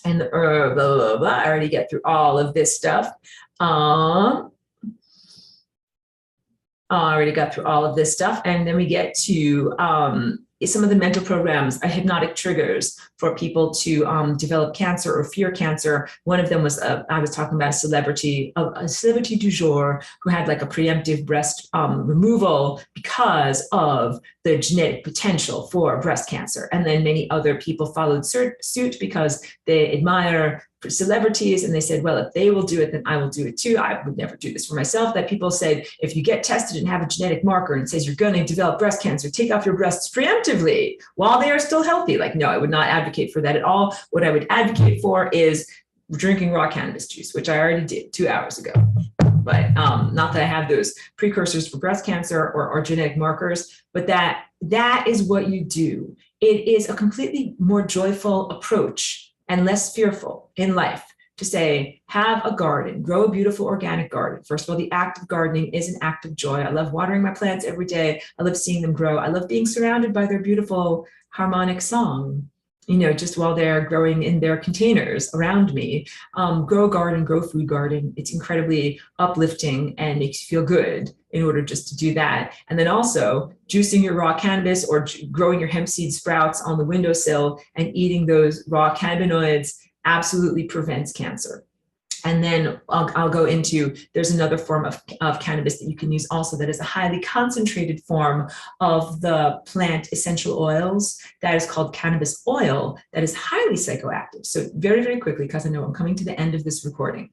blah, blah, blah. I already get through all of this stuff. I already got through all of this stuff. And then we get to some of the mental programs, hypnotic triggers for people to develop cancer or fear cancer. One of them was, I was talking about a celebrity du jour who had like a preemptive breast removal because of the genetic potential for breast cancer. And then many other people followed suit because they admire celebrities, and they said, well, if they will do it, then I will do it too. I would never do this for myself. That people said, if you get tested and have a genetic marker and it says you're going to develop breast cancer, take off your breasts preemptively while they are still healthy. Like, no, I would not advocate for that at all. What I would advocate for is drinking raw cannabis juice, which I already did 2 hours ago. But not that I have those precursors for breast cancer or genetic markers, but that is what you do. It is a completely more joyful approach and less fearful in life to say, have a garden, grow a beautiful organic garden. First of all, the act of gardening is an act of joy. I love watering my plants every day. I love seeing them grow. I love being surrounded by their beautiful harmonic song, just while they're growing in their containers around me. Grow a garden, grow a food garden. It's incredibly uplifting and makes you feel good in order just to do that. And then also juicing your raw cannabis or growing your hemp seed sprouts on the windowsill and eating those raw cannabinoids absolutely prevents cancer. And then I'll go into, there's another form of cannabis that you can use also that is a highly concentrated form of the plant essential oils that is called cannabis oil that is highly psychoactive. So very, very quickly, because I know I'm coming to the end of this recording,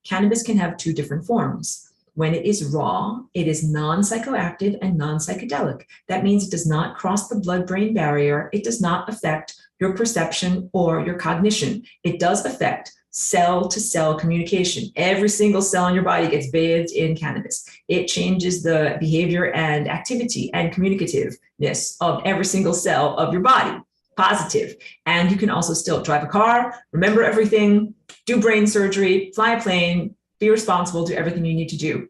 cannabis can have 2 different forms. When it is raw, it is non-psychoactive and non-psychedelic. That means it does not cross the blood-brain barrier. It does not affect your perception or your cognition. It does affect cell-to-cell communication. Every single cell in your body gets bathed in cannabis. It changes the behavior and activity and communicativeness of every single cell of your body. Positive. And you can also still drive a car, remember everything, do brain surgery, fly a plane, be responsible, do everything you need to do.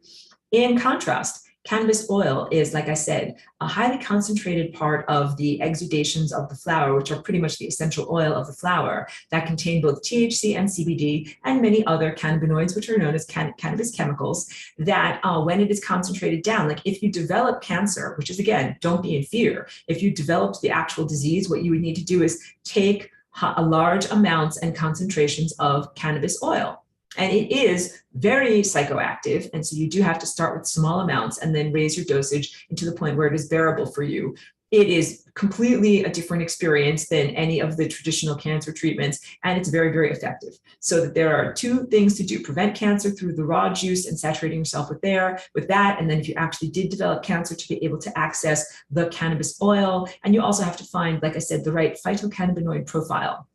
In contrast, cannabis oil is, like I said, a highly concentrated part of the exudations of the flower, which are pretty much the essential oil of the flower, that contain both THC and CBD and many other cannabinoids, which are known as cannabis chemicals, that when it is concentrated down, like if you develop cancer, which is, again, don't be in fear. If you developed the actual disease, what you would need to do is take large amounts and concentrations of cannabis oil. And it is very psychoactive. And so you do have to start with small amounts and then raise your dosage into the point where it is bearable for you. It is completely a different experience than any of the traditional cancer treatments, and it's very, very effective. So that there are 2 things to do: prevent cancer through the raw juice and saturating yourself with that. And then if you actually did develop cancer, to be able to access the cannabis oil. And you also have to find, like I said, the right phytocannabinoid profile.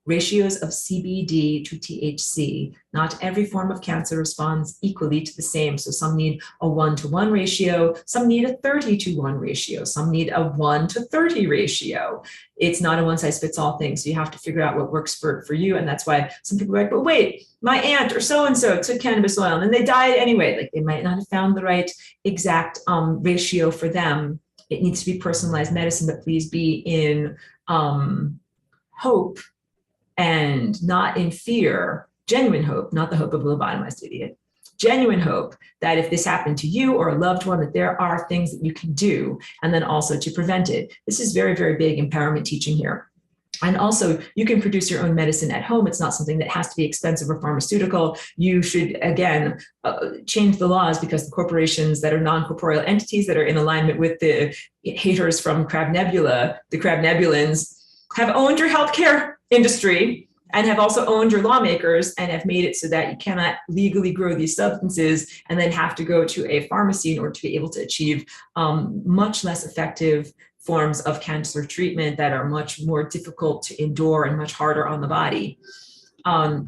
Ratios of CBD to THC. Not every form of cancer responds equally to the same. So some need a 1-to-1 ratio, some need a 30-to-1 ratio, some need a 1-to-30 ratio. It's not a one-size-fits-all thing. So you have to figure out what works for you. And that's why some people are like, but wait, my aunt or so-and-so took cannabis oil and they died anyway. Like, they might not have found the right exact ratio for them. It needs to be personalized medicine, but please be in hope and not in fear, genuine hope, not the hope of a lobotomized idiot, genuine hope that if this happened to you or a loved one, that there are things that you can do, and then also to prevent it. This is very, very big empowerment teaching here. And also, you can produce your own medicine at home. It's not something that has to be expensive or pharmaceutical. You should, again, change the laws, because the corporations that are non-corporeal entities that are in alignment with the haters from Crab Nebula, the Crab Nebulans, have owned your healthcare industry and have also owned your lawmakers and have made it so that you cannot legally grow these substances and then have to go to a pharmacy in order to be able to achieve much less effective forms of cancer treatment that are much more difficult to endure and much harder on the body.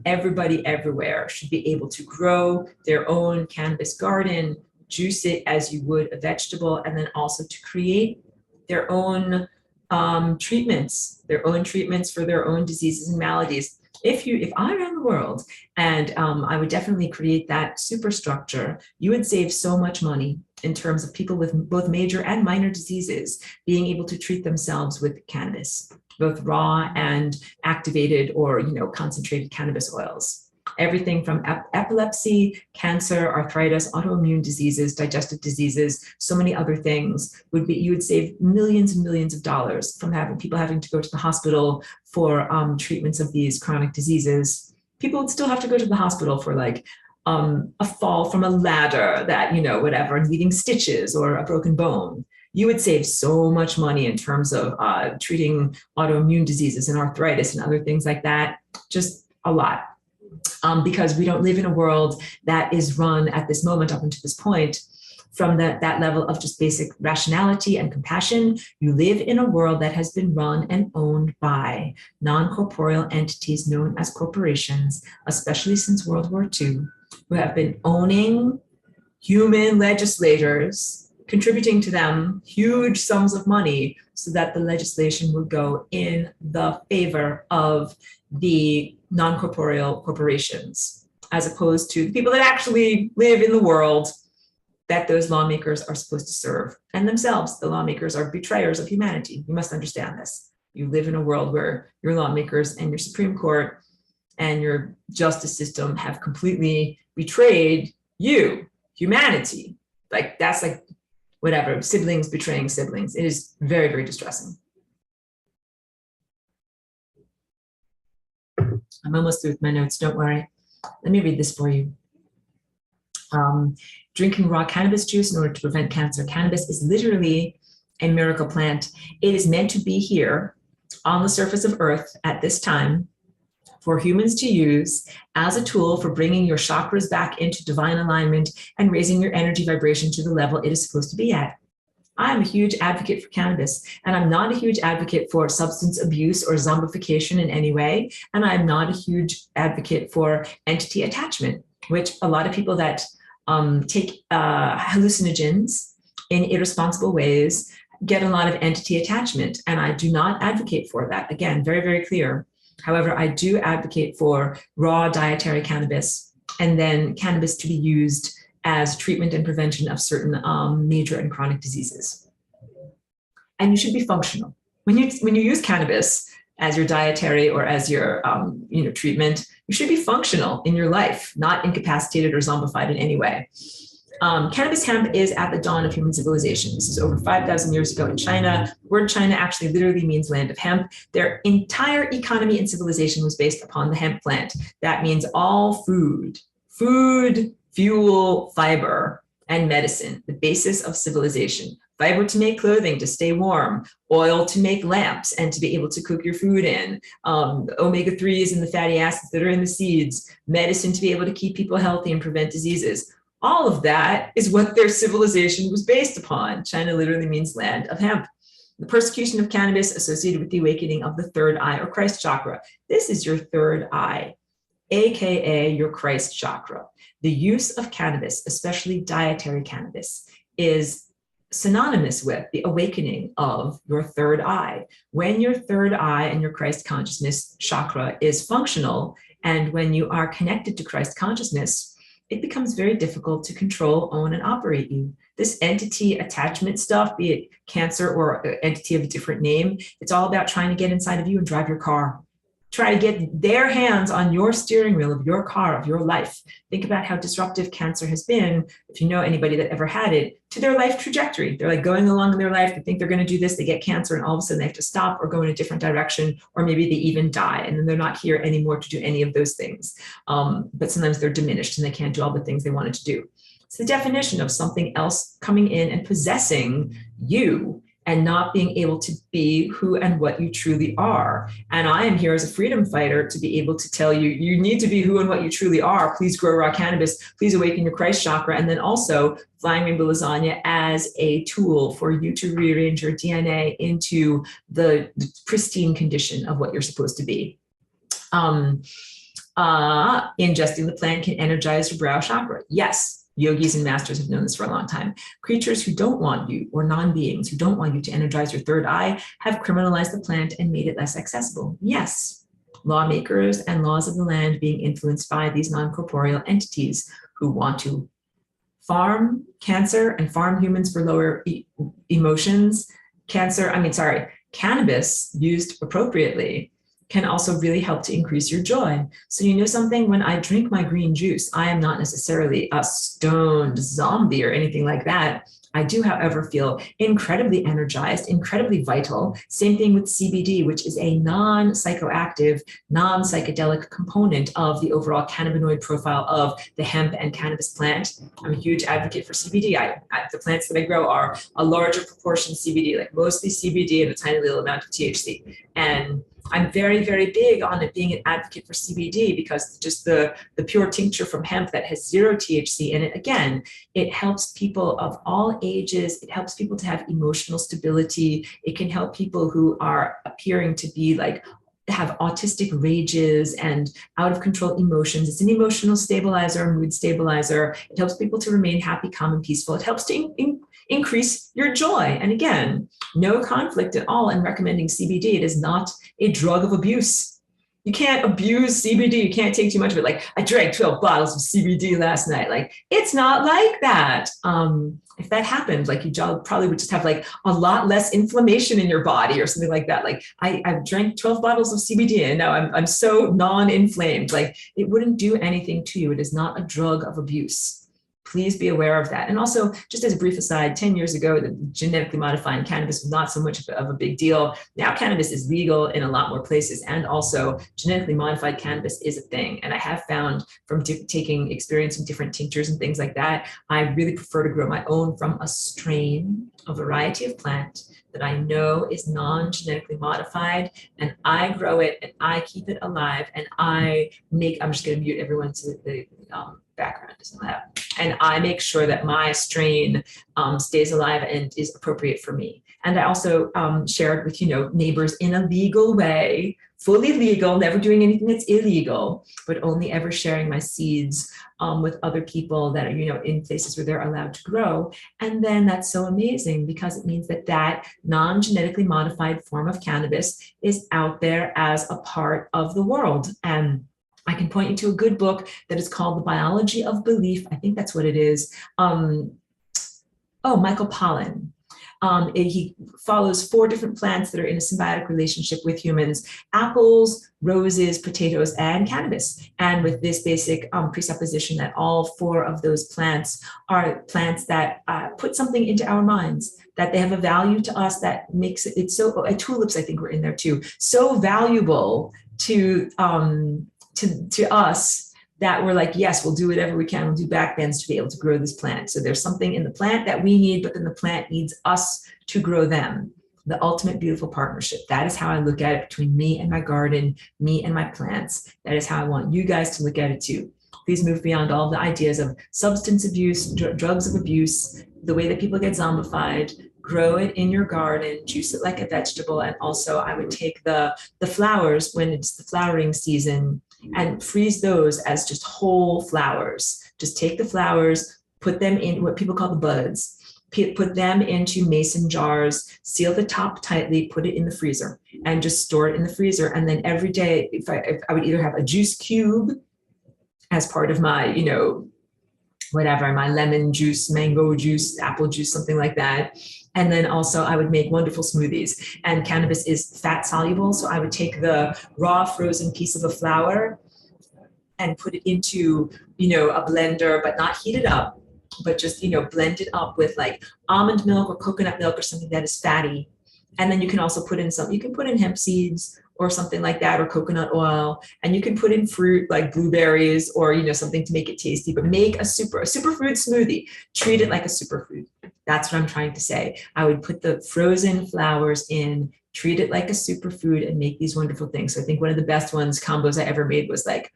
Everybody everywhere should be able to grow their own cannabis garden, juice it as you would a vegetable, and then also to create their own treatments for their own diseases and maladies. If I ran the world, and I would definitely create that superstructure, you would save so much money in terms of people with both major and minor diseases being able to treat themselves with cannabis, both raw and activated or concentrated cannabis oils. Everything from epilepsy, cancer, arthritis, autoimmune diseases, digestive diseases, so many other things you would save millions and millions of dollars from people having to go to the hospital for treatments of these chronic diseases. People would still have to go to the hospital for a fall from a ladder that, whatever, and needing stitches or a broken bone. You would save so much money in terms of treating autoimmune diseases and arthritis and other things like that, just a lot. Because we don't live in a world that is run at this moment up until this point from that level of just basic rationality and compassion. You live in a world that has been run and owned by non-corporeal entities known as corporations, especially since World War II, who have been owning human legislators, contributing to them huge sums of money so that the legislation would go in the favor of the non-corporeal corporations, as opposed to the people that actually live in the world that those lawmakers are supposed to serve. And themselves, the lawmakers are betrayers of humanity. You must understand this. You live in a world where your lawmakers and your Supreme Court and your justice system have completely betrayed you, humanity. That's whatever, siblings betraying siblings. It is very, very distressing. I'm almost through with my notes, don't worry. Let me read this for you. Drinking raw cannabis juice in order to prevent cancer. Cannabis is literally a miracle plant. It is meant to be here on the surface of Earth at this time for humans to use as a tool for bringing your chakras back into divine alignment and raising your energy vibration to the level it is supposed to be at. I'm a huge advocate for cannabis, and I'm not a huge advocate for substance abuse or zombification in any way. And I'm not a huge advocate for entity attachment, which a lot of people that take hallucinogens in irresponsible ways get a lot of entity attachment. And I do not advocate for that. Again, very, very clear. However, I do advocate for raw dietary cannabis, and then cannabis to be used as treatment and prevention of certain major and chronic diseases. And you should be functional. When you use cannabis as your dietary or as your treatment, you should be functional in your life, not incapacitated or zombified in any way. Cannabis hemp is at the dawn of human civilization. This is over 5,000 years ago in China. The word China actually literally means land of hemp. Their entire economy and civilization was based upon the hemp plant. That means all food, fuel, fiber, and medicine, the basis of civilization. Fiber to make clothing, to stay warm, oil to make lamps and to be able to cook your food in, omega-3s and the fatty acids that are in the seeds, medicine to be able to keep people healthy and prevent diseases. All of that is what their civilization was based upon. China literally means land of hemp. The persecution of cannabis associated with the awakening of the third eye or Christ chakra. This is your third eye, AKA your Christ chakra. The use of cannabis, especially dietary cannabis, is synonymous with the awakening of your third eye. When your third eye and your Christ consciousness chakra is functional, and when you are connected to Christ consciousness, it becomes very difficult to control, own, and operate you. This entity attachment stuff, be it cancer or entity of a different name, it's all about trying to get inside of you and drive your car. try to get their hands on your steering wheel of your car, of your life. Think about how disruptive cancer has been, if you know anybody that ever had it, to their life trajectory. They're like going along in their life, they think they're going to do this, they get cancer, and all of a sudden they have to stop or go in a different direction, or maybe they even die, and then they're not here anymore to do any of those things. But sometimes they're diminished and they can't do all the things they wanted to do. It's the definition of something else coming in and possessing you, and not being able to be who and what you truly are. And I am here as a freedom fighter to be able to tell you, you need to be who and what you truly are. Please grow raw cannabis. Please awaken your Christ chakra. And then also flying rainbow lasagna as a tool for you to rearrange your DNA into the pristine condition of what you're supposed to be. Ingesting the plant can energize your brow chakra. Yes. Yogis and masters have known this for a long time. Creatures who don't want you, or non-beings who don't want you to energize your third eye, have criminalized the plant and made it less accessible. Yes, lawmakers and laws of the land being influenced by these non-corporeal entities who want to farm cancer and farm humans for lower emotions. Cannabis used appropriately can also really help to increase your joy. So you know something, when I drink my green juice, I am not necessarily a stoned zombie or anything like that. I do, however, feel incredibly energized, incredibly vital. Same thing with CBD, which is a non-psychoactive, non-psychedelic component of the overall cannabinoid profile of the hemp and cannabis plant. I'm a huge advocate for CBD. The plants that I grow are a larger proportion CBD, like mostly CBD and a tiny little amount of THC. And I'm very, very big on it being an advocate for CBD, because just the pure tincture from hemp that has 0 THC in it, again, it helps people of all ages. It helps people to have emotional stability. It can help people who are appearing to be like, have autistic rages and out of control emotions. It's an emotional stabilizer, mood stabilizer. It helps people to remain happy, calm, and peaceful. It helps to increase your joy. And again, no conflict at all in recommending CBD. It is not a drug of abuse. You can't abuse CBD. You can't take too much of it. Like, I drank 12 bottles of CBD last night. Like, it's not like that. If that happened, like, you probably would just have like a lot less inflammation in your body or something like that. Like, I've drank 12 bottles of CBD and now I'm so non-inflamed. Like, it wouldn't do anything to you. It is not a drug of abuse. Please be aware of that. And also, just as a brief aside, 10 years ago, the genetically modifying cannabis was not so much of a big deal. Now cannabis is legal in a lot more places. And also genetically modified cannabis is a thing. And I have found from taking experience in different tinctures and things like that, I really prefer to grow my own from a strain, a variety of plant that I know is non-genetically modified, and I grow it and I keep it alive, and I'm just going to mute everyone so that the background isn't loud. And I make sure that my strain stays alive and is appropriate for me. And I also share it with, neighbors in a legal way, fully legal, never doing anything that's illegal, but only ever sharing my seeds with other people that are, in places where they're allowed to grow. And then that's so amazing, because it means that that non-genetically modified form of cannabis is out there as a part of the world. And I can point you to a good book that is called The Biology of Belief. I think that's what it is. Michael Pollan. He follows 4 different plants that are in a symbiotic relationship with humans: apples, roses, potatoes, and cannabis. And with this basic presupposition that all 4 of those plants are plants that put something into our minds, that they have a value to us that makes it so, tulips, I think, were in there too, so valuable to us, that we're like, yes, we'll do whatever we can. We'll do backbends to be able to grow this plant. So there's something in the plant that we need, but then the plant needs us to grow them. The ultimate beautiful partnership. That is how I look at it, between me and my garden, me and my plants. That is how I want you guys to look at it too. Please move beyond all the ideas of substance abuse, drugs of abuse, the way that people get zombified. Grow it in your garden, juice it like a vegetable. And also, I would take the flowers when it's the flowering season and freeze those as just whole flowers. Just take the flowers, put them in what people call the buds, put them into mason jars, seal the top tightly, put it in the freezer, and just store it in the freezer. And then every day, if I would either have a juice cube as part of my, whatever, my lemon juice, mango juice, apple juice, something like that. And then also I would make wonderful smoothies. And cannabis is fat soluble. So I would take the raw frozen piece of a flower and put it into, a blender, but not heat it up, but just, blend it up with like almond milk or coconut milk or something that is fatty. And then you can also put in you can put in hemp seeds or something like that, or coconut oil. And you can put in fruit like blueberries or, something to make it tasty, but make a superfood smoothie. Treat it like a superfood. That's what I'm trying to say. I would put the frozen flowers in, treat it like a superfood, and make these wonderful things. So I think one of the best combos I ever made was like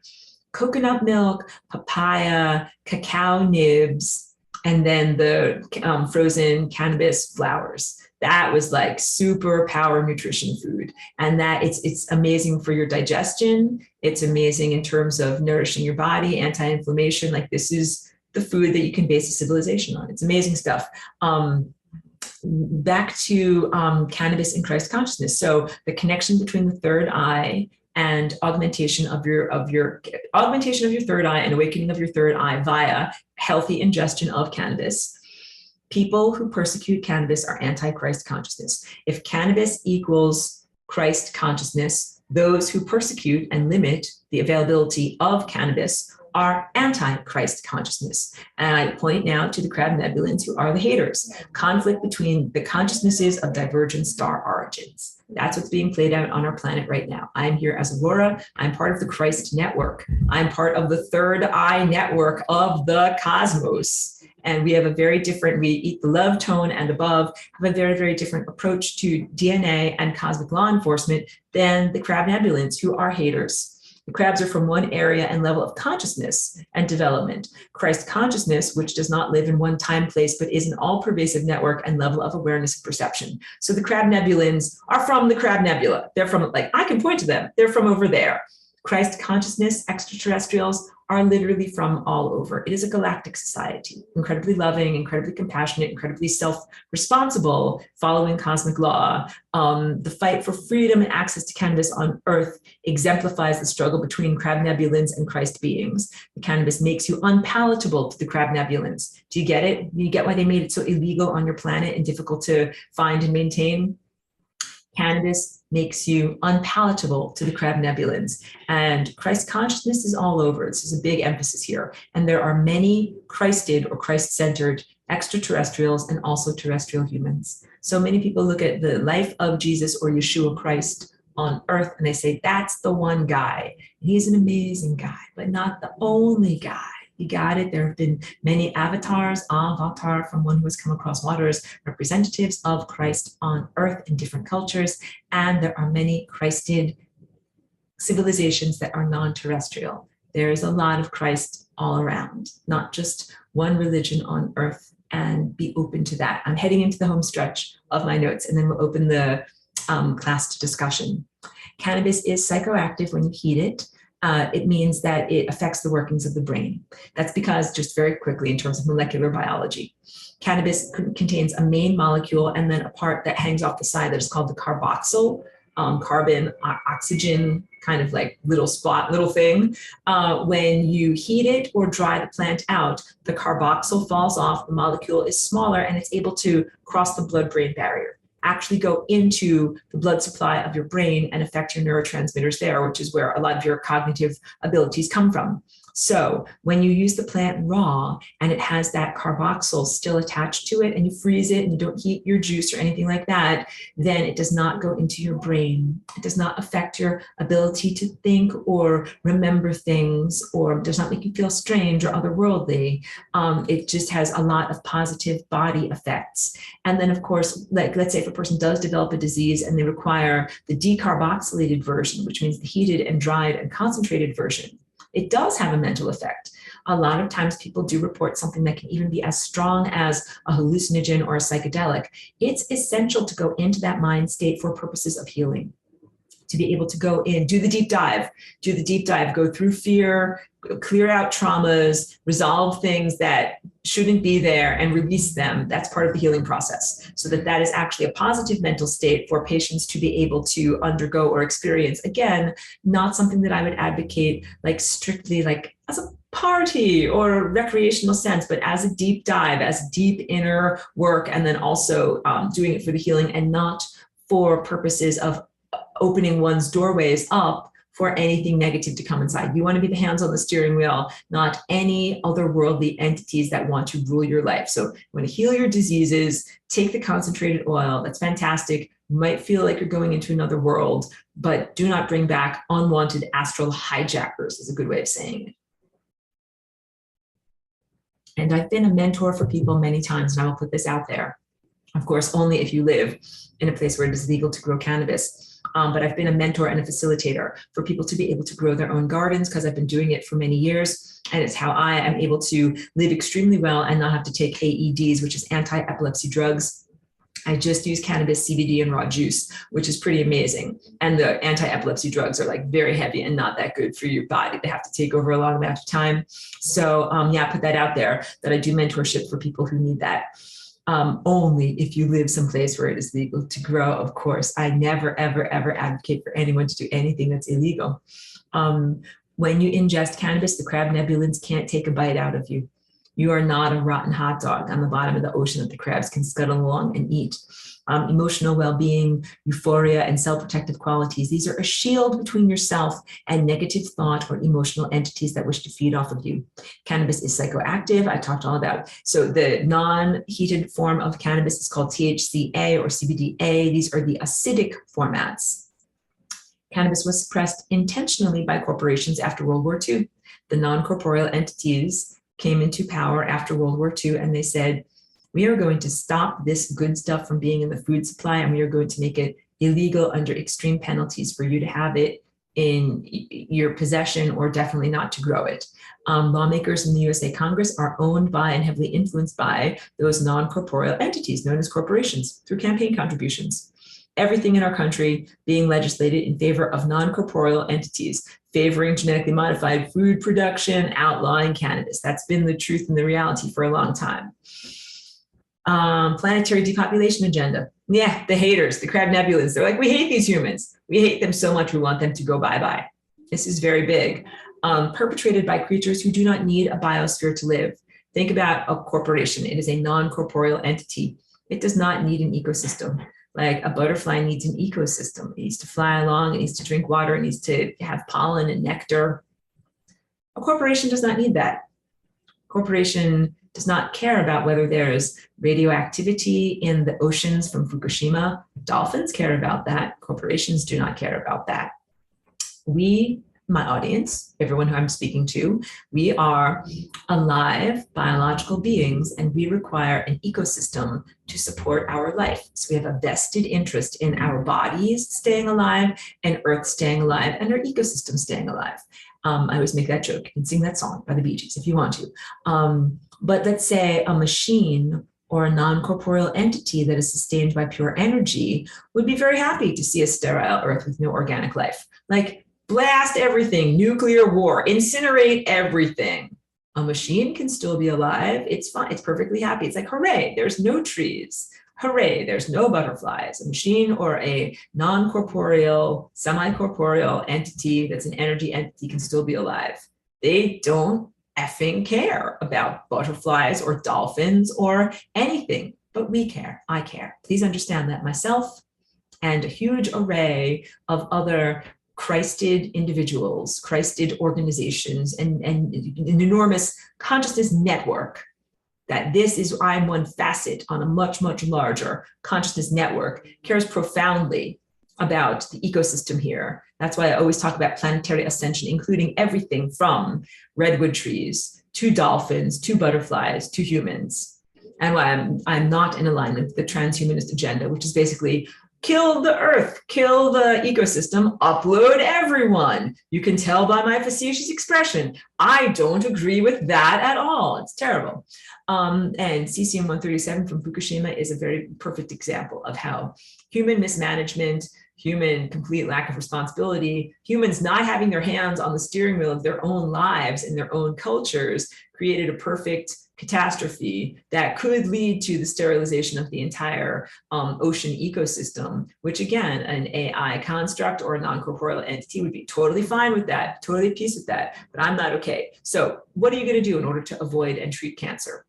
coconut milk, papaya, cacao nibs, and then the frozen cannabis flowers. That was like super power nutrition food. And that it's amazing for your digestion. It's amazing in terms of nourishing your body, anti-inflammation. Like this is the food that you can base a civilization on. It's amazing stuff. Back to cannabis and Christ consciousness. So the connection between the third eye and augmentation of your third eye and awakening of your third eye via healthy ingestion of cannabis. People who persecute cannabis are anti-Christ consciousness. If cannabis equals Christ consciousness, those who persecute and limit the availability of cannabis are anti-Christ consciousness. And I point now to the crab nebulans, who are the haters. Conflict between the consciousnesses of divergent star origins. That's what's being played out on our planet right now. I'm here as Aurora. I'm part of the Christ network. I'm part of the third eye network of the cosmos. And we have a very different, we eat the love tone and above, have a very, very different approach to DNA and cosmic law enforcement than the crab nebulans, who are haters. The crabs are from one area and level of consciousness and development. Christ consciousness, which does not live in one time, place, but is an all-pervasive network and level of awareness and perception. So the crab nebulans are from the crab nebula. They're from, like, I can point to them. They're from over there. Christ consciousness, extraterrestrials, are literally from all over. It is a galactic society, incredibly loving, incredibly compassionate, incredibly self-responsible, following cosmic law. The fight for freedom and access to cannabis on Earth exemplifies the struggle between crab nebulans and Christ beings. The cannabis makes you unpalatable to the crab nebulans. Do you get it? Do you get why they made it so illegal on your planet and difficult to find and maintain? Cannabis makes you unpalatable to the crab nebulans, and Christ consciousness is all over. This is a big emphasis here. And there are many Christed or Christ-centered extraterrestrials and also terrestrial humans. So many people look at the life of Jesus or Yeshua Christ on Earth and they say, that's the one guy. He's an amazing guy, but not the only guy. You got it. There have been many avatars, avatar from one who has come across waters, representatives of Christ on Earth in different cultures. And there are many Christed civilizations that are non-terrestrial. There is a lot of Christ all around, not just one religion on Earth, and be open to that. I'm heading into the home stretch of my notes, and then we'll open the class to discussion. Cannabis is psychoactive when you heat it. It means that it affects the workings of the brain. That's because, just very quickly in terms of molecular biology, cannabis contains a main molecule and then a part that hangs off the side that is called the carboxyl, carbon, oxygen, kind of like little thing. When you heat it or dry the plant out, the carboxyl falls off, the molecule is smaller, and it's able to cross the blood-brain barrier, actually go into the blood supply of your brain and affect your neurotransmitters there, which is where a lot of your cognitive abilities come from. So when you use the plant raw and it has that carboxyl still attached to it and you freeze it and you don't heat your juice or anything like that, then it does not go into your brain. It does not affect your ability to think or remember things, or does not make you feel strange or otherworldly. It just has a lot of positive body effects. And then of course, like let's say if a person does develop a disease and they require the decarboxylated version, which means the heated and dried and concentrated version, it does have a mental effect. A lot of times people do report something that can even be as strong as a hallucinogen or a psychedelic. It's essential to go into that mind state for purposes of healing, to be able to go in, do the deep dive, go through fear, clear out traumas, resolve things that shouldn't be there and release them. That's part of the healing process. So that is actually a positive mental state for patients to be able to undergo or experience. Again, not something that I would advocate like strictly like as a party or recreational sense, but as a deep dive, as deep inner work, and then also doing it for the healing and not for purposes of opening one's doorways up for anything negative to come inside. You want to be the hands on the steering wheel, not any otherworldly entities that want to rule your life. So you want to heal your diseases, take the concentrated oil. That's fantastic. You might feel like you're going into another world, but do not bring back unwanted astral hijackers, is a good way of saying it. And I've been a mentor for people many times, and I will put this out there. Of course, only if you live in a place where it is legal to grow cannabis. But I've been a mentor and a facilitator for people to be able to grow their own gardens, because I've been doing it for many years. And it's how I am able to live extremely well and not have to take AEDs, which is anti-epilepsy drugs. I just use cannabis, CBD, and raw juice, which is pretty amazing. And the anti-epilepsy drugs are like very heavy and not that good for your body. They have to take over a long amount of time. So yeah, put that out there, that I do mentorship for people who need that. Only if you live someplace where it is legal to grow, of course. I never, ever, ever advocate for anyone to do anything that's illegal. When you ingest cannabis, the crab nebulins can't take a bite out of you. You are not a rotten hot dog on the bottom of the ocean that the crabs can scuttle along and eat. Emotional well-being, euphoria, and self-protective qualities. These are a shield between yourself and negative thought or emotional entities that wish to feed off of you. Cannabis is psychoactive. I talked all about. So the non-heated form of cannabis is called THCA or CBDA. These are the acidic formats. Cannabis was suppressed intentionally by corporations after World War II. The non-corporeal entities came into power after World War II, and they said, we are going to stop this good stuff from being in the food supply, and we are going to make it illegal under extreme penalties for you to have it in your possession, or definitely not to grow it. Lawmakers in the USA Congress are owned by and heavily influenced by those non-corporeal entities known as corporations through campaign contributions. Everything in our country being legislated in favor of non-corporeal entities, favoring genetically modified food production, outlawing cannabis. That's been the truth and the reality for a long time. Planetary depopulation agenda. Yeah, the haters, the crab nebulans. They're like, we hate these humans. We hate them so much, we want them to go bye-bye. This is very big. Perpetrated by creatures who do not need a biosphere to live. Think about a corporation. It is a non-corporeal entity. It does not need an ecosystem. Like a butterfly needs an ecosystem. It needs to fly along, it needs to drink water, it needs to have pollen and nectar. A corporation does not need that. Corporation does not care about whether there's radioactivity in the oceans from Fukushima. Dolphins care about that. Corporations do not care about that. We, my audience, everyone who I'm speaking to, we are alive biological beings, and we require an ecosystem to support our life. So we have a vested interest in our bodies staying alive, and Earth staying alive, and our ecosystem staying alive. I always make that joke. You can sing that song by the Bee Gees if you want to. But let's say a machine or a non-corporeal entity that is sustained by pure energy would be very happy to see a sterile Earth with no organic life. Like, blast everything, nuclear war, incinerate everything. A machine can still be alive. It's fine. It's perfectly happy. It's like, hooray, there's no trees. Hooray, there's no butterflies. A machine or a non-corporeal, semi-corporeal entity that's an energy entity can still be alive. They don't effing care about butterflies or dolphins or anything, but we care. I care. Please understand that myself and a huge array of other Christed individuals, Christed organizations, and an enormous consciousness network, that this is, I'm one facet on a much, much larger consciousness network, cares profoundly about the ecosystem here. That's why I always talk about planetary ascension, including everything from redwood trees to dolphins, to butterflies, to humans. And why I'm not in alignment with the transhumanist agenda, which is basically kill the earth, kill the ecosystem, upload everyone. You can tell by my facetious expression, I don't agree with that at all. It's terrible. And cesium-137 from Fukushima is a very perfect example of how human mismanagement, human complete lack of responsibility, humans not having their hands on the steering wheel of their own lives and their own cultures created a perfect catastrophe that could lead to the sterilization of the entire ocean ecosystem, which again, an AI construct or a non-corporeal entity would be totally fine with that, totally at peace with that, but I'm not okay. So what are you going to do in order to avoid and treat cancer?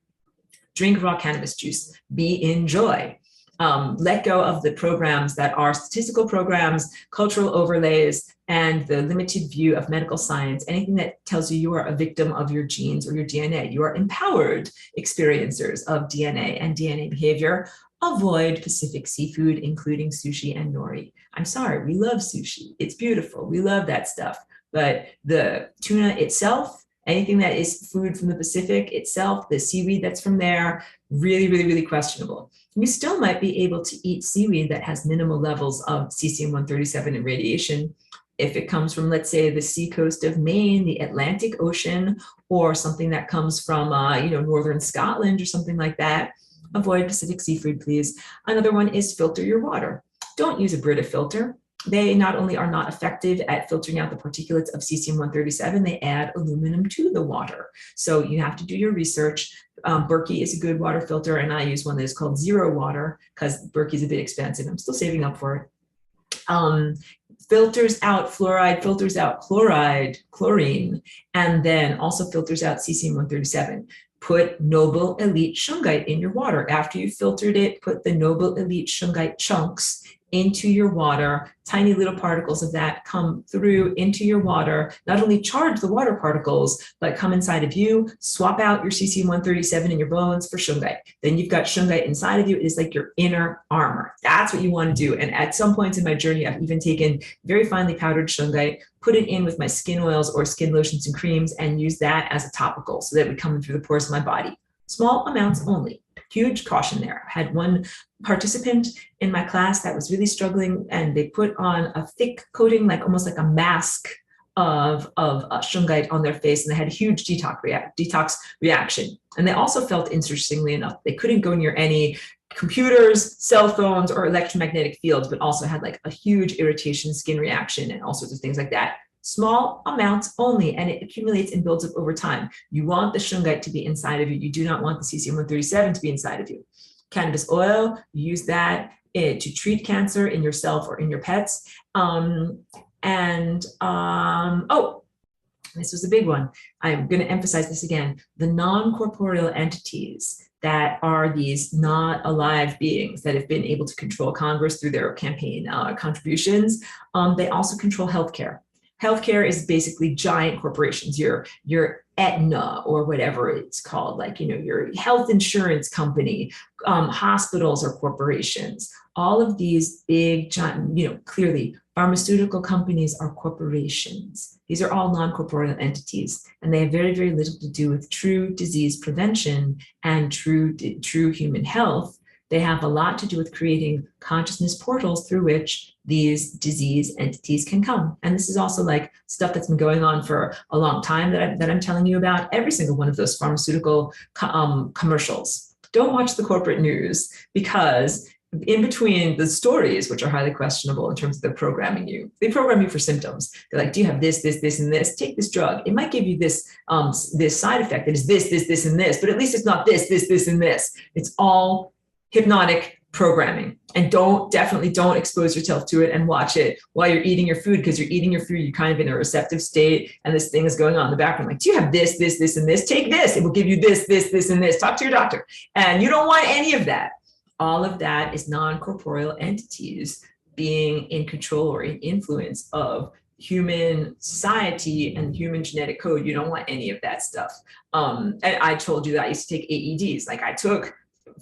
Drink raw cannabis juice, be in joy. Let go of the programs that are statistical programs, cultural overlays, and the limited view of medical science, anything that tells you you are a victim of your genes or your DNA. You are empowered experiencers of DNA and DNA behavior. Avoid Pacific seafood, including sushi and nori. I'm sorry, we love sushi. It's beautiful. We love that stuff. But the tuna itself, anything that is food from the Pacific itself, the seaweed that's from there, really, really, really questionable. You still might be able to eat seaweed that has minimal levels of cesium-137 in radiation if it comes from, let's say, the seacoast of Maine, the Atlantic Ocean, or something that comes from, northern Scotland or something like that. Avoid Pacific seafood, please. Another one is filter your water. Don't use a Brita filter. They not only are not effective at filtering out the particulates of cesium-137, they add aluminum to the water. So you have to do your research. Berkey is a good water filter, and I use one that is called Zero Water because Berkey is a bit expensive. I'm still saving up for it. Filters out fluoride, filters out chloride, chlorine, and then also filters out cesium-137. Put noble elite shungite in your water. After you filtered it, put the noble elite shungite chunks into your water. Tiny little particles of that come through into your water, not only charge the water particles, but come inside of you, swap out your cesium-137 in your bones for shungite. Then you've got shungite inside of you. It is like your inner armor. That's what you want to do. And at some points in my journey, I've even taken very finely powdered shungite, put it in with my skin oils or skin lotions and creams, and use that as a topical so that it would come in through the pores of my body. Small amounts only. Huge caution there. I had one participant in my class that was really struggling, and they put on a thick coating, like almost like a mask of shungite on their face, and they had a huge detox reaction. And they also felt, interestingly enough, they couldn't go near any computers, cell phones, or electromagnetic fields, but also had like a huge irritation, skin reaction, and all sorts of things like that. Small amounts only, and it accumulates and builds up over time. You want the shungite to be inside of you. You do not want the cesium-137 to be inside of you. Cannabis oil, use that to treat cancer in yourself or in your pets. This was a big one. I'm going to emphasize this again. The non-corporeal entities that are these not alive beings that have been able to control Congress through their campaign contributions, they also control healthcare. Healthcare is basically giant corporations, your Aetna or whatever it's called, like, your health insurance company, hospitals are corporations. All of these big, giant, clearly pharmaceutical companies are corporations. These are all non-corporeal entities, and they have very, very little to do with true disease prevention and true human health. They have a lot to do with creating consciousness portals through which these disease entities can come. And this is also like stuff that's been going on for a long time that I'm telling you about. Every single one of those pharmaceutical commercials. Don't watch the corporate news, because in between the stories, which are highly questionable in terms of their programming you, they program you for symptoms. They're like, do you have this, this, this, and this? Take this drug. It might give you this, this side effect that is this, this, this, and this, but at least it's not this, this, this, and this. It's all hypnotic programming. And definitely don't expose yourself to it and watch it while you're eating your food, because you're eating your food, you're kind of in a receptive state, and this thing is going on in the background. Like, do you have this, this, this, and this? Take this. It will give you this, this, this, and this. Talk to your doctor. And you don't want any of that. All of that is non-corporeal entities being in control or in influence of human society and human genetic code. You don't want any of that stuff. And I told you that I used to take AEDs. Like, I took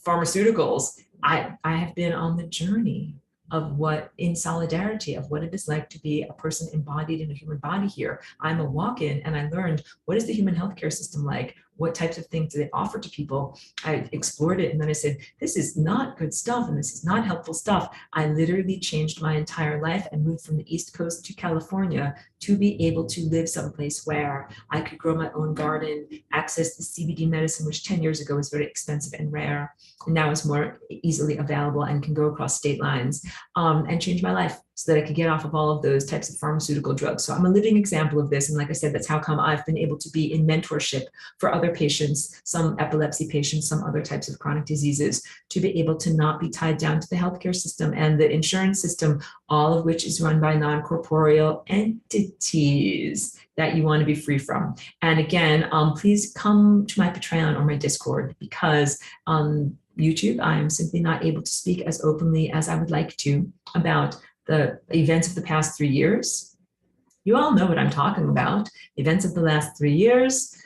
pharmaceuticals. I have been on the journey of what, in solidarity of what it is like to be a person embodied in a human body here. I'm a walk-in, and I learned, what is the human healthcare system like? What types of things do they offer to people? I explored it, and then I said, this is not good stuff, and this is not helpful stuff. I literally changed my entire life and moved from the East Coast to California to be able to live someplace where I could grow my own garden, access the CBD medicine, which 10 years ago was very expensive and rare, and now is more easily available and can go across state lines, and change my life. so that I could get off of all of those types of pharmaceutical drugs. So I'm a living example of this. And like I said, that's how come I've been able to be in mentorship for other patients, some epilepsy patients, some other types of chronic diseases, to be able to not be tied down to the healthcare system and the insurance system, all of which is run by non-corporeal entities that you want to be free from. And again, please come to my Patreon or my Discord, because on YouTube, I'm simply not able to speak as openly as I would like to about the events of the past 3 years. You all know what I'm talking about. Events of the last 3 years,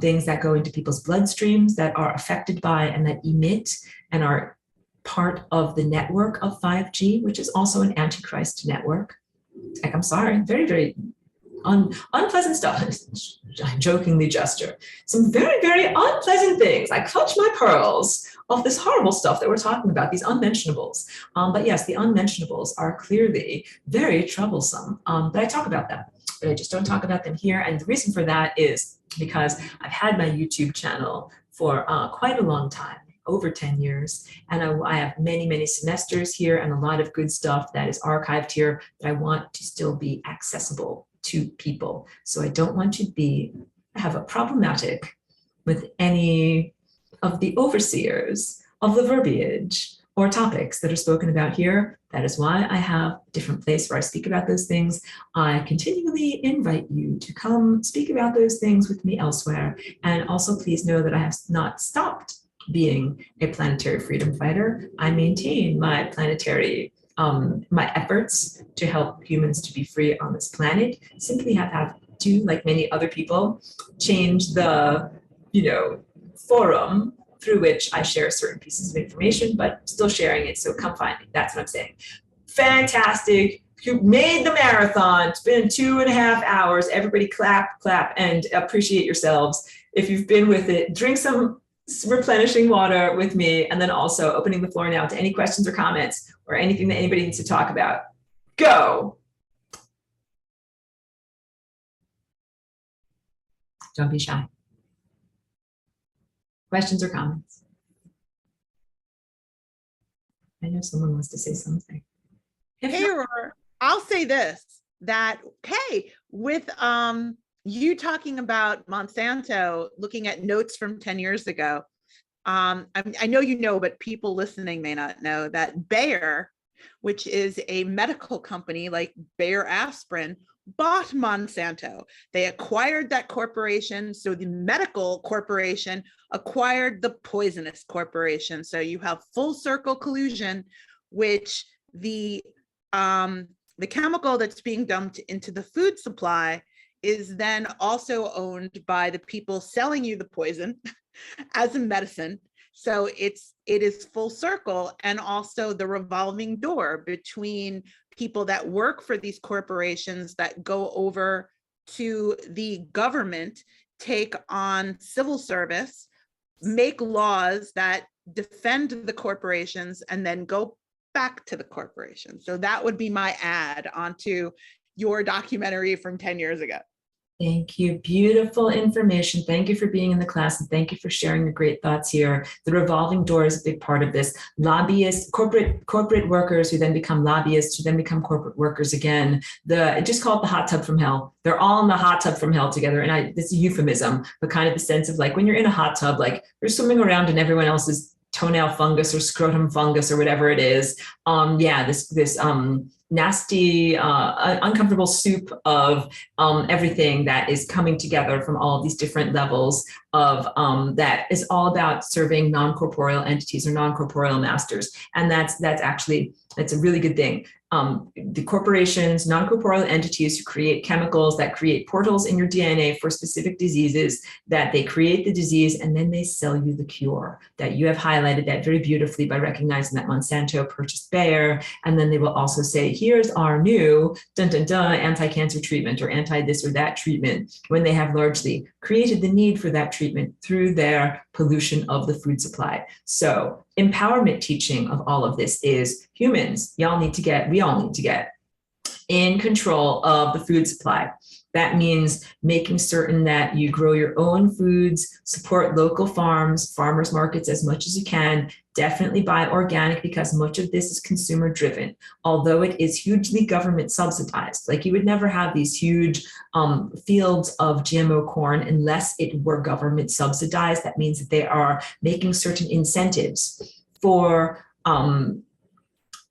things that go into people's bloodstreams that are affected by and that emit and are part of the network of 5G, which is also an antichrist network. Like, I'm sorry, very, very unpleasant stuff. I jokingly gesture. Some very, very unpleasant things. I clutch my pearls of this horrible stuff that we're talking about, these unmentionables. But yes, the unmentionables are clearly very troublesome. But I talk about them, but I just don't talk about them here. And the reason for that is because I've had my YouTube channel for quite a long time, over 10 years. And I have many, many semesters here and a lot of good stuff that is archived here that I want to still be accessible to people. So I don't want to have a problematic with any of the overseers of the verbiage or topics that are spoken about here. That is why I have a different place where I speak about those things. I continually invite you to come speak about those things with me elsewhere. And also please know that I have not stopped being a planetary freedom fighter. I maintain my planetary my efforts to help humans to be free on this planet. Simply have to, like many other people, change the, forum through which I share certain pieces of information, but still sharing it. So come find me. That's what I'm saying. Fantastic. You made the marathon. It's been 2.5 hours. Everybody clap, clap, and appreciate yourselves. If you've been with it, drink some replenishing water with me, and then also opening the floor now to any questions or comments or anything that anybody needs to talk about. Go. Don't be shy. Questions or comments? I know someone wants to say something. Hey, Aurora, I'll say this, that, hey, with you talking about Monsanto, looking at notes from 10 years ago, I know you know, but people listening may not know that Bayer, which is a medical company like Bayer Aspirin, bought Monsanto. They acquired that corporation. So the medical corporation acquired the poisonous corporation. So you have full circle collusion, which the chemical that's being dumped into the food supply is then also owned by the people selling you the poison as a medicine. So it is full circle, and also the revolving door between people that work for these corporations that go over to the government, take on civil service, make laws that defend the corporations, and then go back to the corporation. So that would be my add onto your documentary from 10 years ago. Thank you. Beautiful information. Thank you for being in the class, and thank you for sharing your great thoughts here. The revolving door is a big part of this. Lobbyists, corporate workers who then become lobbyists, who then become corporate workers again. Just call it the hot tub from hell. They're all in the hot tub from hell together. And this is a euphemism, but kind of the sense of like when you're in a hot tub, like you're swimming around in everyone else's toenail fungus or scrotum fungus or whatever it is. This nasty, uncomfortable soup of everything that is coming together from all of these different levels of that is all about serving non-corporeal entities or non-corporeal masters. And that's a really good thing. The corporations, non-corporeal entities who create chemicals that create portals in your DNA for specific diseases, that they create the disease and then they sell you the cure. That you have highlighted that very beautifully by recognizing that Monsanto purchased Bayer, and then they will also say, here's our new anti-cancer treatment or anti-this or that treatment, when they have largely created the need for that treatment through their pollution of the food supply. So empowerment teaching of all of this is humans, we all need to get in control of the food supply. That means making certain that you grow your own foods, support local farms, farmers markets as much as you can. Definitely buy organic because much of this is consumer driven, although it is hugely government subsidized. Like you would never have these huge fields of GMO corn unless it were government subsidized. That means that they are making certain incentives for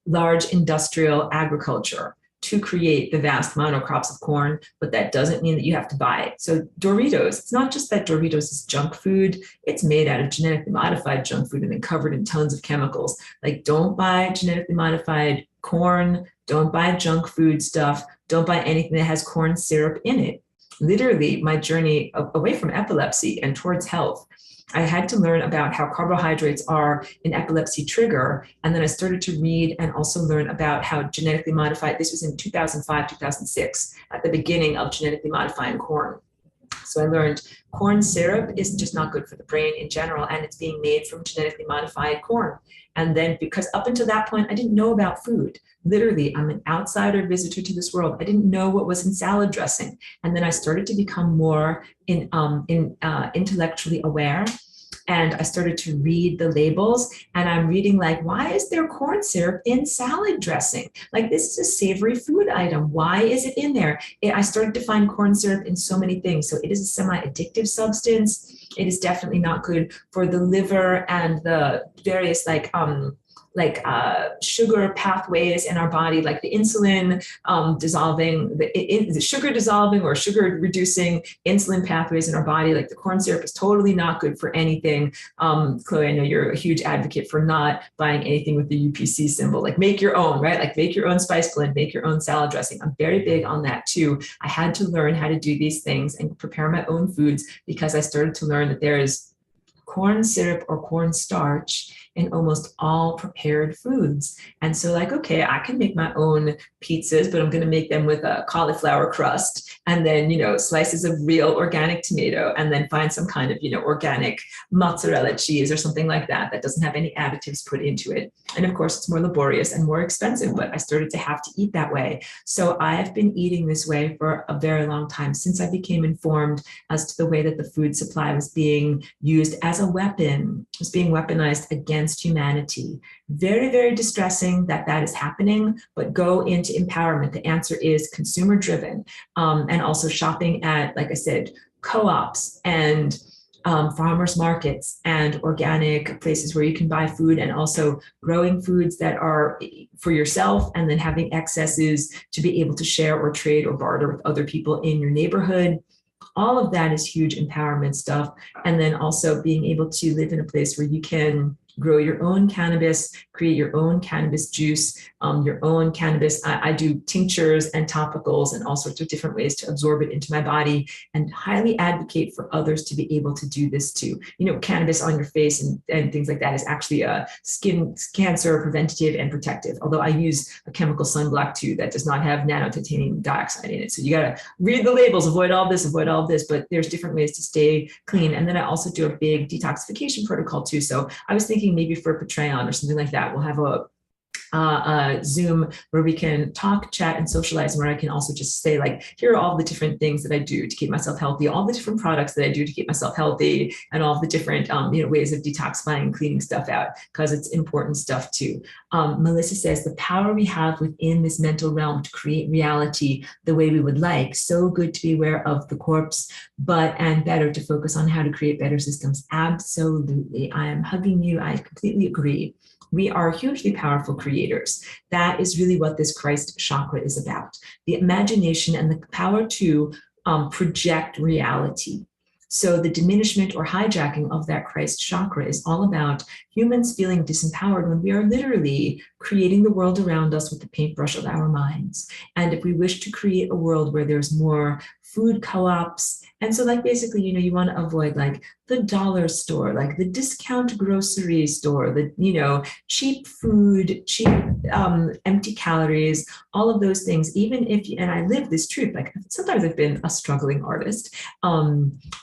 large industrial agriculture to create the vast monocrops of corn, but that doesn't mean that you have to buy it. So Doritos, it's not just that Doritos is junk food, it's made out of genetically modified junk food and then covered in tons of chemicals. Like don't buy genetically modified corn, don't buy junk food stuff, don't buy anything that has corn syrup in it. Literally my journey away from epilepsy and towards health, I had to learn about how carbohydrates are an epilepsy trigger. And then I started to read and also learn about how genetically modified, this was in 2005, 2006, at the beginning of genetically modifying corn. So I learned corn syrup is just not good for the brain in general, and it's being made from genetically modified corn. And then because up until that point, I didn't know about food. Literally, I'm an outsider visitor to this world. I didn't know what was in salad dressing. And then I started to become more intellectually aware. And I started to read the labels, and I'm reading like, why is there corn syrup in salad dressing? Like this is a savory food item. Why is it in there? I started to find corn syrup in so many things. So it is a semi-addictive substance. It is definitely not good for the liver and the various sugar pathways in our body, like the insulin dissolving, the sugar dissolving or sugar reducing insulin pathways in our body. Like the corn syrup is totally not good for anything. Chloe, I know you're a huge advocate for not buying anything with the UPC symbol. Like make your own, right? Like make your own spice blend, make your own salad dressing. I'm very big on that too. I had to learn how to do these things and prepare my own foods because I started to learn that there is corn syrup or corn starch in almost all prepared foods. And so like, okay, I can make my own pizzas, but I'm going to make them with a cauliflower crust and then, slices of real organic tomato and then find some kind of, organic mozzarella cheese or something like that doesn't have any additives put into it. And of course, it's more laborious and more expensive, but I started to have to eat that way. So I've been eating this way for a very long time since I became informed as to the way that the food supply was being used as a weapon, was being weaponized against humanity. Very, very distressing that is happening, but go into empowerment. The answer is consumer driven, and also shopping at, like I said, co-ops and farmers markets and organic places where you can buy food, and also growing foods that are for yourself and then having excesses to be able to share or trade or barter with other people in your neighborhood. All of that is huge empowerment stuff. And then also being able to live in a place where you can grow your own cannabis, create your own cannabis juice, your own cannabis. I do tinctures and topicals and all sorts of different ways to absorb it into my body, and highly advocate for others to be able to do this too. Cannabis on your face and things like that is actually a skin cancer preventative and protective. Although I use a chemical sunblock too that does not have nanotitanium dioxide in it. So you got to read the labels, avoid all this, but there's different ways to stay clean. And then I also do a big detoxification protocol too. So I was thinking maybe for Patreon or something like that, we'll have a Zoom where we can talk, chat, and socialize, where I can also just say like, here are all the different things that I do to keep myself healthy, all the different products that I do to keep myself healthy, and all the different ways of detoxifying and cleaning stuff out, because it's important stuff too. Melissa says the power we have within this mental realm to create reality the way we would like. So good to be aware of the corpse, and better to focus on how to create better systems. Absolutely. I am hugging you. I completely agree. We are hugely powerful creators. That is really what this Christ chakra is about. The imagination and the power to project reality. So the diminishment or hijacking of that Christ chakra is all about humans feeling disempowered when we are literally creating the world around us with the paintbrush of our minds. And if we wish to create a world where there's more food co-ops, and so like basically, you want to avoid like the dollar store, like the discount grocery store, the, cheap food, cheap, empty calories, all of those things. Even if, and I live this truth, like sometimes I've been a struggling artist.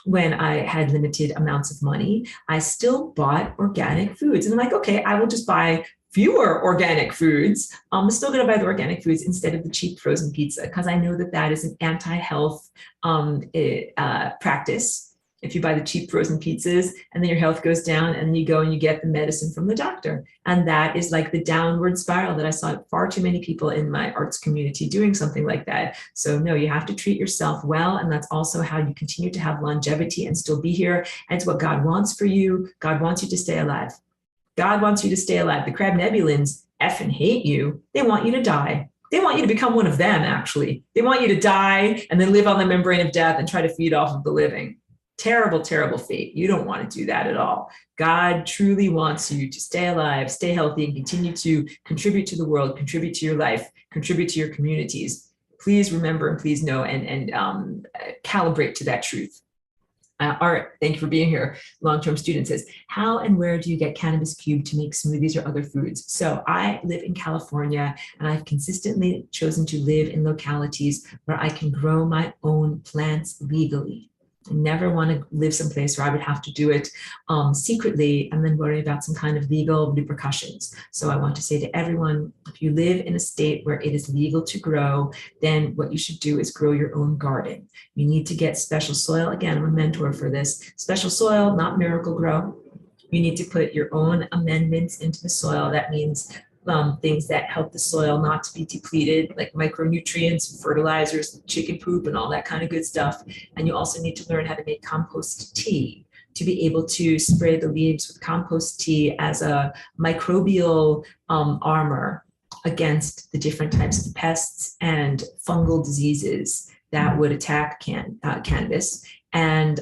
When I had limited amounts of money, I still bought organic foods. And I'm like, okay, I will just buy fewer organic foods, I'm still going to buy the organic foods instead of the cheap frozen pizza, because I know that that is an anti-health practice. If you buy the cheap frozen pizzas and then your health goes down and you go and you get the medicine from the doctor. And that is like the downward spiral that I saw far too many people in my arts community doing something like that. So no, you have to treat yourself well. And that's also how you continue to have longevity and still be here. And it's what God wants for you. God wants you to stay alive. God wants you to stay alive. The crab nebulans effing hate you. They want you to die. They want you to become one of them, actually. They want you to die and then live on the membrane of death and try to feed off of the living. Terrible, terrible fate. You don't want to do that at all. God truly wants you to stay alive, stay healthy, and continue to contribute to the world, contribute to your life, contribute to your communities. Please remember and please know and calibrate to that truth. Art, thank you for being here. Long-term student says, how and where do you get cannabis cube to make smoothies or other foods? So I live in California, and I've consistently chosen to live in localities where I can grow my own plants legally. I never want to live someplace where I would have to do it secretly and then worry about some kind of legal repercussions. So I want to say to everyone, if you live in a state where it is legal to grow, then what you should do is grow your own garden. You need to get special soil. Again, I'm a mentor for this. Special soil, not Miracle Grow. You need to put your own amendments into the soil. That means things that help the soil not to be depleted, like micronutrients, fertilizers, chicken poop, and all that kind of good stuff. And you also need to learn how to make compost tea, to be able to spray the leaves with compost tea as a microbial armor against the different types of pests and fungal diseases that would attack cannabis. And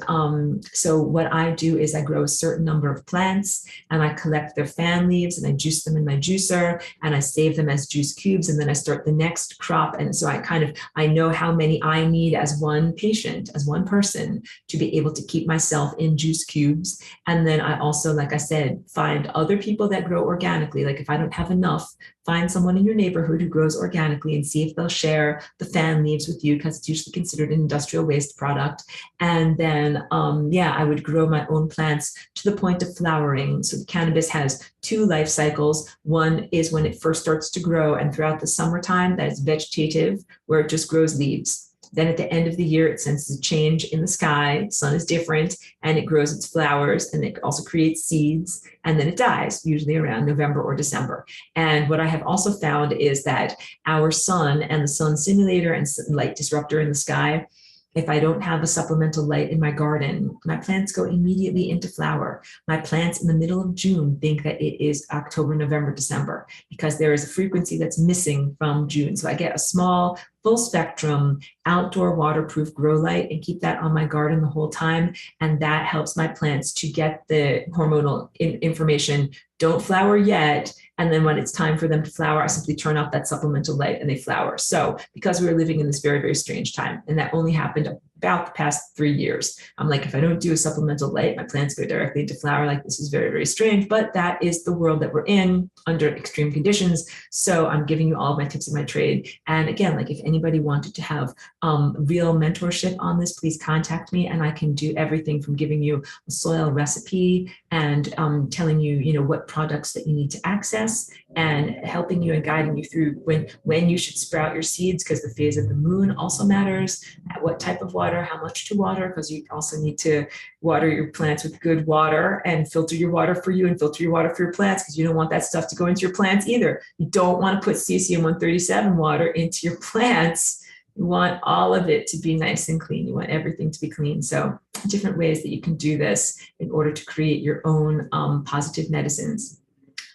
so what I do is I grow a certain number of plants and I collect their fan leaves and I juice them in my juicer and I save them as juice cubes, and then I start the next crop. And so I know how many I need as one patient, as one person, to be able to keep myself in juice cubes. And then I also, like I said, find other people that grow organically. Like if I don't have enough, find someone in your neighborhood who grows organically and see if they'll share the fan leaves with you, because it's usually considered an industrial waste product. And then, I would grow my own plants to the point of flowering. So the cannabis has 2 life cycles. One is when it first starts to grow, and throughout the summertime, that is vegetative, where it just grows leaves. Then at the end of the year, it senses a change in the sky, sun is different, and it grows its flowers, and it also creates seeds, and then it dies, usually around November or December. And what I have also found is that our sun and the sun simulator and light disruptor in the sky, if I don't have a supplemental light in my garden, my plants go immediately into flower. My plants in the middle of June think that it is October, November, December, because there is a frequency that's missing from June. So I get a small, full spectrum, outdoor waterproof grow light and keep that on my garden the whole time. And that helps my plants to get the hormonal information. Don't flower yet. And then when it's time for them to flower, I simply turn off that supplemental light and they flower. So because we were living in this very, very strange time, and that only happened about the past 3 years, I'm like, if I don't do a supplemental light, my plants go directly into flower. Like, this is very, very strange, but that is the world that we're in under extreme conditions. So I'm giving you all of my tips of my trade. And again, like if anybody wanted to have real mentorship on this, please contact me, and I can do everything from giving you a soil recipe and telling you, what products that you need to access, and helping you and guiding you through when you should sprout your seeds, because the phase of the moon also matters, at what type of water, how much to water, because you also need to water your plants with good water, and filter your water for you and filter your water for your plants, because you don't want that stuff to go into your plants either. You don't want to put cesium-137 water into your plants. You want all of it to be nice and clean. You want everything to be clean. So different ways that you can do this in order to create your own positive medicines.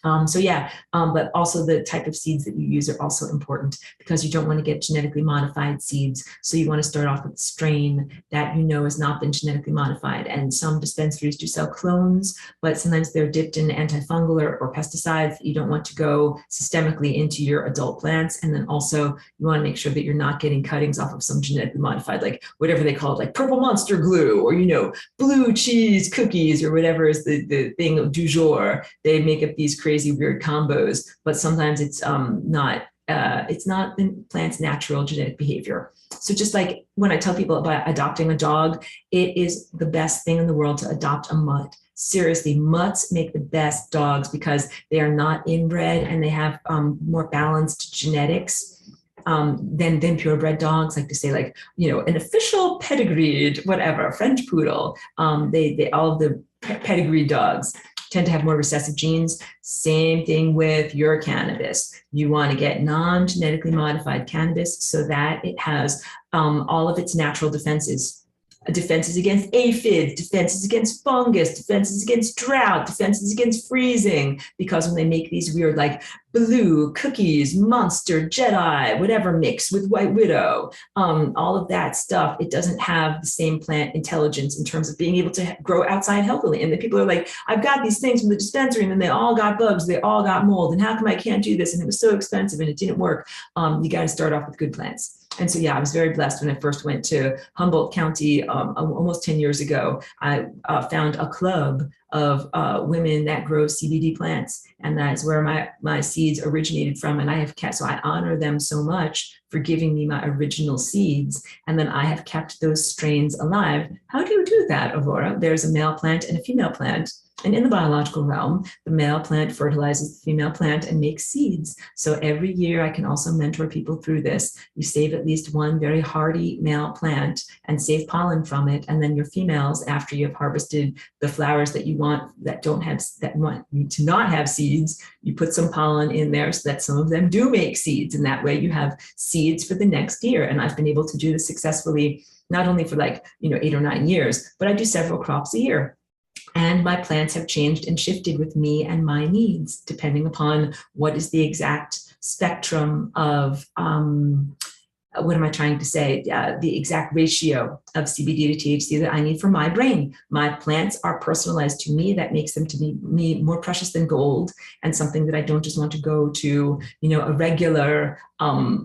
But also the type of seeds that you use are also important, because you don't want to get genetically modified seeds. So you want to start off with a strain that has not been genetically modified. And some dispensaries do sell clones, but sometimes they're dipped in antifungal or pesticides that you don't want to go systemically into your adult plants. And then also you want to make sure that you're not getting cuttings off of some genetically modified, like whatever they call it, like purple monster glue, or blue cheese cookies, or whatever is the thing du jour. They make up these crazy weird combos, but sometimes it's not the plant's natural genetic behavior. So just like when I tell people about adopting a dog, it is the best thing in the world to adopt a mutt. Seriously, mutts make the best dogs because they are not inbred and they have more balanced genetics than purebred dogs. Like to say, like, you know, an official pedigreed, whatever, French poodle. They all the pedigree dogs tend to have more recessive genes. Same thing with your cannabis. You want to get non-genetically modified cannabis so that it has all of its natural defenses. Defenses against aphids, defenses against fungus, defenses against drought, defenses against freezing. Because when they make these weird, like blue cookies, monster, Jedi, whatever mix with white widow, all of that stuff, it doesn't have the same plant intelligence in terms of being able to grow outside healthily. And then people are like, I've got these things from the dispensary and then they all got bugs, they all got mold. And how come I can't do this? And it was so expensive and it didn't work. You got to start off with good plants. And so, yeah, I was very blessed when I first went to Humboldt County almost 10 years ago. I found a club of women that grow CBD plants, and that's where my seeds originated from. And I have kept, so I honor them so much for giving me my original seeds. And then I have kept those strains alive. How do you do that, Aurora? There's a male plant and a female plant. And in the biological realm, the male plant fertilizes the female plant and makes seeds. So every year I can also mentor people through this. You save at least one very hardy male plant and save pollen from it. And then your females, after you've harvested the flowers that you want, that want to not have seeds, you put some pollen in there so that some of them do make seeds. And that way you have seeds for the next year. And I've been able to do this successfully, not only for 8 or 9 years, but I do several crops a year. And my plants have changed and shifted with me and my needs, depending upon what is the exact spectrum of, what am I trying to say? The exact ratio of CBD to THC that I need for my brain. My plants are personalized to me. That makes them to me more precious than gold, and something that I don't just want to go to, a regular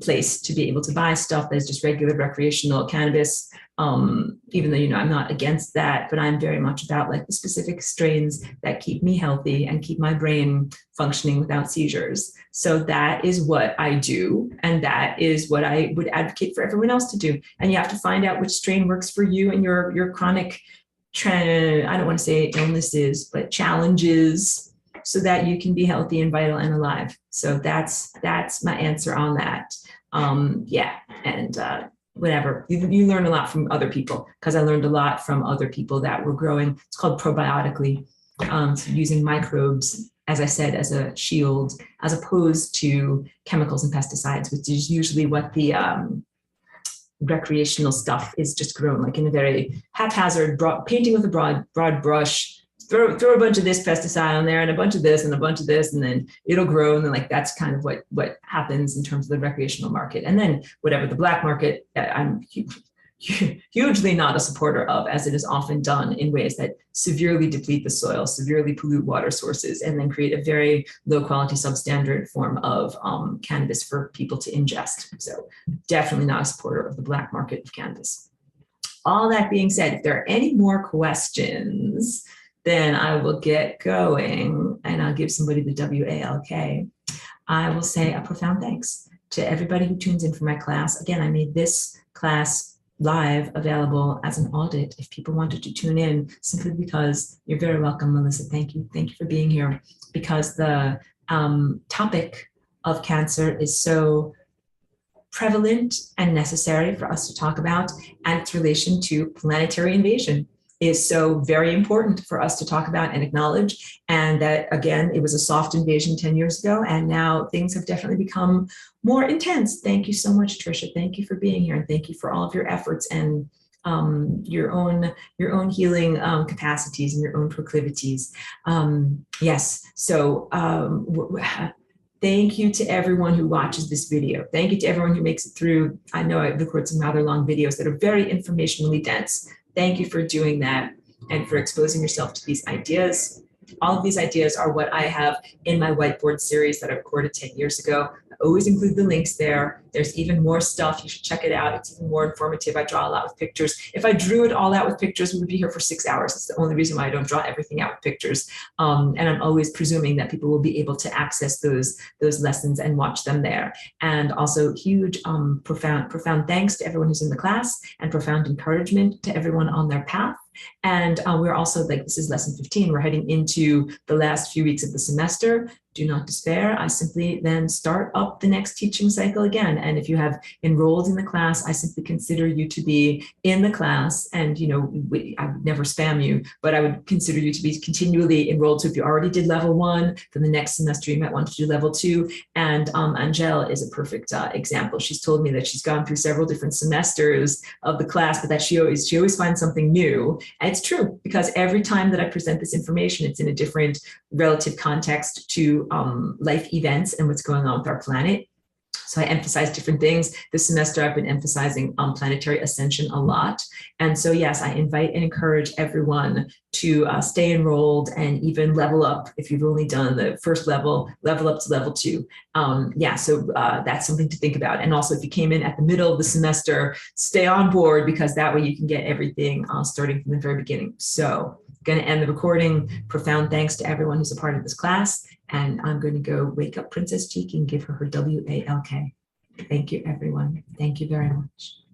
place to be able to buy stuff that's just regular recreational cannabis. Even though, I'm not against that, but I'm very much about the specific strains that keep me healthy and keep my brain functioning without seizures. So that is what I do. And that is what I would advocate for everyone else to do. And you have to find out which strain works for you and your chronic, I don't want to say illnesses, but challenges, so that you can be healthy and vital and alive. So that's my answer on that. Whatever. You learn a lot from other people, because I learned a lot from other people that were growing. It's called probiotically, so using microbes, as I said, as a shield, as opposed to chemicals and pesticides, which is usually what the recreational stuff is just grown in a very haphazard, painting with a broad brush. Throw a bunch of this pesticide on there and a bunch of this and a bunch of this, and then it'll grow. And then that's kind of what happens in terms of the recreational market. And then whatever the black market, I'm hugely not a supporter of, as it is often done in ways that severely deplete the soil, severely pollute water sources, and then create a very low quality substandard form of cannabis for people to ingest. So definitely not a supporter of the black market of cannabis. All that being said, if there are any more questions, then I will get going and I'll give somebody the WALK. I will say a profound thanks to everybody who tunes in for my class. Again, I made this class live available as an audit if people wanted to tune in, simply because you're very welcome, Melissa. Thank you. Thank you for being here, because the topic of cancer is so prevalent and necessary for us to talk about, and its relation to planetary invasion is so very important for us to talk about and acknowledge. And that, again, it was a soft invasion 10 years ago, and now things have definitely become more intense. Thank you so much, Tricia. Thank you for being here, and thank you for all of your efforts and your own healing capacities and your own proclivities. Yes, so thank you to everyone who watches this video. Thank you to everyone who makes it through. I know I record some rather long videos that are very informationally dense. Thank you for doing that and for exposing yourself to these ideas. All of these ideas are what I have in my whiteboard series that I recorded 10 years ago. always include the links there. There's even more stuff. You should check it out. It's even more informative. I draw a lot with pictures. If I drew it all out with pictures, we would be here for 6 hours. It's the only reason why I don't draw everything out with pictures. And I'm always presuming that people will be able to access those lessons and watch them there. And also huge, profound thanks to everyone who's in the class, and profound encouragement to everyone on their path. And we're also, like, this is lesson 15. We're heading into the last few weeks of the semester. Do not despair. I simply then start up the next teaching cycle again. And if you have enrolled in the class, I simply consider you to be in the class. And, you know, I would never spam you, but I would consider you to be continually enrolled. So if you already did level 1, then the next semester you might want to do level 2. And Angel is a perfect example. She's told me that she's gone through several different semesters of the class, but that she always finds something new. And it's true, because every time that I present this information, it's in a different relative context to life events and what's going on with our planet. So I emphasize different things. This semester, I've been emphasizing planetary ascension a lot. And so, yes, I invite and encourage everyone to stay enrolled and even level up. If you've only done the first level, level up to level 2. So that's something to think about. And also, if you came in at the middle of the semester, stay on board, because that way you can get everything starting from the very beginning. So going to end the recording. Profound thanks to everyone who's a part of this class. And I'm going to go wake up Princess Cheek and give her her WALK. Thank you, everyone. Thank you very much.